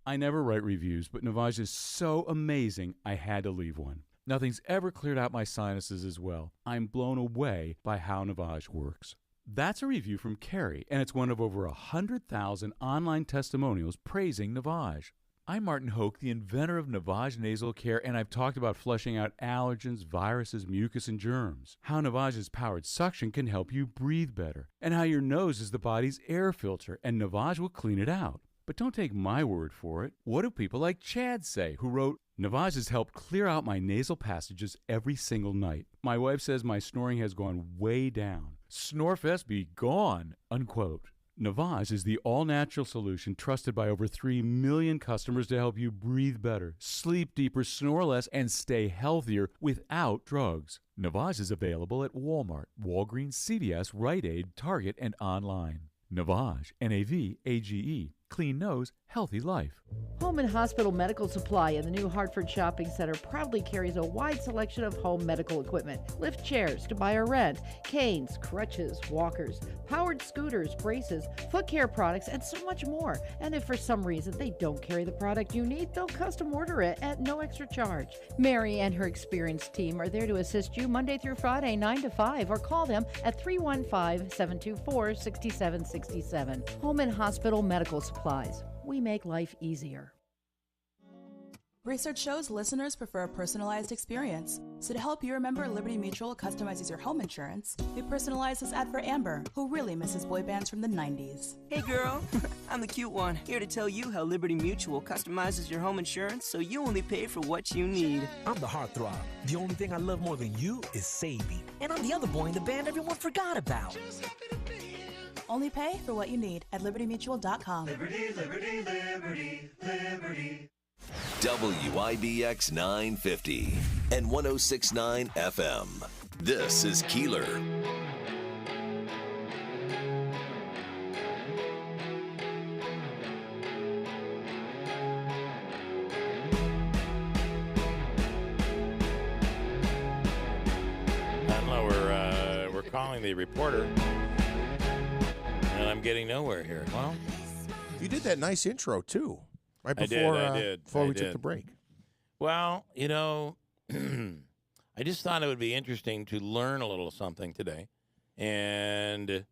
I never write reviews, but Navage is so amazing, I had to leave one. Nothing's ever cleared out my sinuses as well. I'm blown away by how Navage works. That's a review from Carrie, and it's one of over 100,000 online testimonials praising Navage. I'm Martin Hoke, the inventor of Navage Nasal Care, and I've talked about flushing out allergens, viruses, mucus, and germs. How Navage's powered suction can help you breathe better, and how your nose is the body's air filter, and Navage will clean it out. But don't take my word for it. What do people like Chad say, who wrote, Navage has helped clear out my nasal passages every single night. My wife says my snoring has gone way down. Snorefest be gone, unquote. Navage is the all-natural solution trusted by over 3 million customers to help you breathe better, sleep deeper, snore less, and stay healthier without drugs. Navage is available at Walmart, Walgreens, CVS, Rite Aid, Target, and online. Navage, N-A-V-A-G-E. Clean nose, healthy life. Home and Hospital Medical Supply in the new Hartford Shopping Center proudly carries a wide selection of home medical equipment. Lift chairs to buy or rent, canes, crutches, walkers, powered scooters, braces, foot care products, and so much more. And if for some reason they don't carry the product you need, they'll custom order it at no extra charge. Mary and her experienced team are there to assist you Monday through Friday, 9 to 5, or call them at 315-724-6767. Home and Hospital Medical Supplies. We make life easier. Research shows listeners prefer a personalized experience. So to help you remember, Liberty Mutual customizes your home insurance. We personalized this ad for Amber, who really misses boy bands from the 90s. Hey girl, I'm the cute one, here to tell you how Liberty Mutual customizes your home insurance so you only pay for what you need. I'm the heartthrob. The only thing I love more than you is saving. And I'm the other boy in the band everyone forgot about. Only pay for what you need at libertymutual.com. Liberty, liberty, liberty, liberty. WIBX 950 and 106.9 FM. This is Keeler. I don't know, we're calling the reporter, and I'm getting nowhere here. Well, you did that nice intro, too. Right before, before we took the break. Well, you know, I just thought it would be interesting to learn a little something today. And,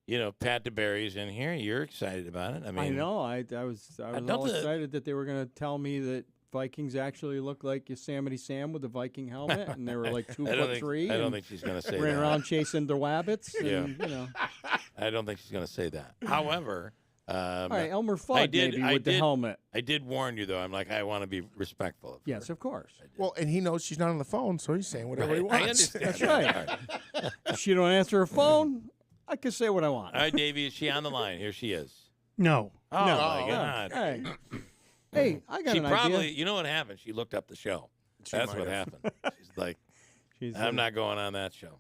you know, Pat DaBierre's in here. You're excited about it. I know. I was all excited that they were going to tell me that Vikings actually look like Yosemite Sam with the Viking helmet, and they were like 2'3". I don't think she's going to say ran that. around chasing the rabbits. Yeah. And, you know. I don't think she's going to say that. However... all right, Elmer Fudd with the helmet. I did warn you, though. I'm like, I want to be respectful of her. Yes, of course. Well, and he knows she's not on the phone, so he's saying whatever he wants. I understand. That's right. If she don't answer her phone, I can say what I want. All right, Davey, is she on the line? Here she is. No. Oh, no. my God. Hey, I got she an probably, idea. You know what happened? She looked up the show. That's what happened. She's like, I'm not going on that show.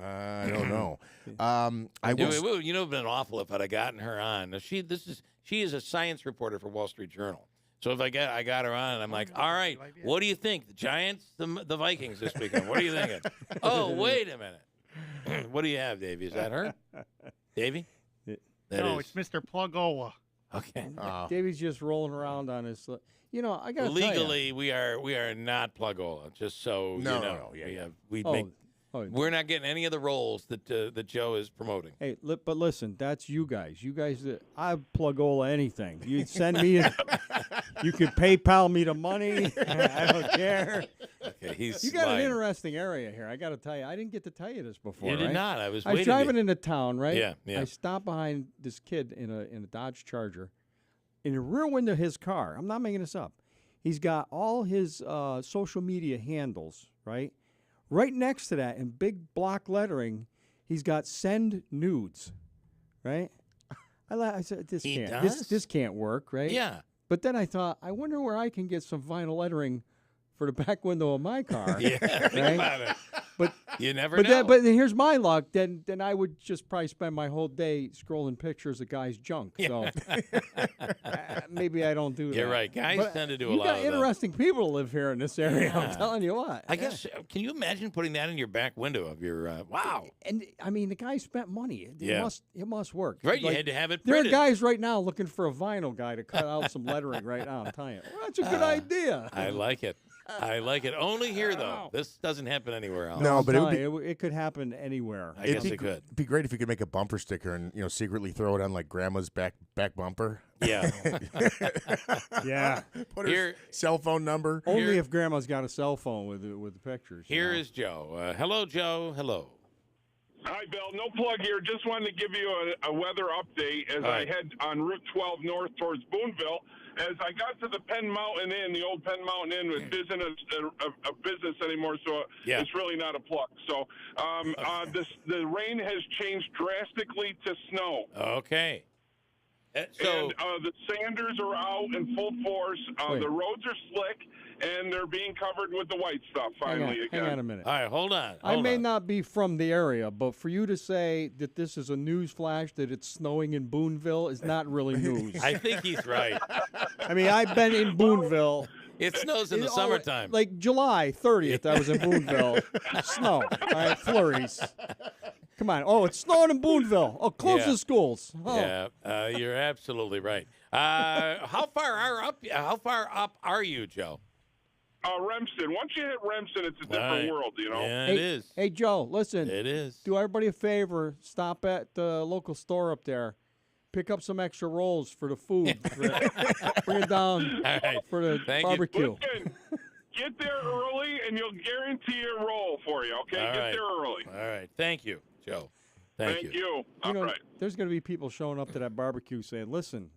I don't know. You know, it would have been awful if I'd have gotten her on. Now, she is a science reporter for Wall Street Journal. So if I got her on, and I'm like, all right, what do you think? The Giants, the Vikings this weekend. What are you thinking? Oh, wait a minute. What do you have, Davey? Is that her? Davey? No, it's Mr. Plugola. Okay. Davey's just rolling around on his. You know, I got to legally, we are not Plugola. Just so you know. No. Yeah. We're not getting any of the roles that Joe is promoting. Hey, but listen, that's you guys. You guys, I Plugola anything. You send me, you can PayPal me the money. I don't care. Okay, you got an interesting area here. I got to tell you, I didn't get to tell you this before. You did not. I was driving into town, right? Yeah. I stopped behind this kid in a Dodge Charger, in the rear window of his car. I'm not making this up. He's got all his social media handles, right? Right next to that, in big block lettering, he's got "send nudes," right? I said, this can't work, right? Yeah. But then I thought, I wonder where I can get some vinyl lettering for the back window of my car. Yeah, right? think about it. But you never know. But here's my luck. Then I would just probably spend my whole day scrolling pictures of guys' junk. So maybe I don't do that. You're right. Guys tend to do a lot of that. You got interesting people live here in this area. Yeah. I'm telling you what. I guess. Can you imagine putting that in your back window of your? Wow. And I mean, the guy spent money. It must work. Right. Like, you had to have it there printed. are guys right now looking for a vinyl guy to cut out some lettering right now. I'm telling you. Well, that's a good idea. I like it. I like it. Only here, though. This doesn't happen anywhere else. No, but it could happen anywhere. I guess it could. It'd be great if you could make a bumper sticker and secretly throw it on like grandma's back bumper. Yeah. Yeah. Put her cell phone number. Only if grandma's got a cell phone with the pictures. Here is Joe. Hello, Joe. Hello. Hi, Bill. No plug here. Just wanted to give you a weather update as I head on Route 12 north towards Boonville. As I got to the Penn Mountain Inn, the old Penn Mountain Inn, which isn't a business anymore, so it's really not a plug. So the rain has changed drastically to snow. Okay. And the sanders are out in full force. The roads are slick, and they're being covered with the white stuff finally again. Hang on a minute. All right, hold on. I may not be from the area, but for you to say that this is a news flash that it's snowing in Boonville is not really news. I think he's right. I mean, I've been in Boonville. It snows in the summertime. Like July 30th, I was in Boonville. Snow. All right, flurries. Come on. Oh, it's snowing in Boonville. Oh, close the schools. Oh. Yeah, you're absolutely right. How far up are you, Joe? Remsen. Once you hit Remsen, it's a different world, you know? Yeah, it is. Hey, Joe, listen. It is. Do everybody a favor. Stop at the local store up there. Pick up some extra rolls for the food. Bring it down for the barbecue. Listen, get there early, and you'll guarantee a roll for you, okay? All Get right. there early. All right. Thank you, Joe. Thank you. You know, there's going to be people showing up to that barbecue saying, listen,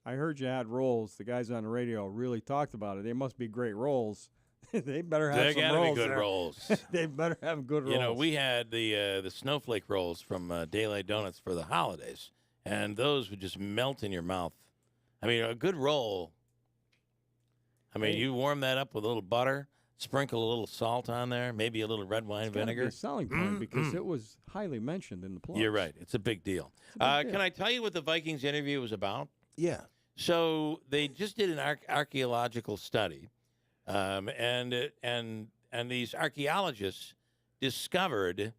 I heard you had rolls. The guys on the radio really talked about it. They must be great rolls. They better have some rolls. They gotta be good there. rolls. They better have good rolls. You know, we had the snowflake rolls from Daylight Donuts for the holidays, and those would just melt in your mouth. I mean, a good roll. I mean, you warm that up with a little butter, sprinkle a little salt on there, maybe a little red wine vinegar. It's a selling point because it was highly mentioned in the plugs. You're right. It's a big deal. Can I tell you what the Vikings interview was about? Yeah. So they just did an archaeological study, and these archaeologists discovered,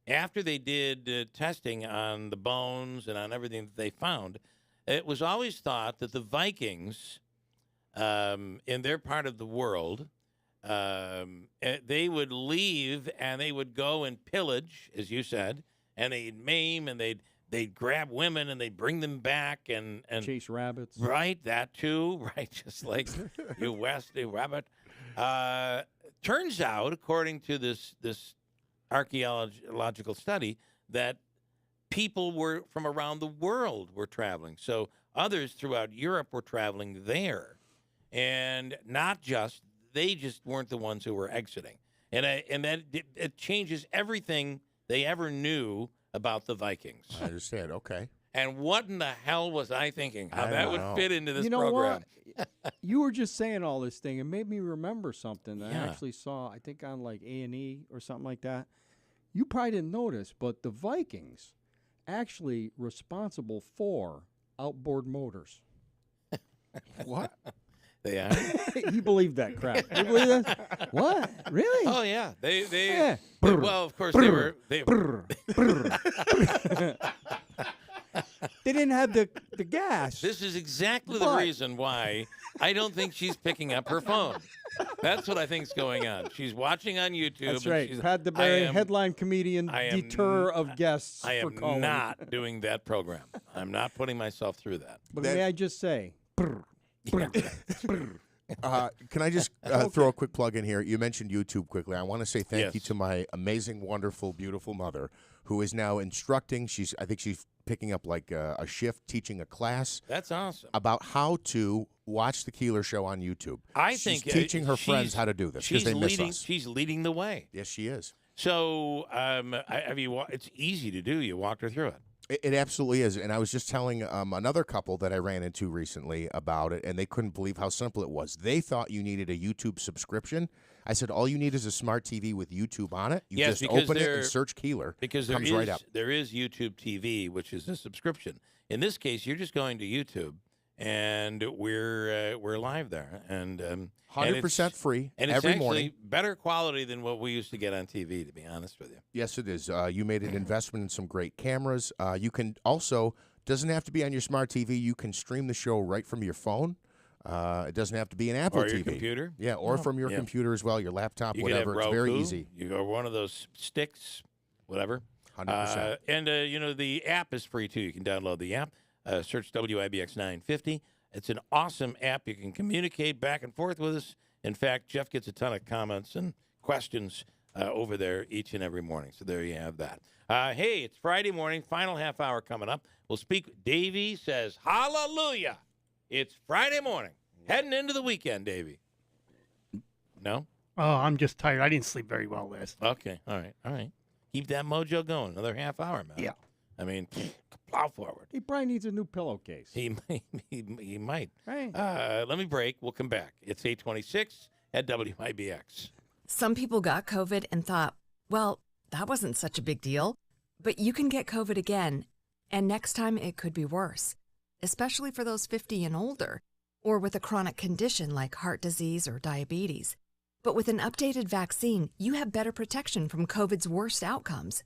after they did testing on the bones and on everything that they found, it was always thought that the Vikings, in their part of the world, they would leave and they would go and pillage, as you said, and they'd maim and they'd grab women and they'd bring them back and chase rabbits. Right, that too. Right, just like you Wesley Rabbit. Turns out, according to this archaeological study, that people were from around the world were traveling. So others throughout Europe were traveling there, and they just weren't the ones who were exiting. And that it changes everything they ever knew about the Vikings. I understand. Okay. And what in the hell was I thinking? How that would fit into this you know program? What? You were just saying all this thing, and made me remember something that Yeah. I actually saw. I think on like A&E or something like that. You probably didn't notice, but the Vikings actually responsible for outboard motors. What? They are. You believe that crap? You believe that? What? Really? Oh yeah. They Yeah. well, of course they were. They didn't have the gas. This is exactly the reason why I don't think she's picking up her phone. That's what I think's going on. She's watching on YouTube. That's and right. she's- Pat DaBiere, headline comedian, deter of guests I for am calling. not doing that program. I'm not putting myself through that. But may I just say, Can I just throw a quick plug in here? You mentioned YouTube quickly. I want to say thank you to my amazing, wonderful, beautiful mother, who is now instructing. I think she's picking up like a shift, teaching a class. That's awesome. About how to watch the Keeler Show on YouTube. She's teaching her friends how to do this because they miss us. She's leading the way. Yes, she is. So, it's easy to do. You walked her through it. It absolutely is. And I was just telling another couple that I ran into recently about it, and they couldn't believe how simple it was. They thought you needed a YouTube subscription. I said, all you need is a smart TV with YouTube on it. You just open it and search Keeler. Because it comes right up. There is YouTube TV, which is a subscription. In this case, you're just going to YouTube, and we're live there. And 100% free and it's every actually morning. Better quality than what we used to get on TV, to be honest with you. Yes, it is. You made an investment in some great cameras. You can also, doesn't have to be on your smart TV. You can stream the show right from your phone. It doesn't have to be an Apple Or TV. your computer. Yeah, or from your computer as well, your laptop, whatever. It's very easy. You go one of those sticks, whatever. 100%. And the app is free, too. You can download the app. Search WIBX 950. It's an awesome app. You can communicate back and forth with us. In fact, Jeff gets a ton of comments and questions over there each and every morning. So there you have that. Hey, it's Friday morning, final half hour coming up. We'll speak. Davey says, hallelujah. It's Friday morning, heading into the weekend, Davey. No? Oh, I'm just tired. I didn't sleep very well last night. Okay, all right. Keep that mojo going. Another half hour, man. Yeah. I mean, plow forward. He probably needs a new pillowcase. He might. Right. Let me break. We'll come back. It's 8:26 at WIBX. Some people got COVID and thought, well, that wasn't such a big deal. But you can get COVID again, and next time it could be worse, especially for those 50 and older, or with a chronic condition like heart disease or diabetes. But with an updated vaccine, you have better protection from COVID's worst outcomes.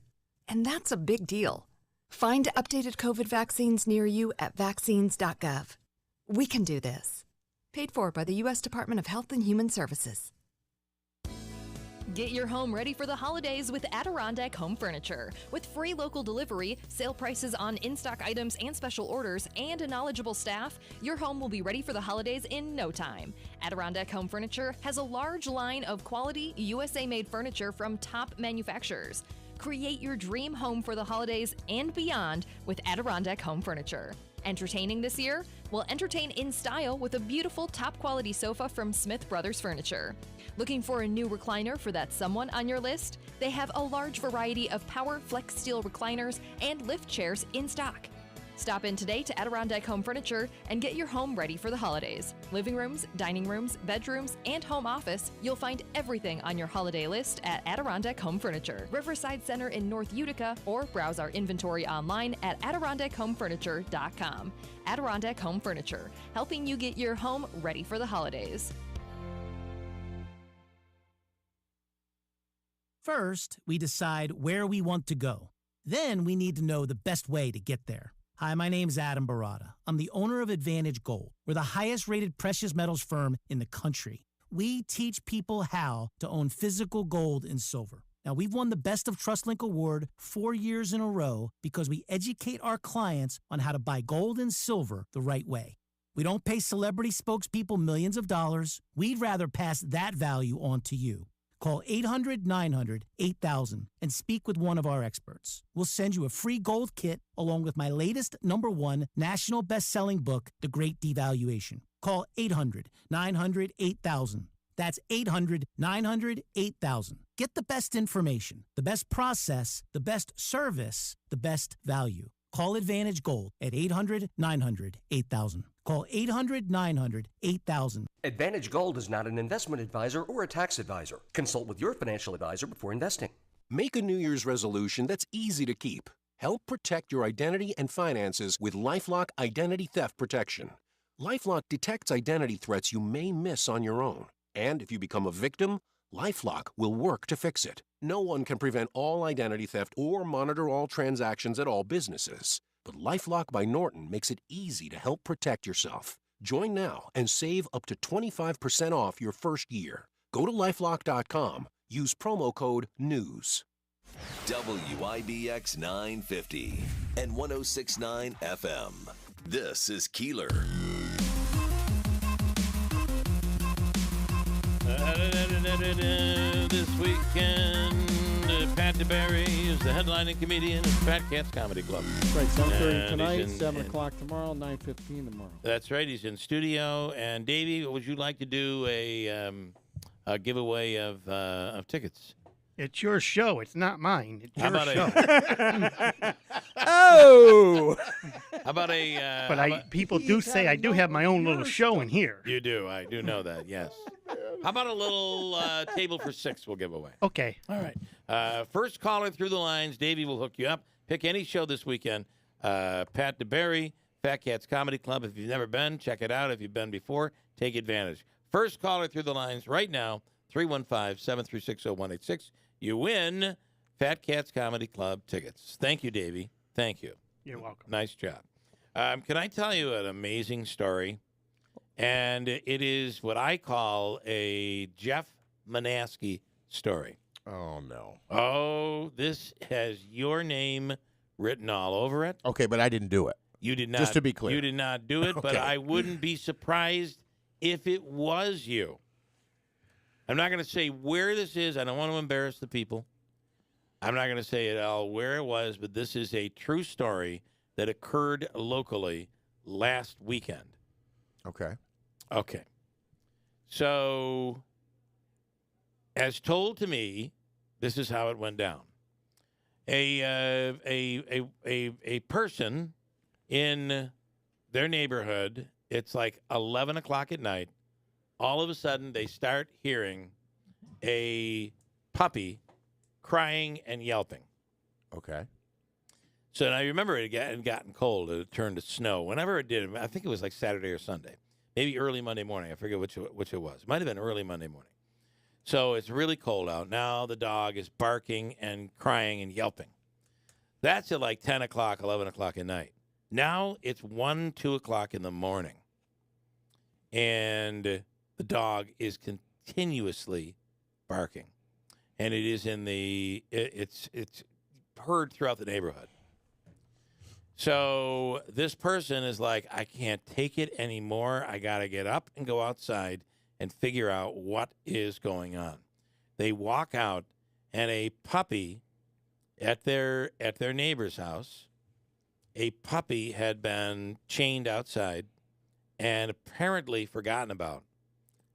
And that's a big deal. Find updated COVID vaccines near you at vaccines.gov. We can do this. Paid for by the U.S. Department of Health and Human Services. Get your home ready for the holidays with Adirondack Home Furniture. With free local delivery, sale prices on in-stock items and special orders, and a knowledgeable staff, your home will be ready for the holidays in no time. Adirondack Home Furniture has a large line of quality, USA-made furniture from top manufacturers. Create your dream home for the holidays and beyond with Adirondack Home Furniture. Entertaining this year? Well, entertain in style with a beautiful top-quality sofa from Smith Brothers Furniture. Looking for a new recliner for that someone on your list? They have a large variety of power flex steel recliners and lift chairs in stock. Stop in today to Adirondack Home Furniture and get your home ready for the holidays. Living rooms, dining rooms, bedrooms, and home office, you'll find everything on your holiday list at Adirondack Home Furniture, Riverside Center in North Utica, or browse our inventory online at AdirondackHomeFurniture.com. Adirondack Home Furniture, helping you get your home ready for the holidays. First, we decide where we want to go. Then we need to know the best way to get there. Hi, my name's Adam Barada. I'm the owner of Advantage Gold. We're the highest-rated precious metals firm in the country. We teach people how to own physical gold and silver. Now, we've won the Best of TrustLink Award 4 years in a row because we educate our clients on how to buy gold and silver the right way. We don't pay celebrity spokespeople millions of dollars. We'd rather pass that value on to you. Call 800-900-8000 and speak with one of our experts. We'll send you a free gold kit along with my latest #1 national best-selling book, The Great Devaluation. Call 800-900-8000. That's 800-900-8000. Get the best information, the best process, the best service, the best value. Call Advantage Gold at 800-900-8000. Call 800-900-8000. Advantage Gold is not an investment advisor or a tax advisor. Consult with your financial advisor before investing. Make a New Year's resolution that's easy to keep. Help protect your identity and finances with LifeLock Identity Theft Protection. LifeLock detects identity threats you may miss on your own. And if you become a victim, LifeLock will work to fix it. No one can prevent all identity theft or monitor all transactions at all businesses. But LifeLock by Norton makes it easy to help protect yourself. Join now and save up to 25% off your first year. Go to LifeLock.com. Use promo code NEWS. WIBX 950 and 106.9 FM. This is Keeler. This weekend, Pat DaBiere is the headlining comedian at Fat Cats Comedy Club. That's right, 7:30 tonight, 7 o'clock tomorrow, 9:15 tomorrow. That's right, he's in studio. And Davey, would you like to do a giveaway of tickets? It's your show. It's not mine. It's How your about show. Oh! How about a... But people do say I do have my own little show in here. You do. I do know that, yes. How about a little table for 6 we'll give away? Okay. All right. First caller through the lines, Davey will hook you up. Pick any show this weekend. Pat DaBiere, Fat Cats Comedy Club. If you've never been, check it out. If you've been before, take advantage. First caller through the lines right now, 315-736-0186. You win Fat Cats Comedy Club tickets. Thank you, Davey. Thank you. You're welcome. Nice job. Can I tell you an amazing story? And it is what I call a Jeff Manaski story. Oh, no. Oh, this has your name written all over it. Okay, but I didn't do it. You did not. Just to be clear. You did not do it, but Okay. I wouldn't be surprised if it was you. I'm not going to say where this is. I don't want to embarrass the people. I'm not going to say at all where it was, but this is a true story that occurred locally last weekend. Okay. Okay. So, as told to me, this is how it went down. A person in their neighborhood, it's like 11 o'clock at night, all of a sudden they start hearing a puppy crying and yelping. Okay. So now you remember it had gotten cold. It turned to snow. Whenever it did, I think it was like Saturday or Sunday. Maybe early Monday morning. I forget which it was. It might have been early Monday morning. So it's really cold out. Now the dog is barking and crying and yelping. That's at like 10 o'clock, 11 o'clock at night. Now it's 1, 2 o'clock in the morning. And the dog is continuously barking. And it is it's heard throughout the neighborhood. So this person is like, I can't take it anymore. I got to get up and go outside and figure out what is going on. They walk out, and a puppy at their neighbor's house, a puppy had been chained outside and apparently forgotten about.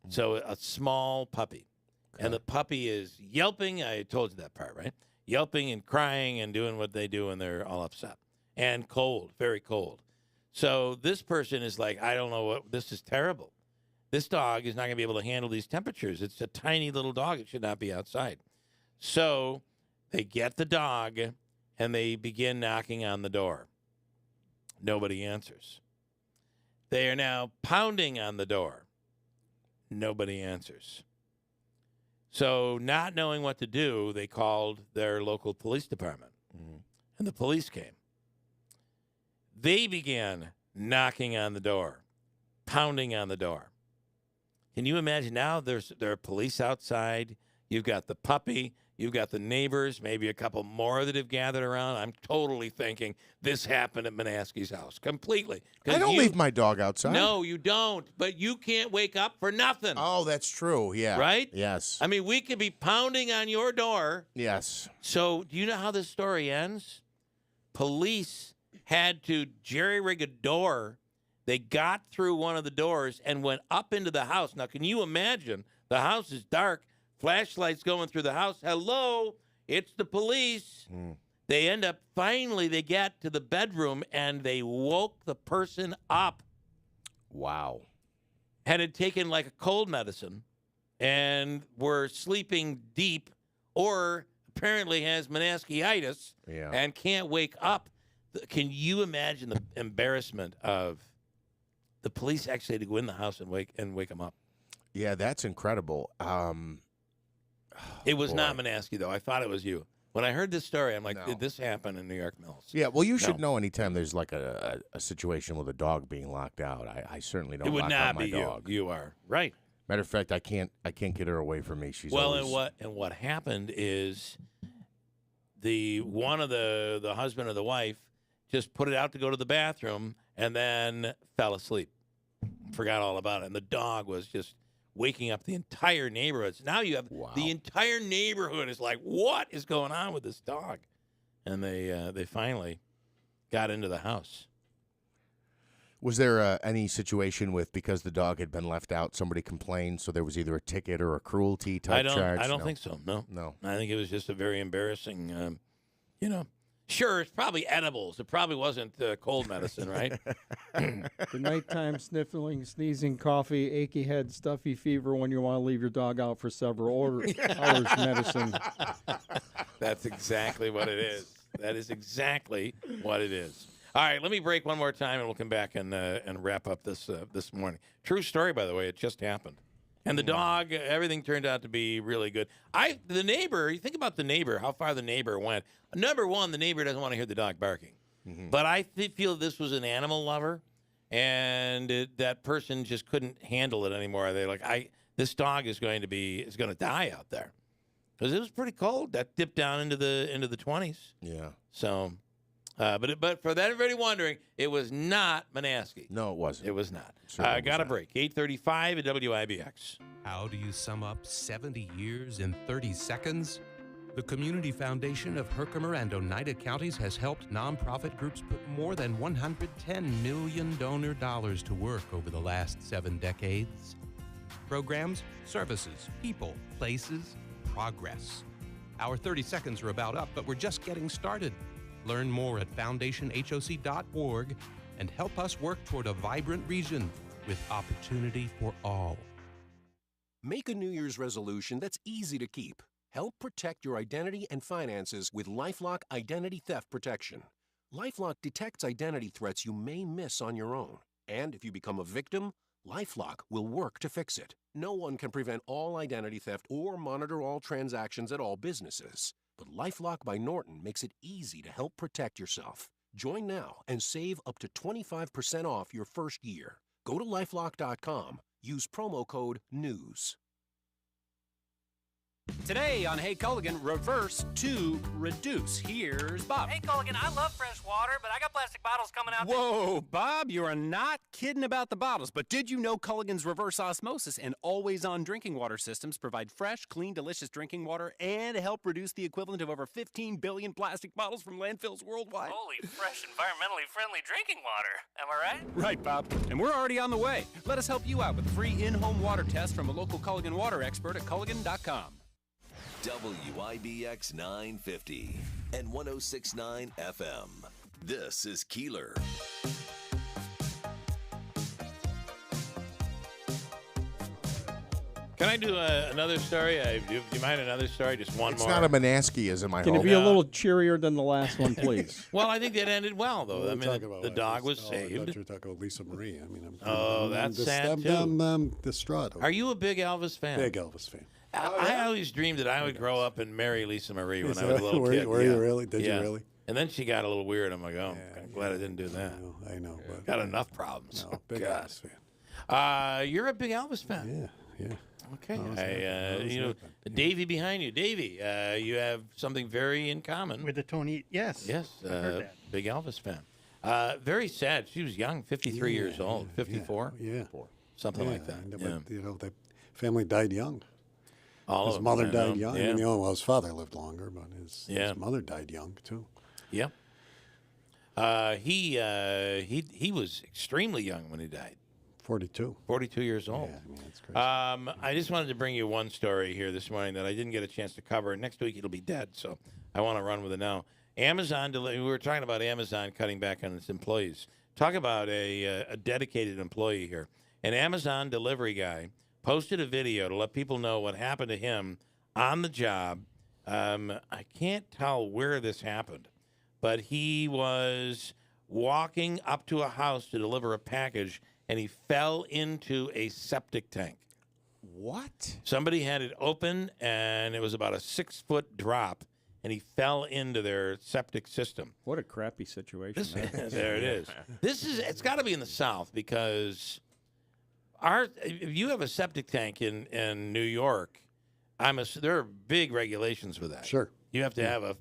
So a small puppy. Okay. And the puppy is yelping. I told you that part, right? Yelping and crying and doing what they do when they're all upset. And cold, very cold. So this person is like, I don't know what, this is terrible. This dog is not going to be able to handle these temperatures. It's a tiny little dog. It should not be outside. So they get the dog, and they begin knocking on the door. Nobody answers. They are now pounding on the door. Nobody answers. So not knowing what to do, they called their local police department, and the police came. They began knocking on the door, pounding on the door. Can you imagine now there are police outside? You've got the puppy. You've got the neighbors, maybe a couple more that have gathered around. I'm totally thinking this happened at Manaski's house completely. I don't leave my dog outside. No, you don't. But you can't wake up for nothing. Oh, that's true. Yeah. Right? Yes. I mean, we could be pounding on your door. Yes. So do you know how this story ends? Police had to jerry-rig a door. They got through one of the doors and went up into the house. Now, can you imagine? The house is dark. Flashlights going through the house. Hello, it's the police. They end up, finally, they get to the bedroom, and they woke the person up. Wow. Had taken like a cold medicine and were sleeping deep, or apparently has menisciitis and can't wake up. Can you imagine the embarrassment of the police actually had to go in the house and wake them up? Yeah, that's incredible. It was not Manaski, though. I thought it was you. When I heard this story, I'm like, did this happen in New York Mills? Yeah, well, you should know anytime there's like a situation with a dog being locked out. I certainly don't lock out my dog. You are right. Matter of fact, I can't get her away from me. She's well, always... and what happened is one of the husband or the wife just put it out to go to the bathroom and then fell asleep, forgot all about it, and the dog was just waking up the entire neighborhood. So now you have the entire neighborhood is like, what is going on with this dog? And they finally got into the house. Was there any situation with, because the dog had been left out, somebody complained, so there was either a ticket or a cruelty type charge? I don't think so. No. I think it was just a very embarrassing, Sure, it's probably edibles. It probably wasn't cold medicine, right? The nighttime sniffling, sneezing, coffee, achy head, stuffy fever when you want to leave your dog out for several hours medicine. That's exactly what it is. That is exactly what it is. All right, let me break one more time, and we'll come back and wrap up this morning. True story, by the way. It just happened. And the dog, everything turned out to be really good. The neighbor, you think about the neighbor, how far the neighbor went. Number one, the neighbor doesn't want to hear the dog barking. Mm-hmm. But I feel this was an animal lover, and that person just couldn't handle it anymore. They're like, this dog is going to die out there. Because it was pretty cold. That dipped down into the 20s. Yeah. So But for that, everybody wondering, it was not Manaski. No, it wasn't. It was not. Certainly Got was a break. 8:35 at WIBX. How do you sum up 70 years in 30 seconds? The Community Foundation of Herkimer and Oneida counties has helped nonprofit groups put more than $110 million donor dollars to work over the last 7 decades. Programs, services, people, places, progress. Our 30 seconds are about up, but we're just getting started. Learn more at foundationhoc.org and help us work toward a vibrant region with opportunity for all. Make a New Year's resolution that's easy to keep. Help protect your identity and finances with LifeLock Identity Theft Protection. LifeLock detects identity threats you may miss on your own. And if you become a victim, LifeLock will work to fix it. No one can prevent all identity theft or monitor all transactions at all businesses. But LifeLock by Norton makes it easy to help protect yourself. Join now and save up to 25% off your first year. Go to LifeLock.com. Use promo code NEWS. Today on Hey Culligan, reverse to reduce. Here's Bob. Hey Culligan, I love fresh water, but I got plastic bottles coming out. Whoa, Bob, you are not kidding about the bottles. But did you know Culligan's reverse osmosis and always-on drinking water systems provide fresh, clean, delicious drinking water and help reduce the equivalent of over 15 billion plastic bottles from landfills worldwide? Holy fresh, environmentally friendly drinking water. Am I right? Right, Bob. And we're already on the way. Let us help you out with a free in-home water test from a local Culligan water expert at Culligan.com. WIBX 950 and 106.9 FM. This is Keeler. Can I do another story? Do you mind another story? Just one more. It's not a Manaski-ism, I Can hope. it be a little cheerier than the last one, please? Well, I think that ended well, though. We'll I mean, talk about the that. dog was I saved. thought you were talking about Lisa Marie. I mean, That's just, sad, too. I'm distraught. Are you a big Elvis fan? Big Elvis fan. I always dreamed that I would grow up and marry Lisa Marie when I was a little were kid. Were you really? Did Yeah. you really? And then she got a little weird. I'm like, oh, I'm glad I didn't do that. I know. But got enough problems. No, big God. Elvis fan. You're a big Elvis fan. Yeah. Okay. You know, Davey behind you. Davey, you have something very in common. With the Tony, yes. Yes, I heard that. big Elvis fan. Very sad. She was young, 53 years old, 54? Yeah. Something like that. But, you know, the family died young. All his of them, mother I died know. young. Yeah. I mean, well, his father lived longer, but his Yeah. mother died young, too. Yep. He was extremely young when he died. 42. 42 years old. Yeah, I mean, that's crazy. I just wanted to bring you one story here this morning that I didn't get a chance to cover. Next week it'll be dead, so I want to run with it now. Amazon, we were talking about Amazon cutting back on its employees. Talk about a dedicated employee here. An Amazon delivery guy posted a video to let people know what happened to him on the job. I can't tell where this happened, but he was walking up to a house to deliver a package, and he fell into a septic tank. What? Somebody had it open, and it was about a 6-foot drop, and he fell into their septic system. What a crappy situation. There it is. It's got to be in the South, because if you have a septic tank in New York, there are big regulations for that. Sure. You have to have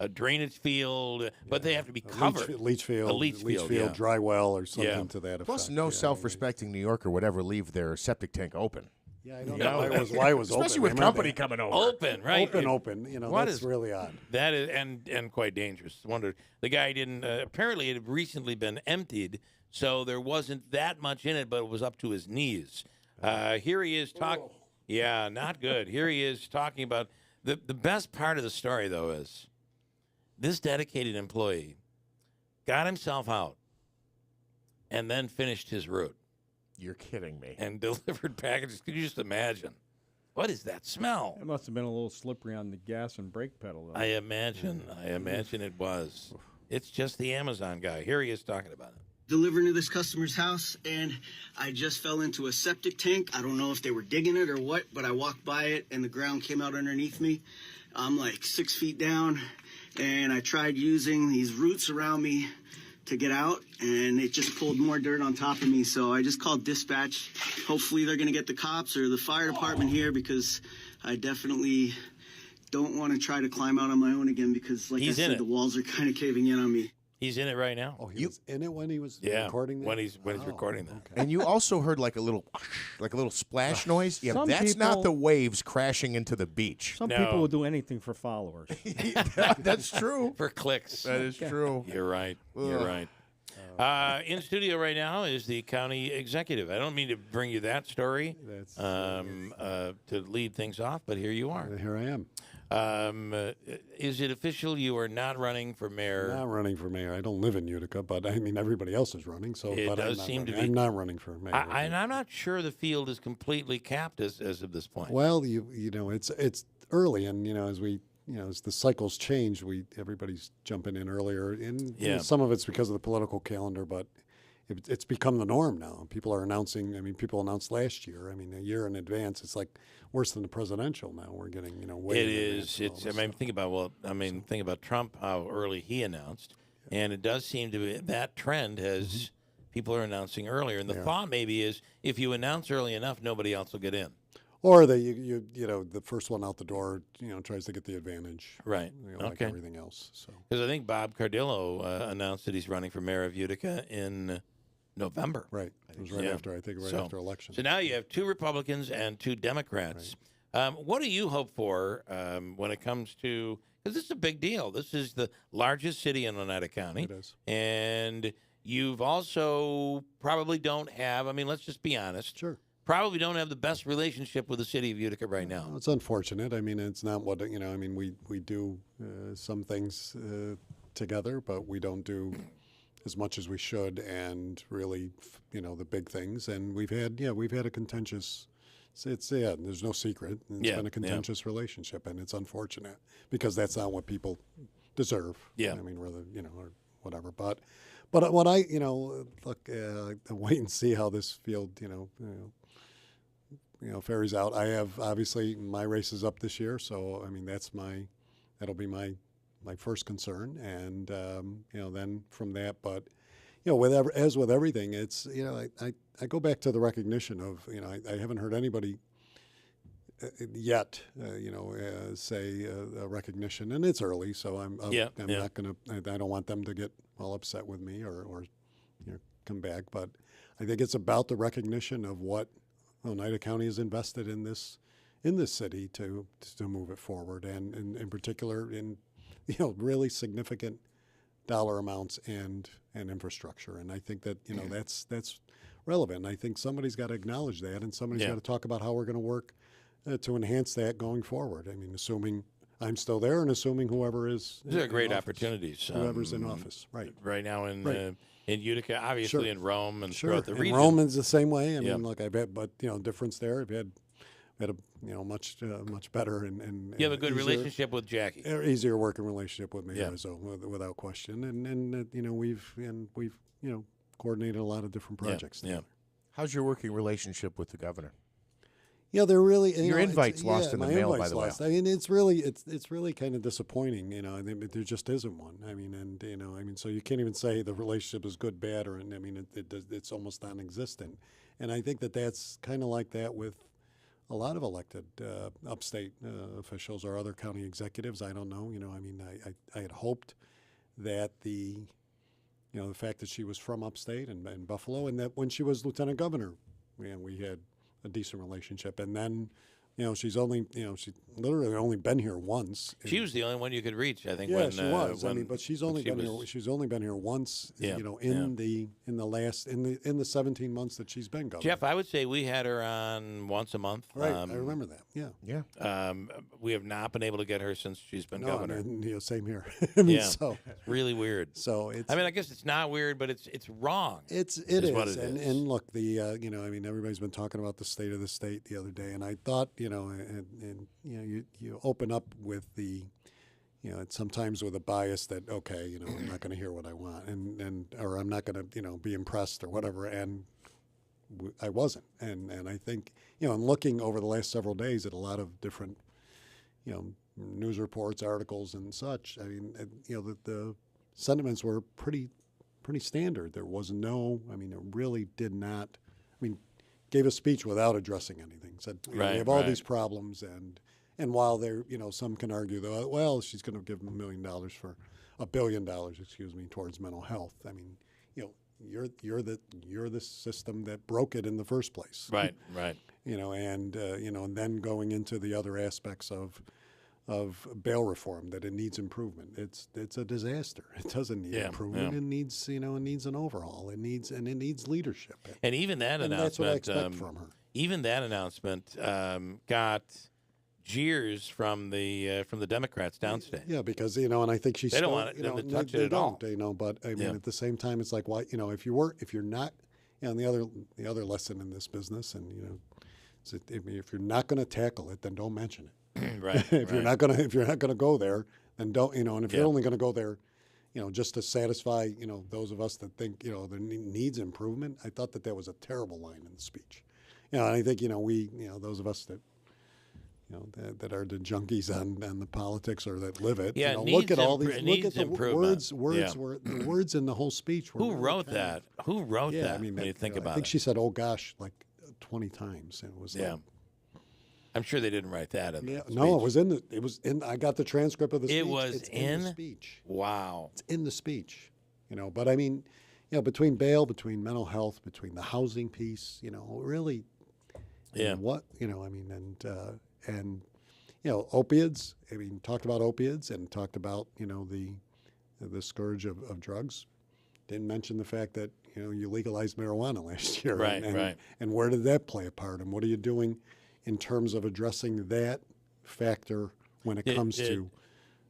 a drainage field, but they have to be covered. Leach field. A leach field, yeah. dry well, or something to that effect. Plus, no self-respecting New Yorker would ever leave their septic tank open. Yeah, I don't know why it was open. Especially with company coming over. Open, right? Open. You know, that's really odd. That is, and quite dangerous. Wonder the guy didn't. Apparently, it had recently been emptied, so there wasn't that much in it, but it was up to his knees. Here he is talking. Yeah, not good. Here he is talking about the best part of the story, though, is this dedicated employee got himself out and then finished his route. You're kidding me. And delivered packages. Could you just imagine? What is that smell? It must have been a little slippery on the gas and brake pedal, though. I imagine it was. It's just the Amazon guy. Here he is talking about it. Delivering to this customer's house, and I just fell into a septic tank. I don't know if they were digging it or what, but I walked by it, and the ground came out underneath me. I'm like 6 feet down, and I tried using these roots around me to get out, and it just pulled more dirt on top of me. So I just called dispatch. Hopefully they're going to get the cops or the fire department here, because I definitely don't want to try to climb out on my own again because, like He's I in said, it. the walls are kind of caving in on me. He's in it right now. Oh, he was in it when he was recording that? when he's recording that. And you also heard like a little splash noise. Yeah, Some that's not people- the waves crashing into the beach. Some people will do anything for followers. That's true. For clicks. That is true. You're right. You're right. In studio right now is the county executive. I don't mean to bring you that story to lead things off, but here you are. Here I am. Is it official you are not running for mayor? Not running for mayor. I don't live in Utica, but I mean everybody else is running. So, It but does I'm not seem running. to be. I'm not running for mayor. And I'm not sure the field is completely capped as of this point. Well, you know it's early, and as we as the cycles change, everybody's jumping in earlier, and some of it's because of the political calendar, but it's become the norm now. People are announcing. I mean, people announced last year. I mean, a year in advance. It's like worse than the presidential now. We're getting way. It is. It's. I mean, think about Trump. How early he announced, and it does seem to be that trend has people are announcing earlier. And the thought maybe is if you announce early enough, nobody else will get in. Or the first one out the door, tries to get the advantage, right? Like everything else. So because I think Bob Cardillo announced that he's running for mayor of Utica in November. Right. It was right after after election. So now you have 2 Republicans and 2 Democrats. Right. What do you hope for when it comes to? Because this is a big deal. This is the largest city in Oneida County. It is. And you've also probably don't have. I mean, let's just be honest. Sure. Probably don't have the best relationship with the city of Utica right now. It's unfortunate. I mean, it's not what I mean, we do some things together, but we don't do as much as we should, and really, the big things. And we've had a contentious. There's no secret. It's been a contentious relationship, and it's unfortunate because that's not what people deserve. Yeah. I mean, whether or whatever, but what I look, wait and see how this field ferries out. I have obviously my race is up this year, so I mean that'll be my first concern, and then from that, but as with everything, it's I go back to the recognition of I haven't heard anybody yet say a recognition, and it's early, so I'm not gonna. I don't want them to get all upset with me or come back, but I think it's about the recognition of what Oneida County has invested in this city to move it forward, and in particular in really significant dollar amounts and infrastructure. And I think that that's relevant. I think somebody's got to acknowledge that, and somebody's got to talk about how we're going to work to enhance that going forward. I mean, assuming I'm still there, and assuming whoever is these are great opportunities. Whoever's in office, right now in Utica, obviously in Rome and throughout the and region. Rome is the same way. I mean, look, I bet, but difference there. I've had a much better and you have a good relationship with Jackie. Easier working relationship with me, without question. And we've coordinated a lot of different projects. Yeah. How's your working relationship with the governor? Yeah, they're really your invite's lost in the mail, by the way. I mean, it's really kind of disappointing. There just isn't one. I mean, so you can't even say the relationship is good, bad, or it's almost non-existent. And I think that's kind of like that with a lot of elected upstate officials or other county executives. I don't know. I had hoped that the fact that she was from upstate and Buffalo, and that when she was lieutenant governor, we had a decent relationship. And then, she's only, she's literally only been here once. She was the only one you could reach, I think. Yeah, she was. But she's only been here. She's only been here once. In the 17 months that she's been governor. Jeff, I would say we had her on once a month. Right, I remember that. Yeah. We have not been able to get her since she's been governor. Same here. So it's really weird. So it's. I guess it's not weird, but it's wrong. It is. What it is. And look, everybody's been talking about the state of the state the other day, and I thought, you open up with the, sometimes with a bias that I'm not going to hear what I want, or I'm not going to be impressed or whatever, and I wasn't, and I think in looking over the last several days at a lot of different news reports, articles, and such. I mean, the sentiments were pretty standard. There was no. I mean, it really did not. I mean, gave a speech without addressing anything. Said we have all these problems, and And while there, some can argue though, well, she's going to give them $1 billion, towards mental health. I mean, you're the system that broke it in the first place. Right. And then going into the other aspects of bail reform, that it needs improvement. It's a disaster. It doesn't need improvement. Yeah. It needs it needs an overhaul. It needs leadership. And even that announcement, that's what I expect from her. Even that announcement got jeers from the Democrats downstate. Yeah, because and I think they don't want them to touch it at all. But I mean, at the same time, it's like, why? If you're not, and the other lesson in this business, and if you're not going to tackle it, then don't mention it. Right. if you're not gonna go there, then don't. And if you're only going to go there, just to satisfy those of us that think there needs improvement, I thought that was a terrible line in the speech. And I think we those of us that. That are the junkies on the politics or that live it. Yeah, look at all these. Look at the improvement. Words were the words in the whole speech. Were Who really wrote that? Who wrote that? I mean, when you think about it, I think she said, "Oh gosh," like 20 times. And it was I'm sure they didn't write that in. No, it was in the. It was in. I got the transcript of the speech. It was it's in the speech. Wow. It's in the speech. But I mean, between bail, between mental health, between the housing piece, really. Yeah. What and opiates. I mean, talked about opiates and talked about the scourge of drugs. Didn't mention the fact that you legalized marijuana last year. Right. And where did that play a part? And what are you doing in terms of addressing that factor when it comes to?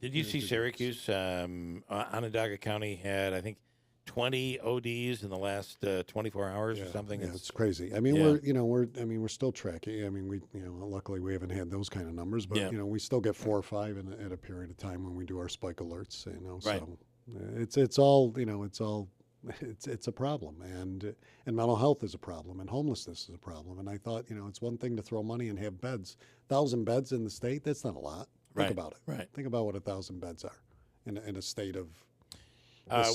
Did you see Syracuse? Onondaga County had, I think, 20 ODs in the last 24 hours or something. Yeah, it's crazy. I mean, we're still tracking. I mean, we luckily we haven't had those kind of numbers, but we still get 4 or 5 at a period of time when we do our spike alerts. Right. So it's a problem, and mental health is a problem, and homelessness is a problem. And I thought, it's one thing to throw money and have beds, 1,000 beds in the state. That's not a lot. Think about it. Right. Think about what 1,000 beds are in a state of.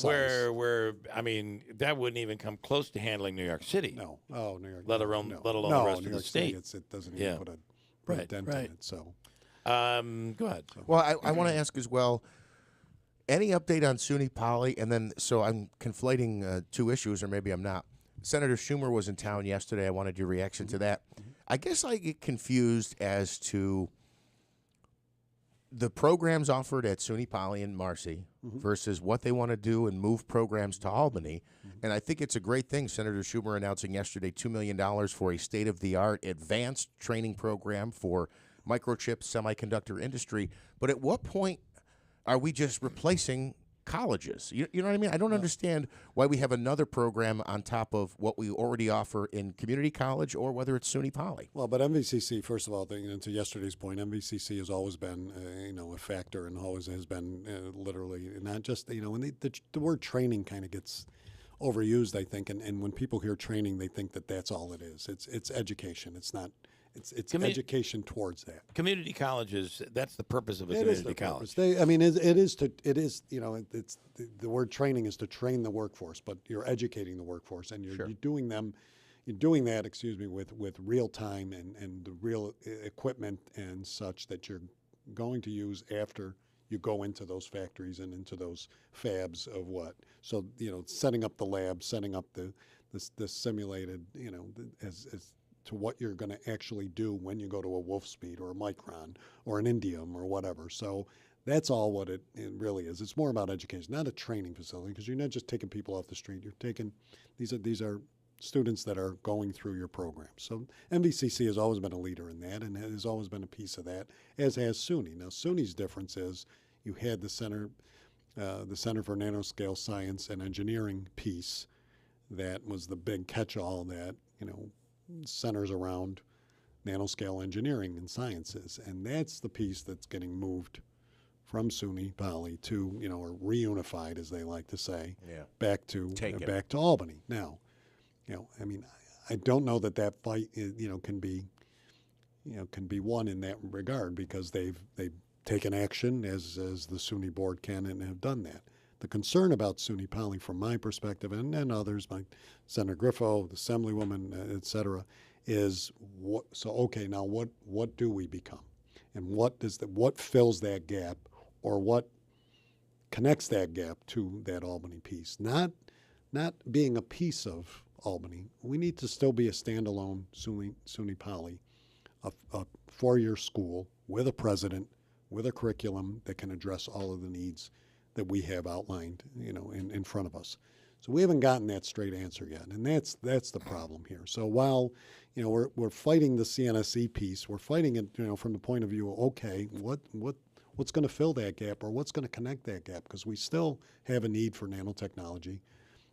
Where I mean, that wouldn't even come close to handling New York City. No. Oh, New York. Let alone the rest of the state. It doesn't even put a dent in it. So, go ahead. Well, I want to ask as well. Any update on SUNY Poly? And then, so I'm conflating two issues, or maybe I'm not. Senator Schumer was in town yesterday. I wanted your reaction to that. I guess I get confused as to the programs offered at SUNY Poly and Marcy versus what they want to do and move programs to Albany. And I think it's a great thing, Senator Schumer announcing yesterday $2 million for a state-of-the-art advanced training program for microchip semiconductor industry. But at what point are we just replacing colleges? You know what I mean? I don't understand why we have another program on top of what we already offer in community college or whether it's SUNY Poly. Well, but MVCC, first of all, to yesterday's point, MVCC has always been, a factor and always has been literally not just, and the word training kind of gets overused, I think, and when people hear training, they think that that's all it is. It's education. It's not. It's education towards that. Community colleges, that's the purpose of a community college. It's the word training is to train the workforce, but you're educating the workforce, and you're doing that, with real time and the real equipment and such that you're going to use after you go into those factories and into those fabs of what. So, setting up the lab, setting up the simulated, as to what you're going to actually do when you go to a Wolfspeed or a Micron or an Indium or whatever. So that's all what it really is. It's more about education, not a training facility, because you're not just taking people off the street. You're taking these are students that are going through your program. So MVCC has always been a leader in that and has always been a piece of that, as has SUNY. Now SUNY's difference is you had the Center for Nanoscale Science and Engineering piece that was the big catch-all that centers around nanoscale engineering and sciences, and that's the piece that's getting moved from SUNY Poly to or reunified, as they like to say, back to Albany. Now, I don't know that fight can be won in that regard, because they've taken action as the SUNY board can and have done that. The concern about SUNY Poly, from my perspective, and others, like Senator Griffo, the Assemblywoman, et cetera, is now what do we become? and what fills that gap, or what connects that gap to that Albany piece. Not being a piece of Albany. We need to still be a standalone SUNY Poly, a 4-year school with a president, with a curriculum that can address all of the needs that we have outlined, in front of us. So we haven't gotten that straight answer yet, and that's the problem here. So while, we're fighting the CNSE piece, we're fighting it, from the point of view, okay, what's going to fill that gap, or what's going to connect that gap? Because we still have a need for nanotechnology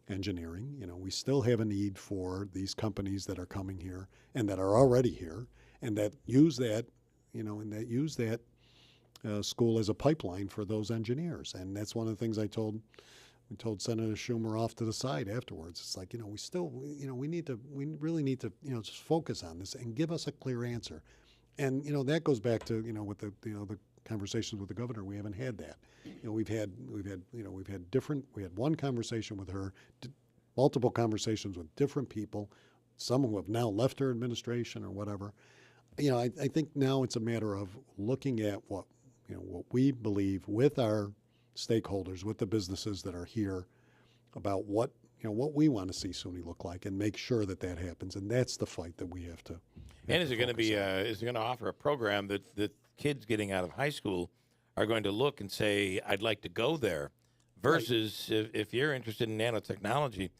engineering. We still have a need for these companies that are coming here and that are already here, and that use that, school as a pipeline for those engineers. And that's one of the things we told Senator Schumer off to the side afterwards. It's like, we really need to, just focus on this and give us a clear answer. And, that goes back to, with the conversations with the governor. We haven't had that. We've had one conversation with her, multiple conversations with different people, some who have now left her administration or whatever. I think now it's a matter of looking at what we believe with our stakeholders, with the businesses that are here, about what we want to see SUNY look like, and make sure that happens. And that's the fight that we have to. And is it going to be? Is it going to offer a program that kids getting out of high school are going to look and say, "I'd like to go there," versus if you're interested in nanotechnology,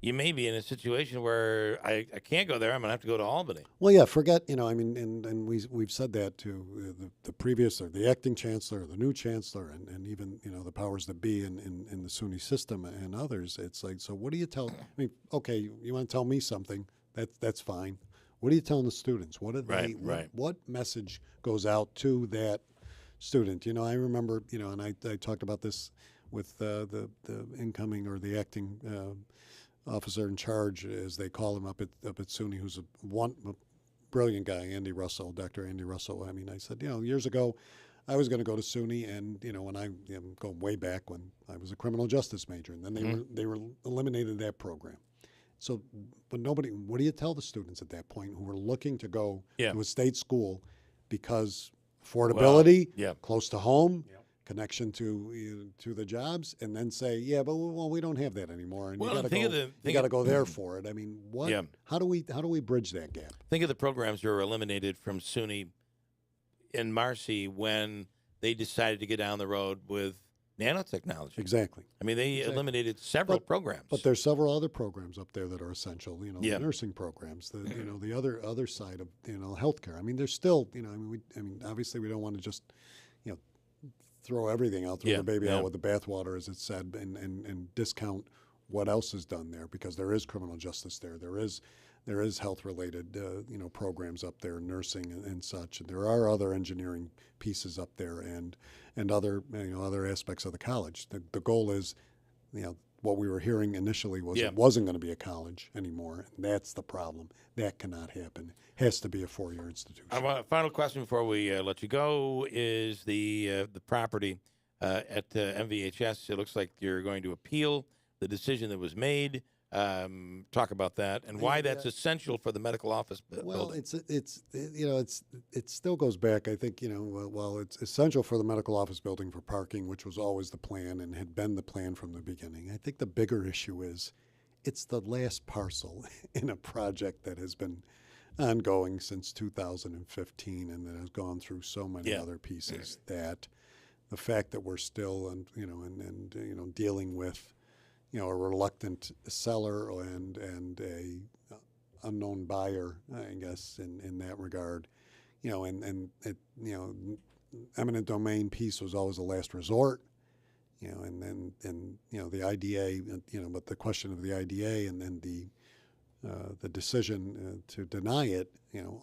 you may be in a situation where I can't go there. I'm going to have to go to Albany. Well, yeah, forget, and we've said that to the previous, or the acting chancellor, or the new chancellor, and even, the powers that be in the SUNY system and others. It's like, so what do you tell, okay, you want to tell me something, that's fine. What are you telling the students? What are they, what message goes out to that student? I remember, and I talked about this with the incoming, or the acting officer in charge, as they call him up at SUNY, who's a brilliant guy, Dr. Andy Russell. I said, years ago, I was going to go to SUNY, and when I'm going way back when I was a criminal justice major, and then they were eliminated that program. So, but nobody. What do you tell the students at that point who were looking to go to a state school because affordability, close to home? Connection to the jobs, and then say, but we don't have that anymore, and you got to go there for it. What? Yeah. How do we bridge that gap? Think of the programs that were eliminated from SUNY in Marcy when they decided to get down the road with nanotechnology. Exactly. They eliminated several programs. But there's several other programs up there that are essential. The nursing programs, the other side of healthcare. There's still obviously we don't want to just throw everything out, throw the baby out with the bathwater, as it said, and discount what else is done there, because there is criminal justice there. There is health-related programs up there, nursing and such. And there are other engineering pieces up there, and other other aspects of the college. The goal is, what we were hearing initially was it wasn't going to be a college anymore, and that's the problem. That cannot happen. It has to be a 4-year institution. Final question before we let you go is the property at MVHS. It looks like you're going to appeal the decision that was made. Talk about that and why that's essential for the medical office building. Well, it still goes back. I think while it's essential for the medical office building for parking, which was always the plan and had been the plan from the beginning. I think the bigger issue is it's the last parcel in a project that has been ongoing since 2015 and that has gone through so many other pieces. That the fact that we're still dealing with a reluctant seller and a unknown buyer, I guess, in that regard, and eminent domain piece was always a last resort, and then the IDA, but the question of the IDA and then the decision to deny it,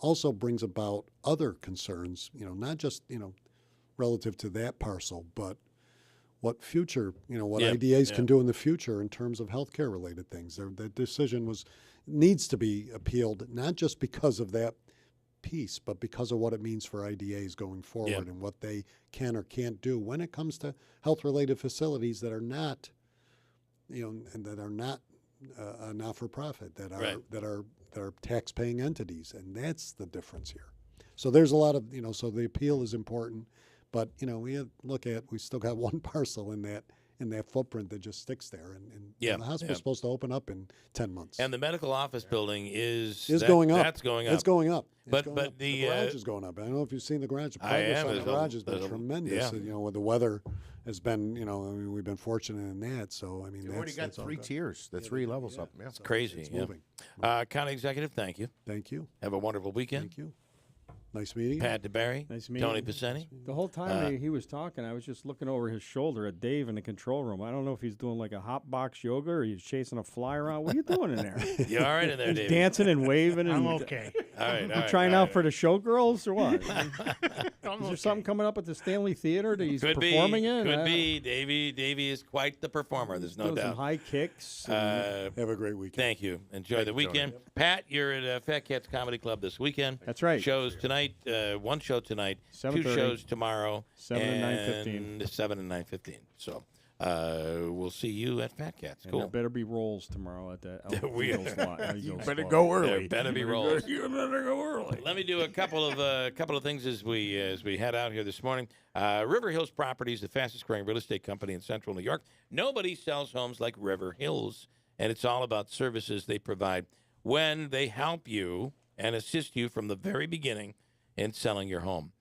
also brings about other concerns, not just relative to that parcel, but what future, what IDAs can do in the future in terms of healthcare related things. The decision needs to be appealed, not just because of that piece, but because of what it means for IDAs going forward and what they can or can't do when it comes to health related facilities that are not, and that are not not for profit, that are tax paying entities, and that's the difference here. So there's a lot of, so the appeal is important. But, we still got one parcel in that footprint that just sticks there. And the hospital's supposed to open up in 10 months. And the medical office building is going up. That's going up. It's going up. But the garage is going up. I don't know if you've seen the garage. The I progress am. on the garage has been tremendous. Yeah. With the weather has been, we've been fortunate in that. So, We've already got 3 tiers, the 3 levels up. Yeah. It's crazy. It's moving. County Executive, thank you. Thank you. Have a wonderful weekend. Thank you. Nice meeting. Pat DaBiere. Nice meeting. Tony Pisani. The whole time he was talking, I was just looking over his shoulder at Dave in the control room. I don't know if he's doing like a hot box yoga or he's chasing a fly around. What are you doing in there? You all right in there, He's Dave? dancing and waving. I'm and okay. All right. You All right, trying all out right. for the showgirls or what? I'm Is there something coming up at the Stanley Theater that he's Could performing be. in? Could be. Davey is quite the performer. There's no Doing doubt. some high kicks. Have a great weekend. Thank you. Enjoy the weekend. Pat, you're at Fat Cats Comedy Club this weekend. That's right. Shows tonight. One show tonight. 2 7:30. shows tomorrow. 7 and 9:15. 7 and 9:15. So we'll see you at Fat Cats. And Cool. there better be rolls tomorrow at that. We- Eagles lot. You better go early. There better be rolls. You better go early. Let me do a couple of things as we head out here this morning. River Hills Properties, the fastest growing real estate company in Central New York. Nobody sells homes like River Hills, and it's all about services they provide when they help you and assist you from the very beginning in selling your home.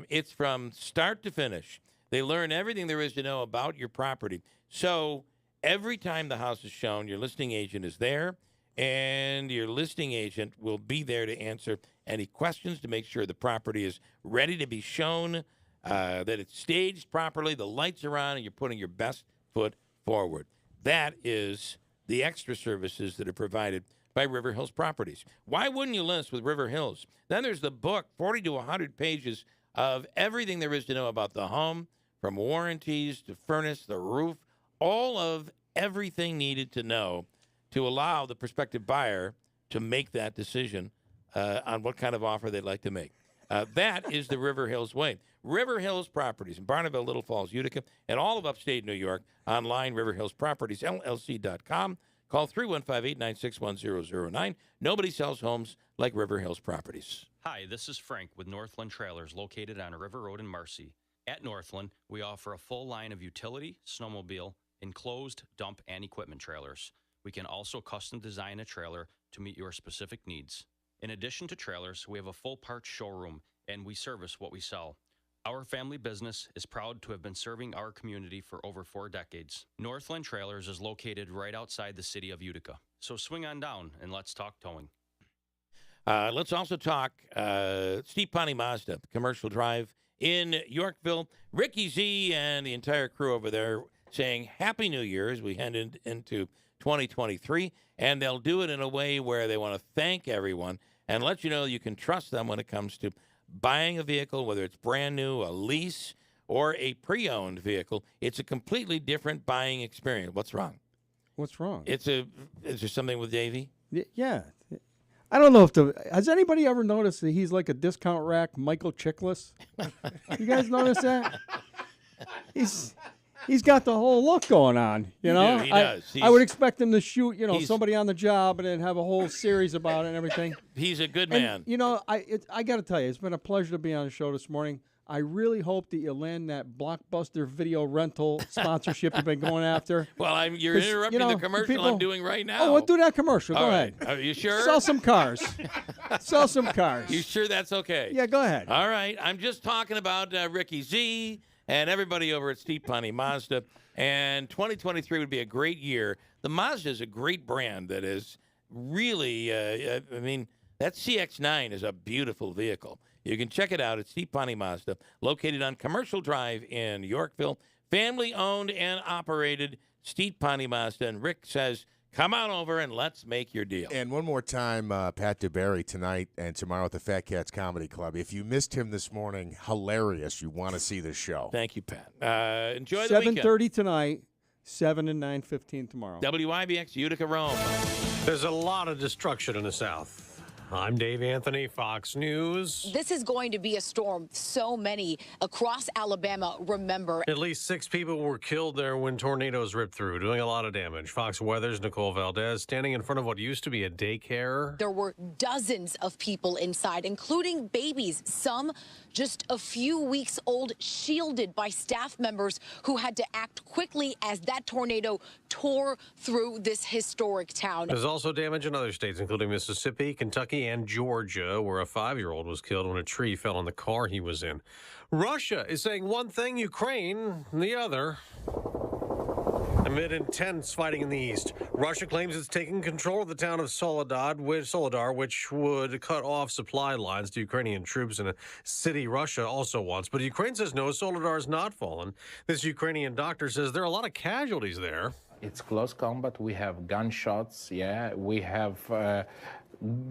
It's from start to finish. They learn everything there is to know about your property. So every time the house is shown, your listing agent is there, and your listing agent will be there to answer any questions to make sure the property is ready to be shown, that it's staged properly, the lights are on, and you're putting your best foot forward. That is the extra services that are provided by River Hills Properties. Why wouldn't you list with River Hills? Then there's the book, 40 to 100 pages of everything there is to know about the home, from warranties to furnace, the roof, all of everything needed to know to allow the prospective buyer to make that decision on what kind of offer they'd like to make. That is the River Hills way. River Hills Properties in Barneville, Little Falls, Utica, and all of upstate New York. Online, riverhillspropertiesllc.com. Call 315-896-1009. Nobody sells homes like River Hills Properties. Hi, this is Frank with Northland Trailers located on River Road in Marcy. At Northland, we offer a full line of utility, snowmobile, enclosed, dump, and equipment trailers. We can also custom design a trailer to meet your specific needs. In addition to trailers, we have a full parts showroom, and we service what we sell. Our family business is proud to have been serving our community for over 4 decades. Northland Trailers is located right outside the city of Utica. So swing on down and let's talk towing. Let's also talk Steve Ponte Mazda, Commercial Drive in Yorkville. Ricky Z and the entire crew over there saying Happy New Year as we head into 2023. And they'll do it in a way where they want to thank everyone and let you know you can trust them when it comes to buying a vehicle, whether it's brand new, a lease, or a pre-owned vehicle. It's a completely different buying experience. What's wrong? What's wrong? Is there something with Davey? Yeah. I don't know if has anybody ever noticed that he's like a discount rack Michael Chiklis? You guys notice that? He's got the whole look going on, you know? He does. I would expect him to shoot, somebody on the job and then have a whole series about it and everything. He's a good And, man. I got to tell you, it's been a pleasure to be on the show this morning. I really hope that you land that Blockbuster video rental sponsorship you've been going after. Well, you're interrupting the commercial I'm doing right now. Oh, we'll do that commercial. Go All ahead. right. Are you sure? Sell some cars. Sell some cars. You sure that's okay? Yeah, go ahead. All right. I'm just talking about Ricky Z and everybody over at Steve Ponte Mazda. And 2023 would be a great year. The Mazda is a great brand that is really, that CX-9 is a beautiful vehicle. You can check it out at Steve Ponte Mazda, located on Commercial Drive in Yorkville. Family owned and operated, Steve Ponte Mazda. And Rick says, come on over and let's make your deal. And one more time, Pat DaBiere tonight and tomorrow at the Fat Cats Comedy Club. If you missed him this morning, hilarious. You want to see this show. Thank you, Pat. Enjoy the weekend. 7:30 tonight, 7 and 9:15 tomorrow. WIBX Utica Rome. There's a lot of destruction in the South. I'm Dave Anthony, Fox News. This is going to be a storm so many across Alabama remember. At least 6 people were killed there when tornadoes ripped through, doing a lot of damage. Fox Weather's Nicole Valdez standing in front of what used to be a daycare. There were dozens of people inside, including babies, some just a few weeks old, shielded by staff members who had to act quickly as that tornado tore through this historic town. There's also damage in other states, including Mississippi, Kentucky, and Georgia, where a 5-year-old was killed when a tree fell on the car he was in. Russia is saying one thing, Ukraine the other. Amid intense fighting in the east, Russia claims it's taking control of the town of Soledar, which would cut off supply lines to Ukrainian troops in a city Russia also wants. But Ukraine says no, Soledar has not fallen. This Ukrainian doctor says there are a lot of casualties there. It's close combat. We have gunshots. Yeah, we have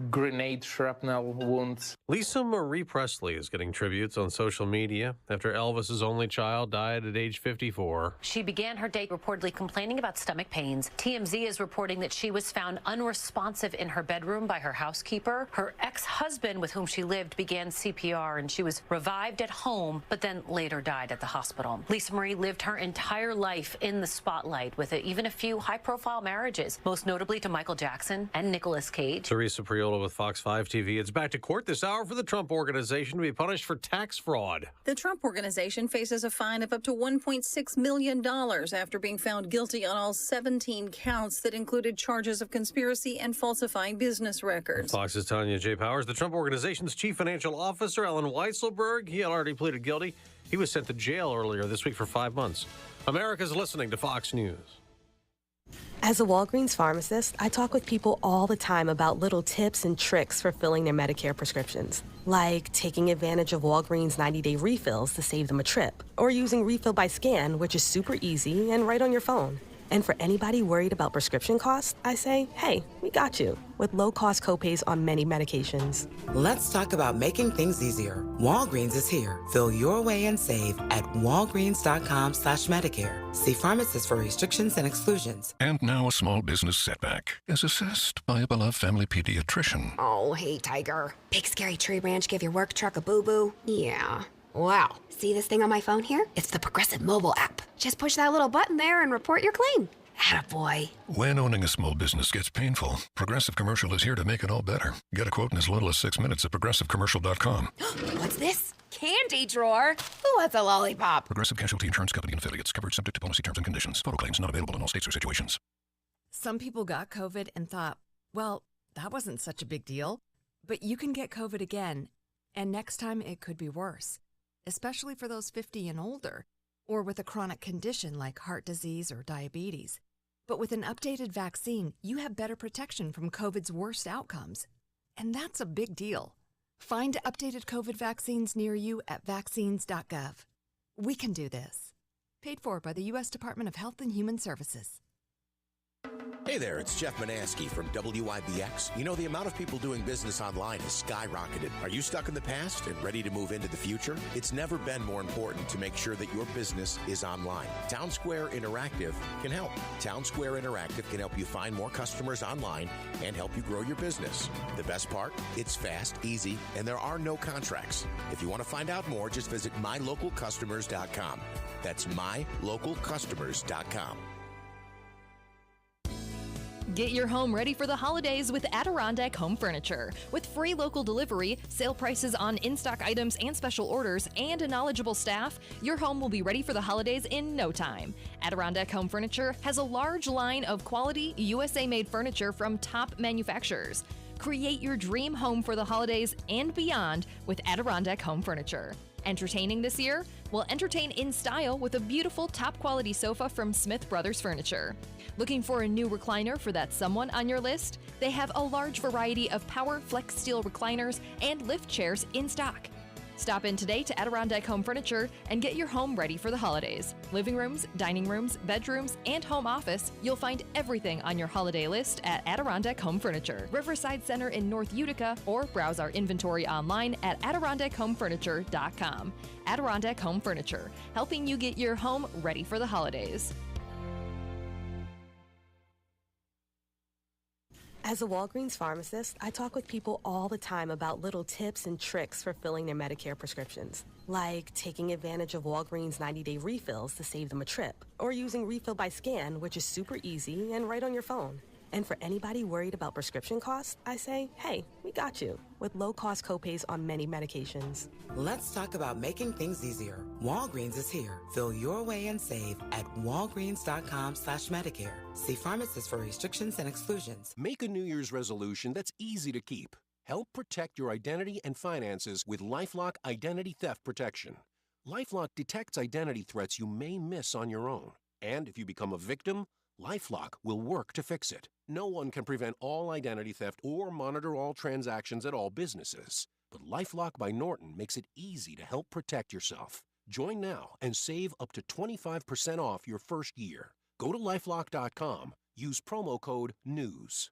grenade shrapnel wounds. Lisa Marie Presley is getting tributes on social media after Elvis's only child died at age 54. She began her day reportedly complaining about stomach pains. TMZ is reporting that she was found unresponsive in her bedroom by her housekeeper. Her ex-husband, with whom she lived, began CPR, and she was revived at home, but then later died at the hospital. Lisa Marie lived her entire life in the spotlight with even a few high-profile marriages, most notably to Michael Jackson and Nicolas Cage. Teresa Priola with Fox 5 TV. It's back to court this hour for the Trump Organization to be punished for tax fraud. The Trump Organization faces a fine of up to $1.6 million after being found guilty on all 17 counts that included charges of conspiracy and falsifying business records. Fox's Tanya J. Powers. The Trump Organization's chief financial officer, Alan Weisselberg, he had already pleaded guilty. He was sent to jail earlier this week for 5 months. America's listening to Fox News. As a Walgreens pharmacist, I talk with people all the time about little tips and tricks for filling their Medicare prescriptions, like taking advantage of Walgreens 90-day refills to save them a trip, or using Refill by Scan, which is super easy and right on your phone. And for anybody worried about prescription costs, I say, hey, we got you, with low-cost copays on many medications. Let's talk about making things easier. Walgreens is here. Fill your way and save at walgreens.com/Medicare. See pharmacists for restrictions and exclusions. And now a small business setback is assessed by a beloved family pediatrician. Oh, hey, Tiger. Big scary tree branch give your work truck a boo-boo? Yeah. Wow. See this thing on my phone here? It's the Progressive mobile app. Just push that little button there and report your claim. Attaboy. When owning a small business gets painful, Progressive Commercial is here to make it all better. Get a quote in as little as 6 minutes at progressivecommercial.com. What's this? Candy drawer? Who wants a lollipop? Progressive Casualty Insurance Company and affiliates. Coverage subject to policy terms and conditions. Total claims not available in all states or situations. Some people got COVID and thought, well, that wasn't such a big deal. But you can get COVID again, and next time it could be worse, especially for those 50 and older, or with a chronic condition like heart disease or diabetes. But with an updated vaccine, you have better protection from COVID's worst outcomes. And that's a big deal. Find updated COVID vaccines near you at vaccines.gov. We can do this. Paid for by the U.S. Department of Health and Human Services. Hey there, it's Jeff Manaski from WIBX. You know, the amount of people doing business online has skyrocketed. Are you stuck in the past and ready to move into the future? It's never been more important to make sure that your business is online. Town Square Interactive can help. Town Square Interactive can help you find more customers online and help you grow your business. The best part? It's fast, easy, and there are no contracts. If you want to find out more, just visit mylocalcustomers.com. That's mylocalcustomers.com. Get your home ready for the holidays with Adirondack Home Furniture. With free local delivery, sale prices on in-stock items and special orders, and a knowledgeable staff, your home will be ready for the holidays in no time. Adirondack Home Furniture has a large line of quality, USA-made furniture from top manufacturers. Create your dream home for the holidays and beyond with Adirondack Home Furniture. Entertaining this year? Well, entertain in style with a beautiful top-quality sofa from Smith Brothers Furniture. Looking for a new recliner for that someone on your list? They have a large variety of power flex steel recliners and lift chairs in stock. Stop in today to Adirondack Home Furniture and get your home ready for the holidays. Living rooms, dining rooms, bedrooms, and home office, you'll find everything on your holiday list at Adirondack Home Furniture, Riverside Center in North Utica, or browse our inventory online at AdirondackHomeFurniture.com. Adirondack Home Furniture, helping you get your home ready for the holidays. As a Walgreens pharmacist, I talk with people all the time about little tips and tricks for filling their Medicare prescriptions, like taking advantage of Walgreens 90-day refills to save them a trip, or using Refill by Scan, which is super easy and right on your phone. And for anybody worried about prescription costs, I say, hey, we got you, with low-cost copays on many medications. Let's talk about making things easier. Walgreens is here. Fill your way and save at walgreens.com/Medicare. See pharmacists for restrictions and exclusions. Make a New Year's resolution that's easy to keep. Help protect your identity and finances with LifeLock Identity Theft Protection. LifeLock detects identity threats you may miss on your own. And if you become a victim, LifeLock will work to fix it. No one can prevent all identity theft or monitor all transactions at all businesses. But LifeLock by Norton makes it easy to help protect yourself. Join now and save up to 25% off your first year. Go to LifeLock.com. Use promo code NEWS.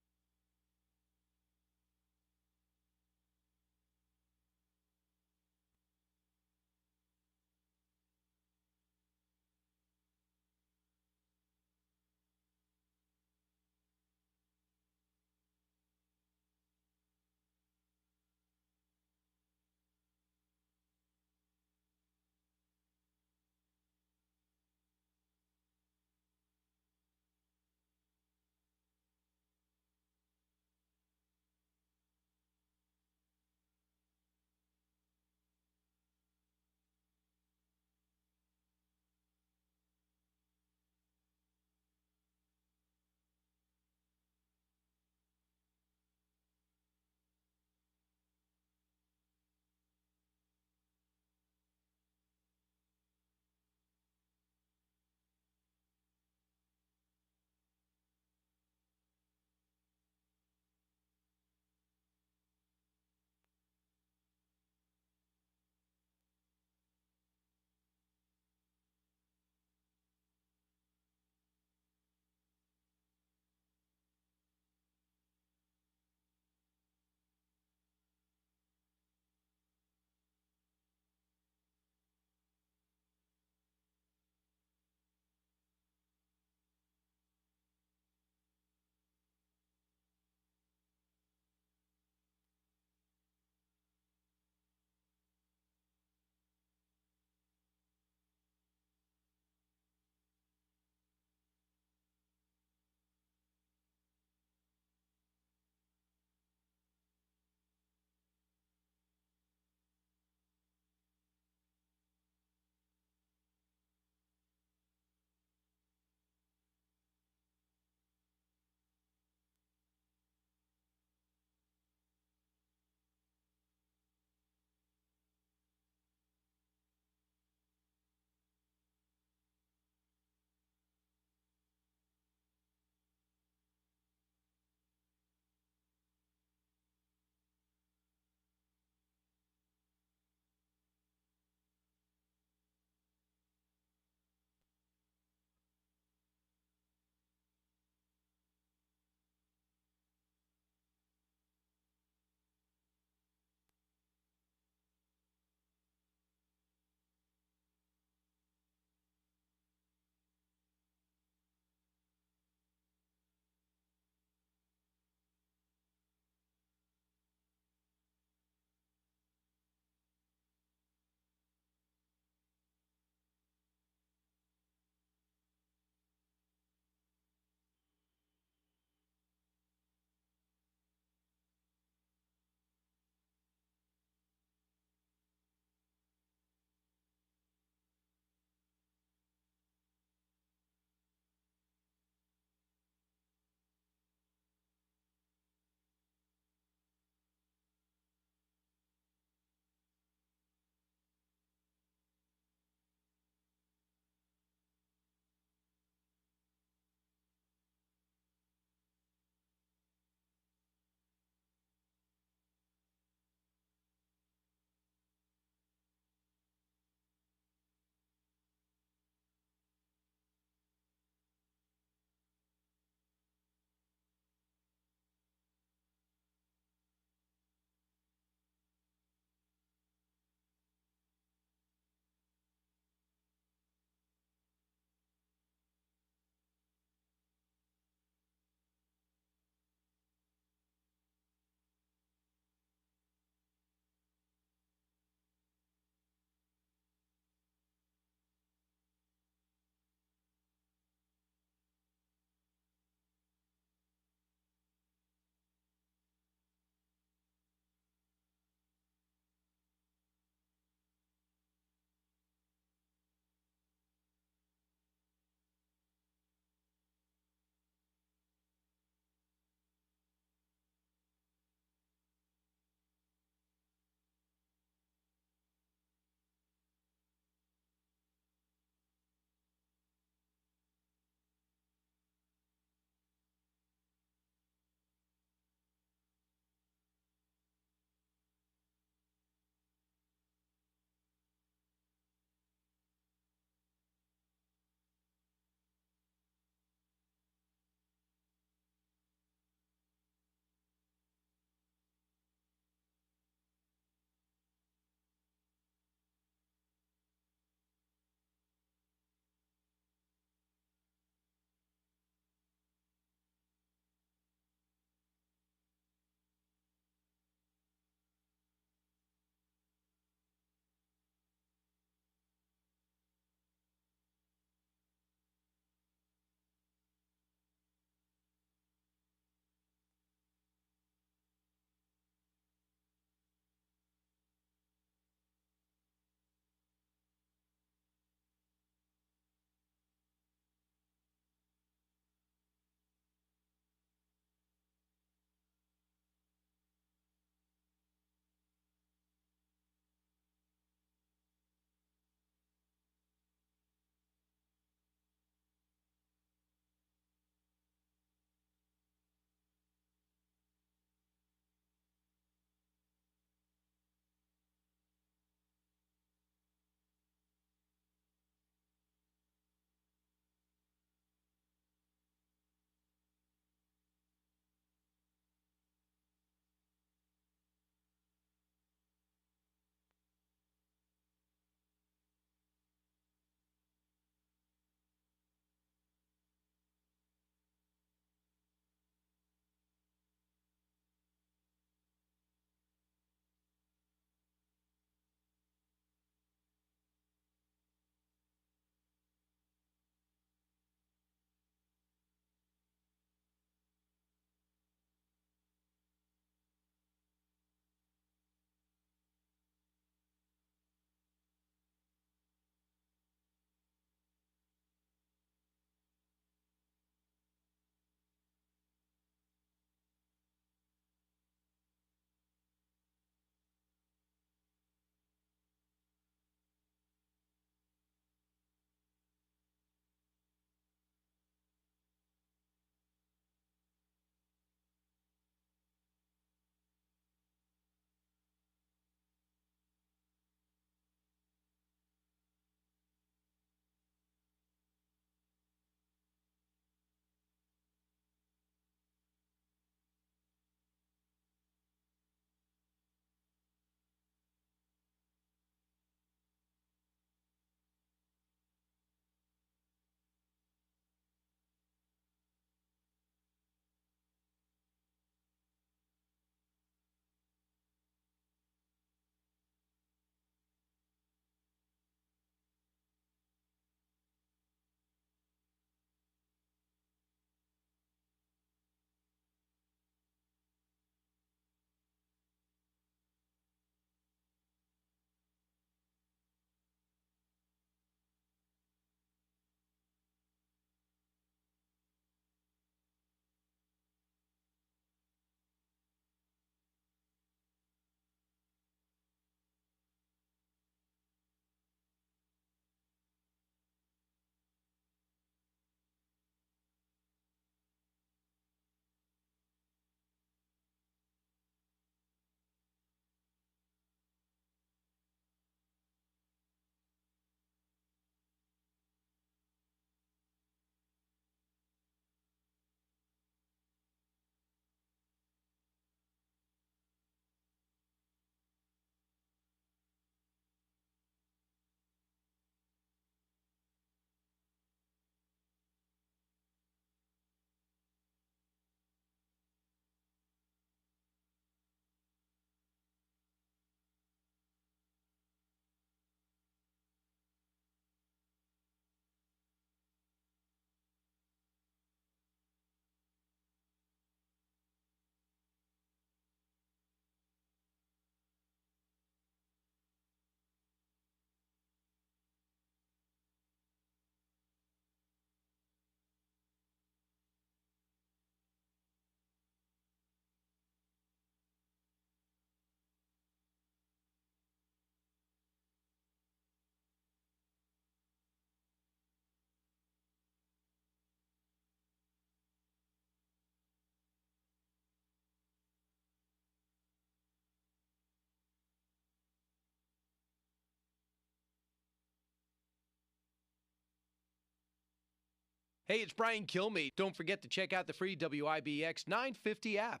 Hey, it's Brian Kilmeade. Don't forget to check out the free WIBX 950 app.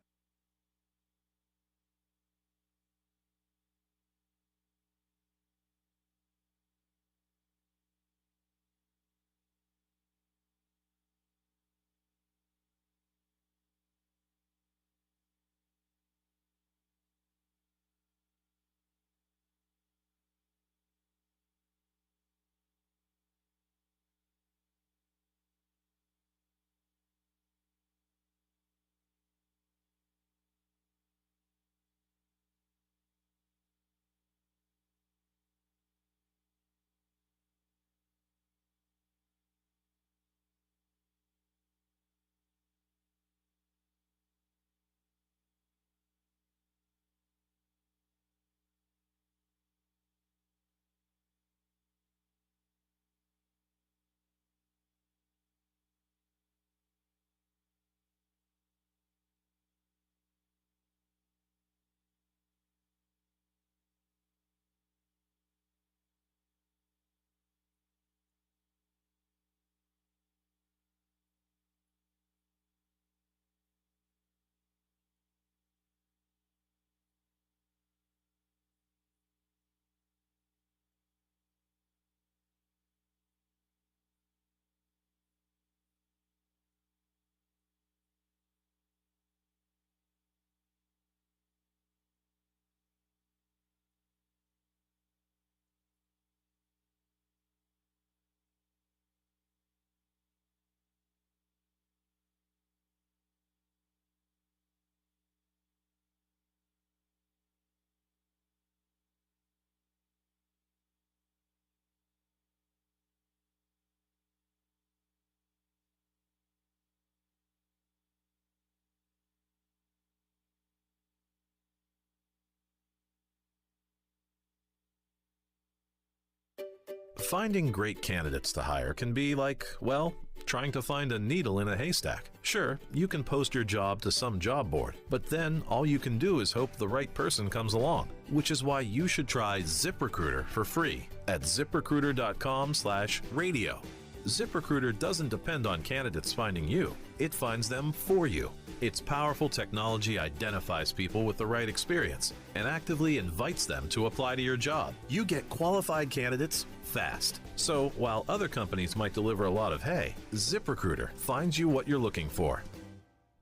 Finding great candidates to hire can be like, well, trying to find a needle in a haystack. Sure, you can post your job to some job board, but then all you can do is hope the right person comes along, which is why you should try ZipRecruiter for free at ziprecruiter.com/radio. ZipRecruiter doesn't depend on candidates finding you. It finds them for you. Its powerful technology identifies people with the right experience and actively invites them to apply to your job. You get qualified candidates fast. So while other companies might deliver a lot of hay, ZipRecruiter finds you what you're looking for.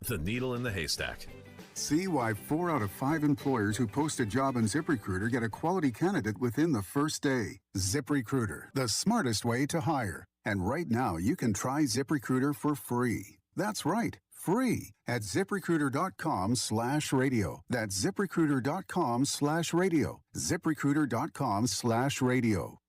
The needle in the haystack. See why 4 out of 5 employers who post a job on ZipRecruiter get a quality candidate within the first day. ZipRecruiter, the smartest way to hire. And right now, you can try ZipRecruiter for free. That's right, free at ZipRecruiter.com/radio. That's ZipRecruiter.com/radio. ZipRecruiter.com/radio.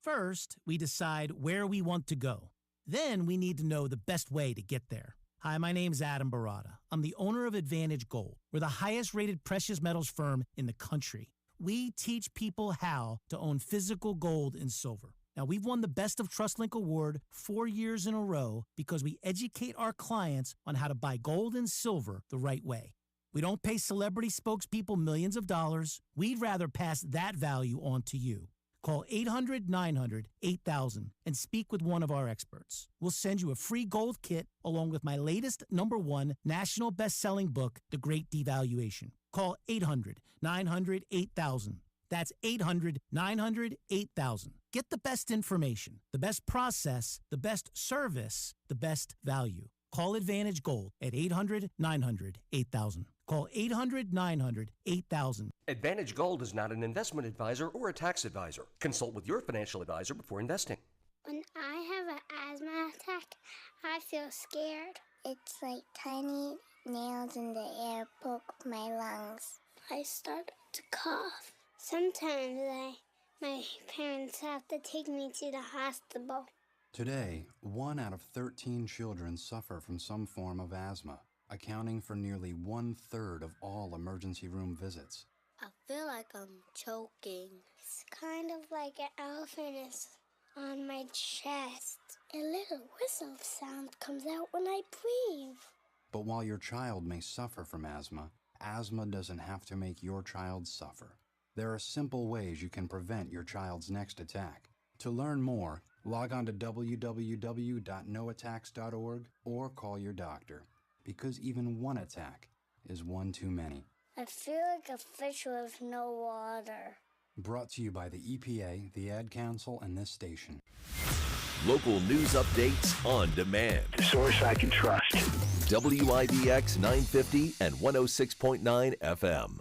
First, we decide where we want to go. Then we need to know the best way to get there. Hi, my name's Adam Barada. I'm the owner of Advantage Gold. We're the highest rated precious metals firm in the country. We teach people how to own physical gold and silver. Now, we've won the Best of TrustLink Award 4 years in a row because we educate our clients on how to buy gold and silver the right way. We don't pay celebrity spokespeople millions of dollars. We'd rather pass that value on to you. Call 800-900-8000 and speak with one of our experts. We'll send you a free gold kit along with my latest #1 national best-selling book, The Great Devaluation. Call 800-900-8000. That's 800-900-8000. Get the best information, the best process, the best service, the best value. Call Advantage Gold at 800-900-8000. Call 800-900-8000. Advantage Gold is not an investment advisor or a tax advisor. Consult with your financial advisor before investing. When I have an asthma attack, I feel scared. It's like tiny nails in the air poke my lungs. I start to cough. Sometimes my parents have to take me to the hospital. Today, 1 out of 13 children suffer from some form of asthma, accounting for nearly 1/3 of all emergency room visits. I feel like I'm choking. It's kind of like an elephant is on my chest. A little whistle sound comes out when I breathe. But while your child may suffer from asthma doesn't have to make your child suffer. There are simple ways you can prevent your child's next attack. To learn more, Log on to www.noattacks.org or call your doctor, because even one attack is one too many. I feel like a fish with no water. Brought to you by the EPA, the Ad Council, and this station. Local news updates on demand. The source I can trust. WIBX 950 and 106.9 FM.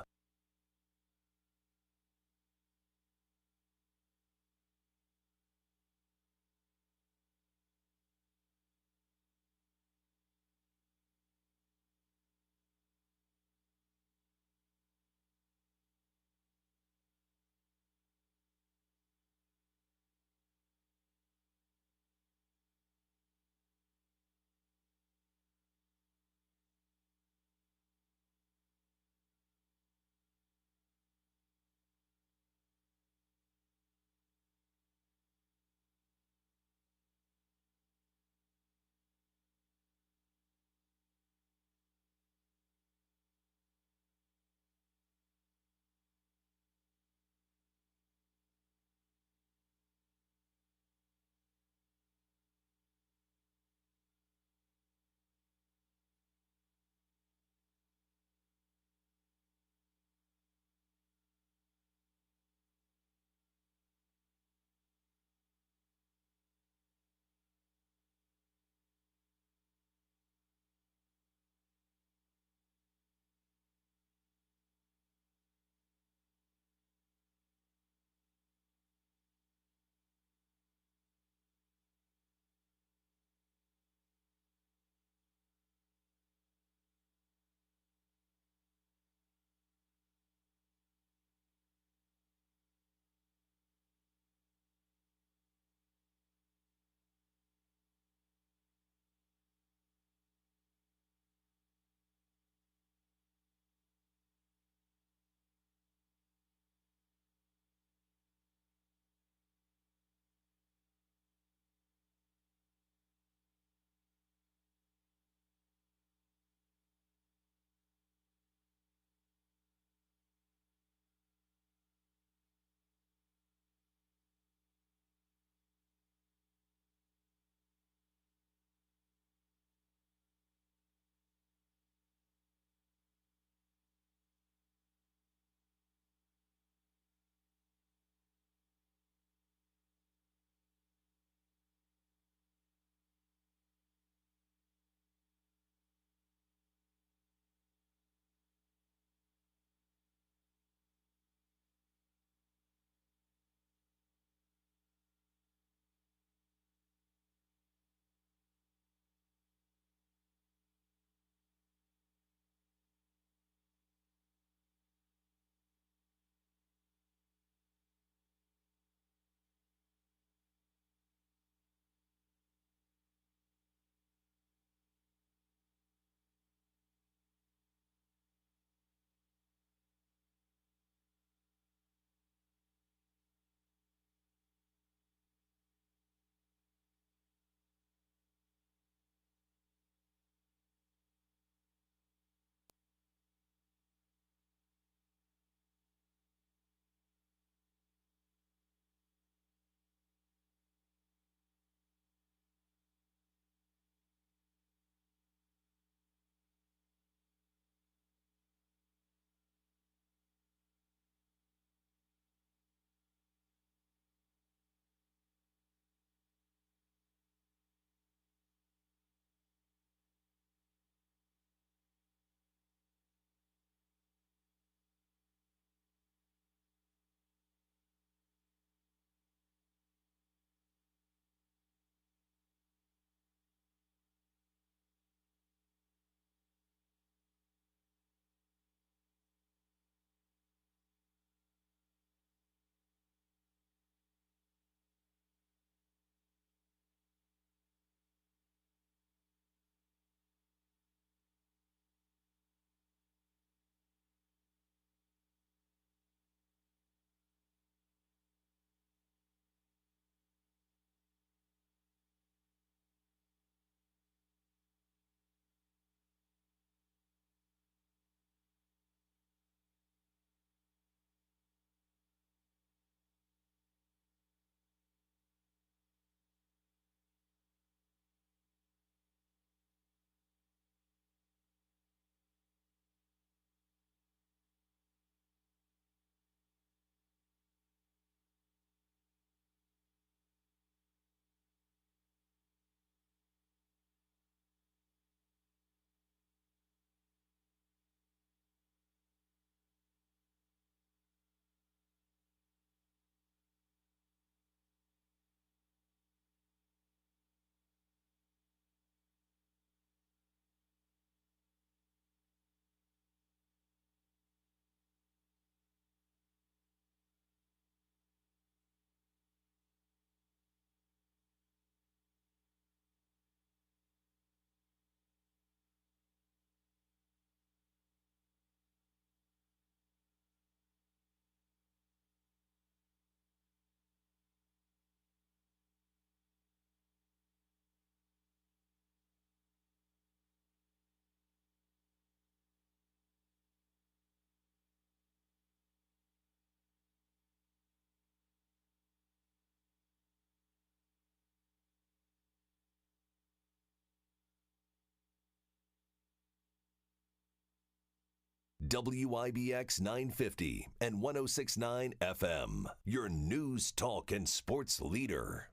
WIBX 950 and 106.9 FM, your news, talk, and sports leader.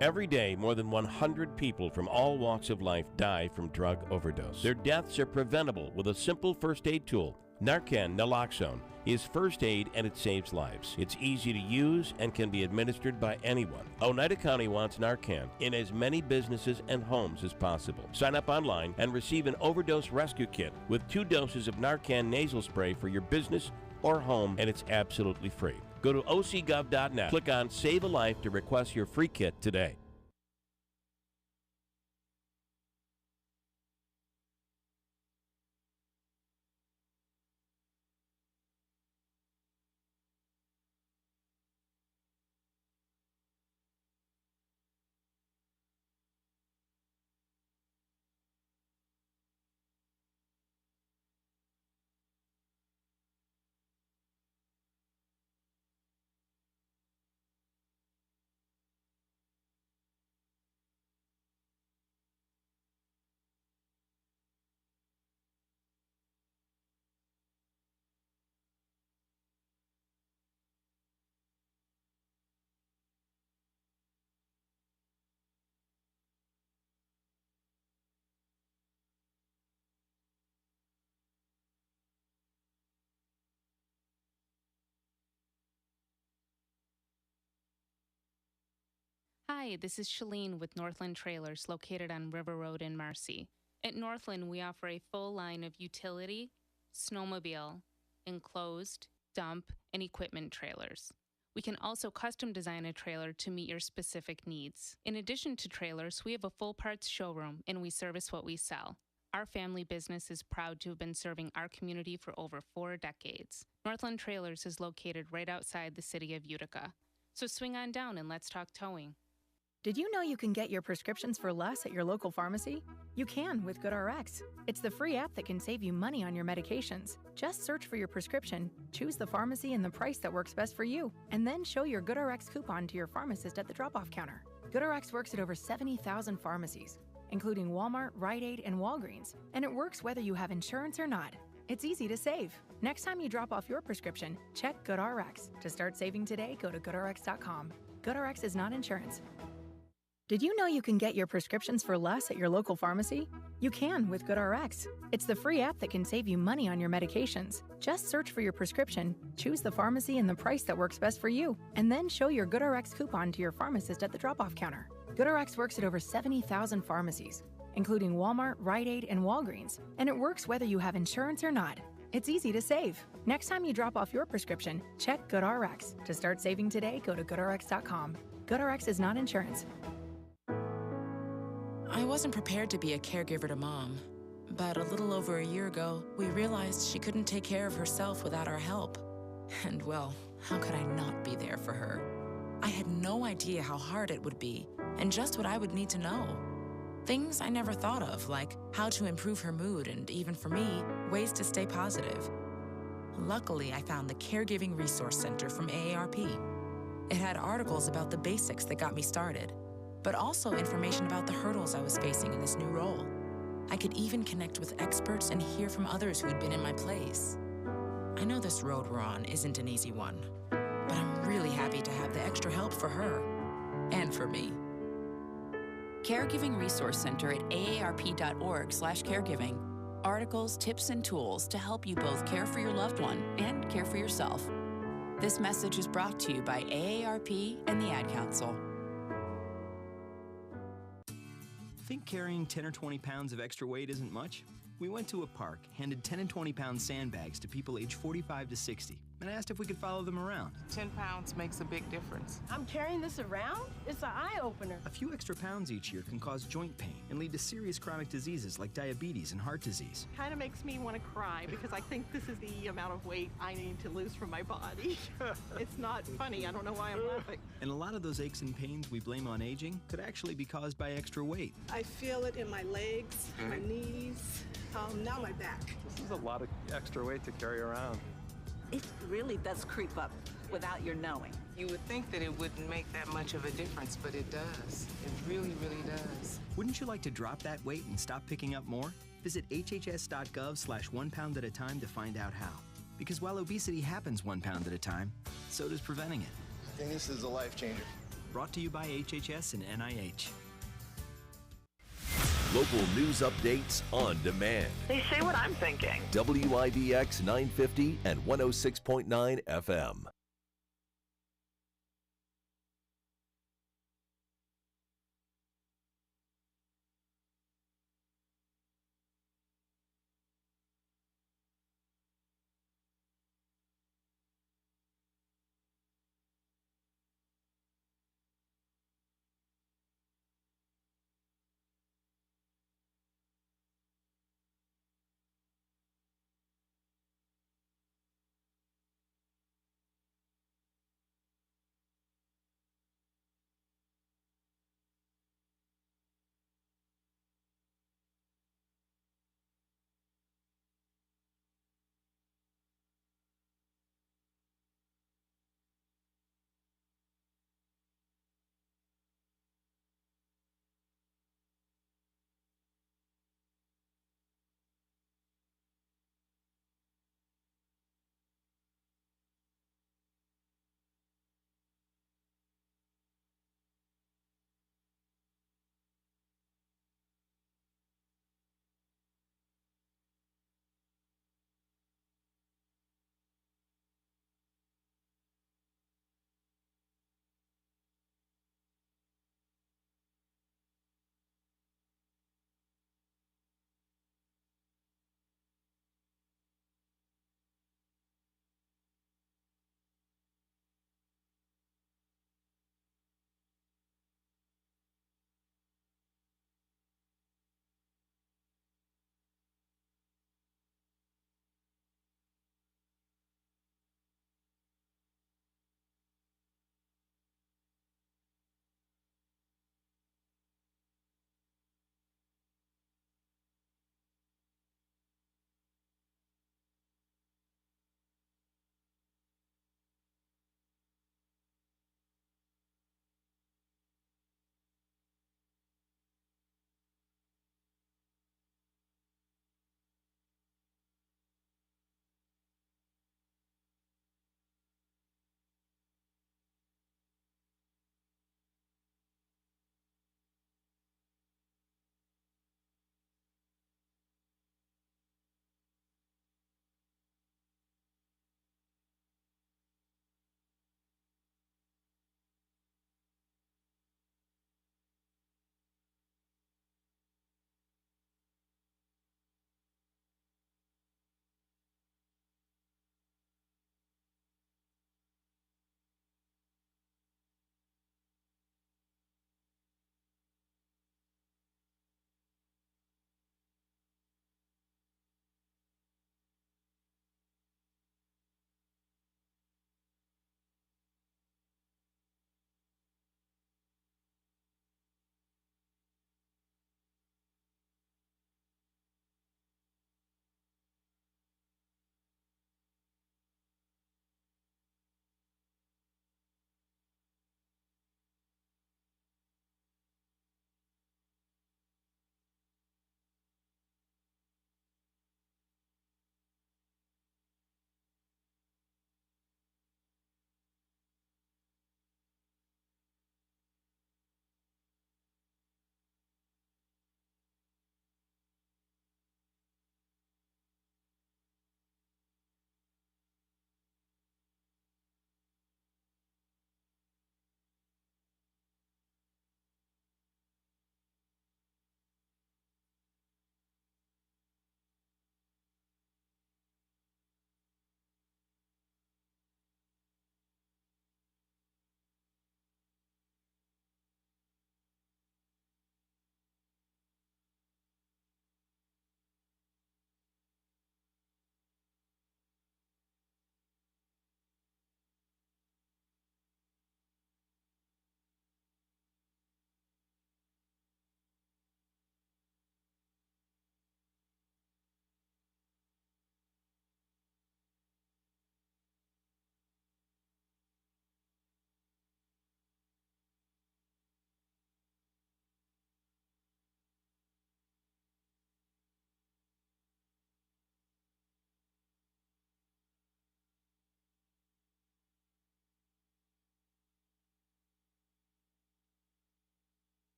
Every day, more than 100 people from all walks of life die from drug overdose. Their deaths are preventable with a simple first aid tool. Narcan naloxone is first aid and it saves lives. It's easy to use and can be administered by anyone. Oneida County wants Narcan in as many businesses and homes as possible. Sign up online and receive an overdose rescue kit with 2 doses of Narcan nasal spray for your business or home, and it's absolutely free. Go to ocgov.net, click on Save a Life to request your free kit today. Hi, this is Shalene with Northland Trailers located on River Road in Marcy. At Northland, we offer a full line of utility, snowmobile, enclosed, dump, and equipment trailers. We can also custom design a trailer to meet your specific needs. In addition to trailers, we have a full parts showroom and we service what we sell. Our family business is proud to have been serving our community for over 4 decades. Northland Trailers is located right outside the city of Utica. So swing on down and let's talk towing. Did you know you can get your prescriptions for less at your local pharmacy? You can with GoodRx. It's the free app that can save you money on your medications. Just search for your prescription, choose the pharmacy and the price that works best for you, and then show your GoodRx coupon to your pharmacist at the drop-off counter. GoodRx works at over 70,000 pharmacies, including Walmart, Rite Aid, and Walgreens, and it works whether you have insurance or not. It's easy to save. Next time you drop off your prescription, check GoodRx. To start saving today, go to GoodRx.com. GoodRx is not insurance. Did you know you can get your prescriptions for less at your local pharmacy? You can with GoodRx. It's the free app that can save you money on your medications. Just search for your prescription, choose the pharmacy and the price that works best for you, and then show your GoodRx coupon to your pharmacist at the drop-off counter. GoodRx works at over 70,000 pharmacies, including Walmart, Rite Aid, and Walgreens, and it works whether you have insurance or not. It's easy to save. Next time you drop off your prescription, check GoodRx. To start saving today, go to GoodRx.com. GoodRx is not insurance. I wasn't prepared to be a caregiver to Mom, but a little over a year ago, we realized she couldn't take care of herself without our help. And well, how could I not be there for her? I had no idea how hard it would be, and just what I would need to know. Things I never thought of, like how to improve her mood and, even for me, ways to stay positive. Luckily, I found the Caregiving Resource Center from AARP. It had articles about the basics that got me started, but also information about the hurdles I was facing in this new role. I could even connect with experts and hear from others who had been in my place. I know this road we're on isn't an easy one, but I'm really happy to have the extra help for her and for me. Caregiving Resource Center at aarp.org/caregiving. Articles, tips, and tools to help you both care for your loved one and care for yourself. This message is brought to you by AARP and the Ad Council. Think carrying 10 or 20 pounds of extra weight isn't much? We went to a park, handed 10 and 20 pound sandbags to people aged 45 to 60, and asked if we could follow them around. 10 pounds makes a big difference. I'm carrying this around? It's an eye-opener. A few extra pounds each year can cause joint pain and lead to serious chronic diseases like diabetes and heart disease. Kind of makes me want to cry because I think this is the amount of weight I need to lose from my body. It's not funny. I don't know why I'm laughing. And a lot of those aches and pains we blame on aging could actually be caused by extra weight. I feel it in my legs, my knees, now my back. This is a lot of extra weight to carry around. It really does creep up without your knowing. You would think that it wouldn't make that much of a difference, but it does. It really, really does. Wouldn't you like to drop that weight and stop picking up more? Visit hhs.gov/1 pound at a time to find out how. Because while obesity happens 1 pound at a time, so does preventing it. I think this is a life changer. Brought to you by HHS and NIH. Local news updates on demand. They say what I'm thinking. WIBX 950 and 106.9 FM.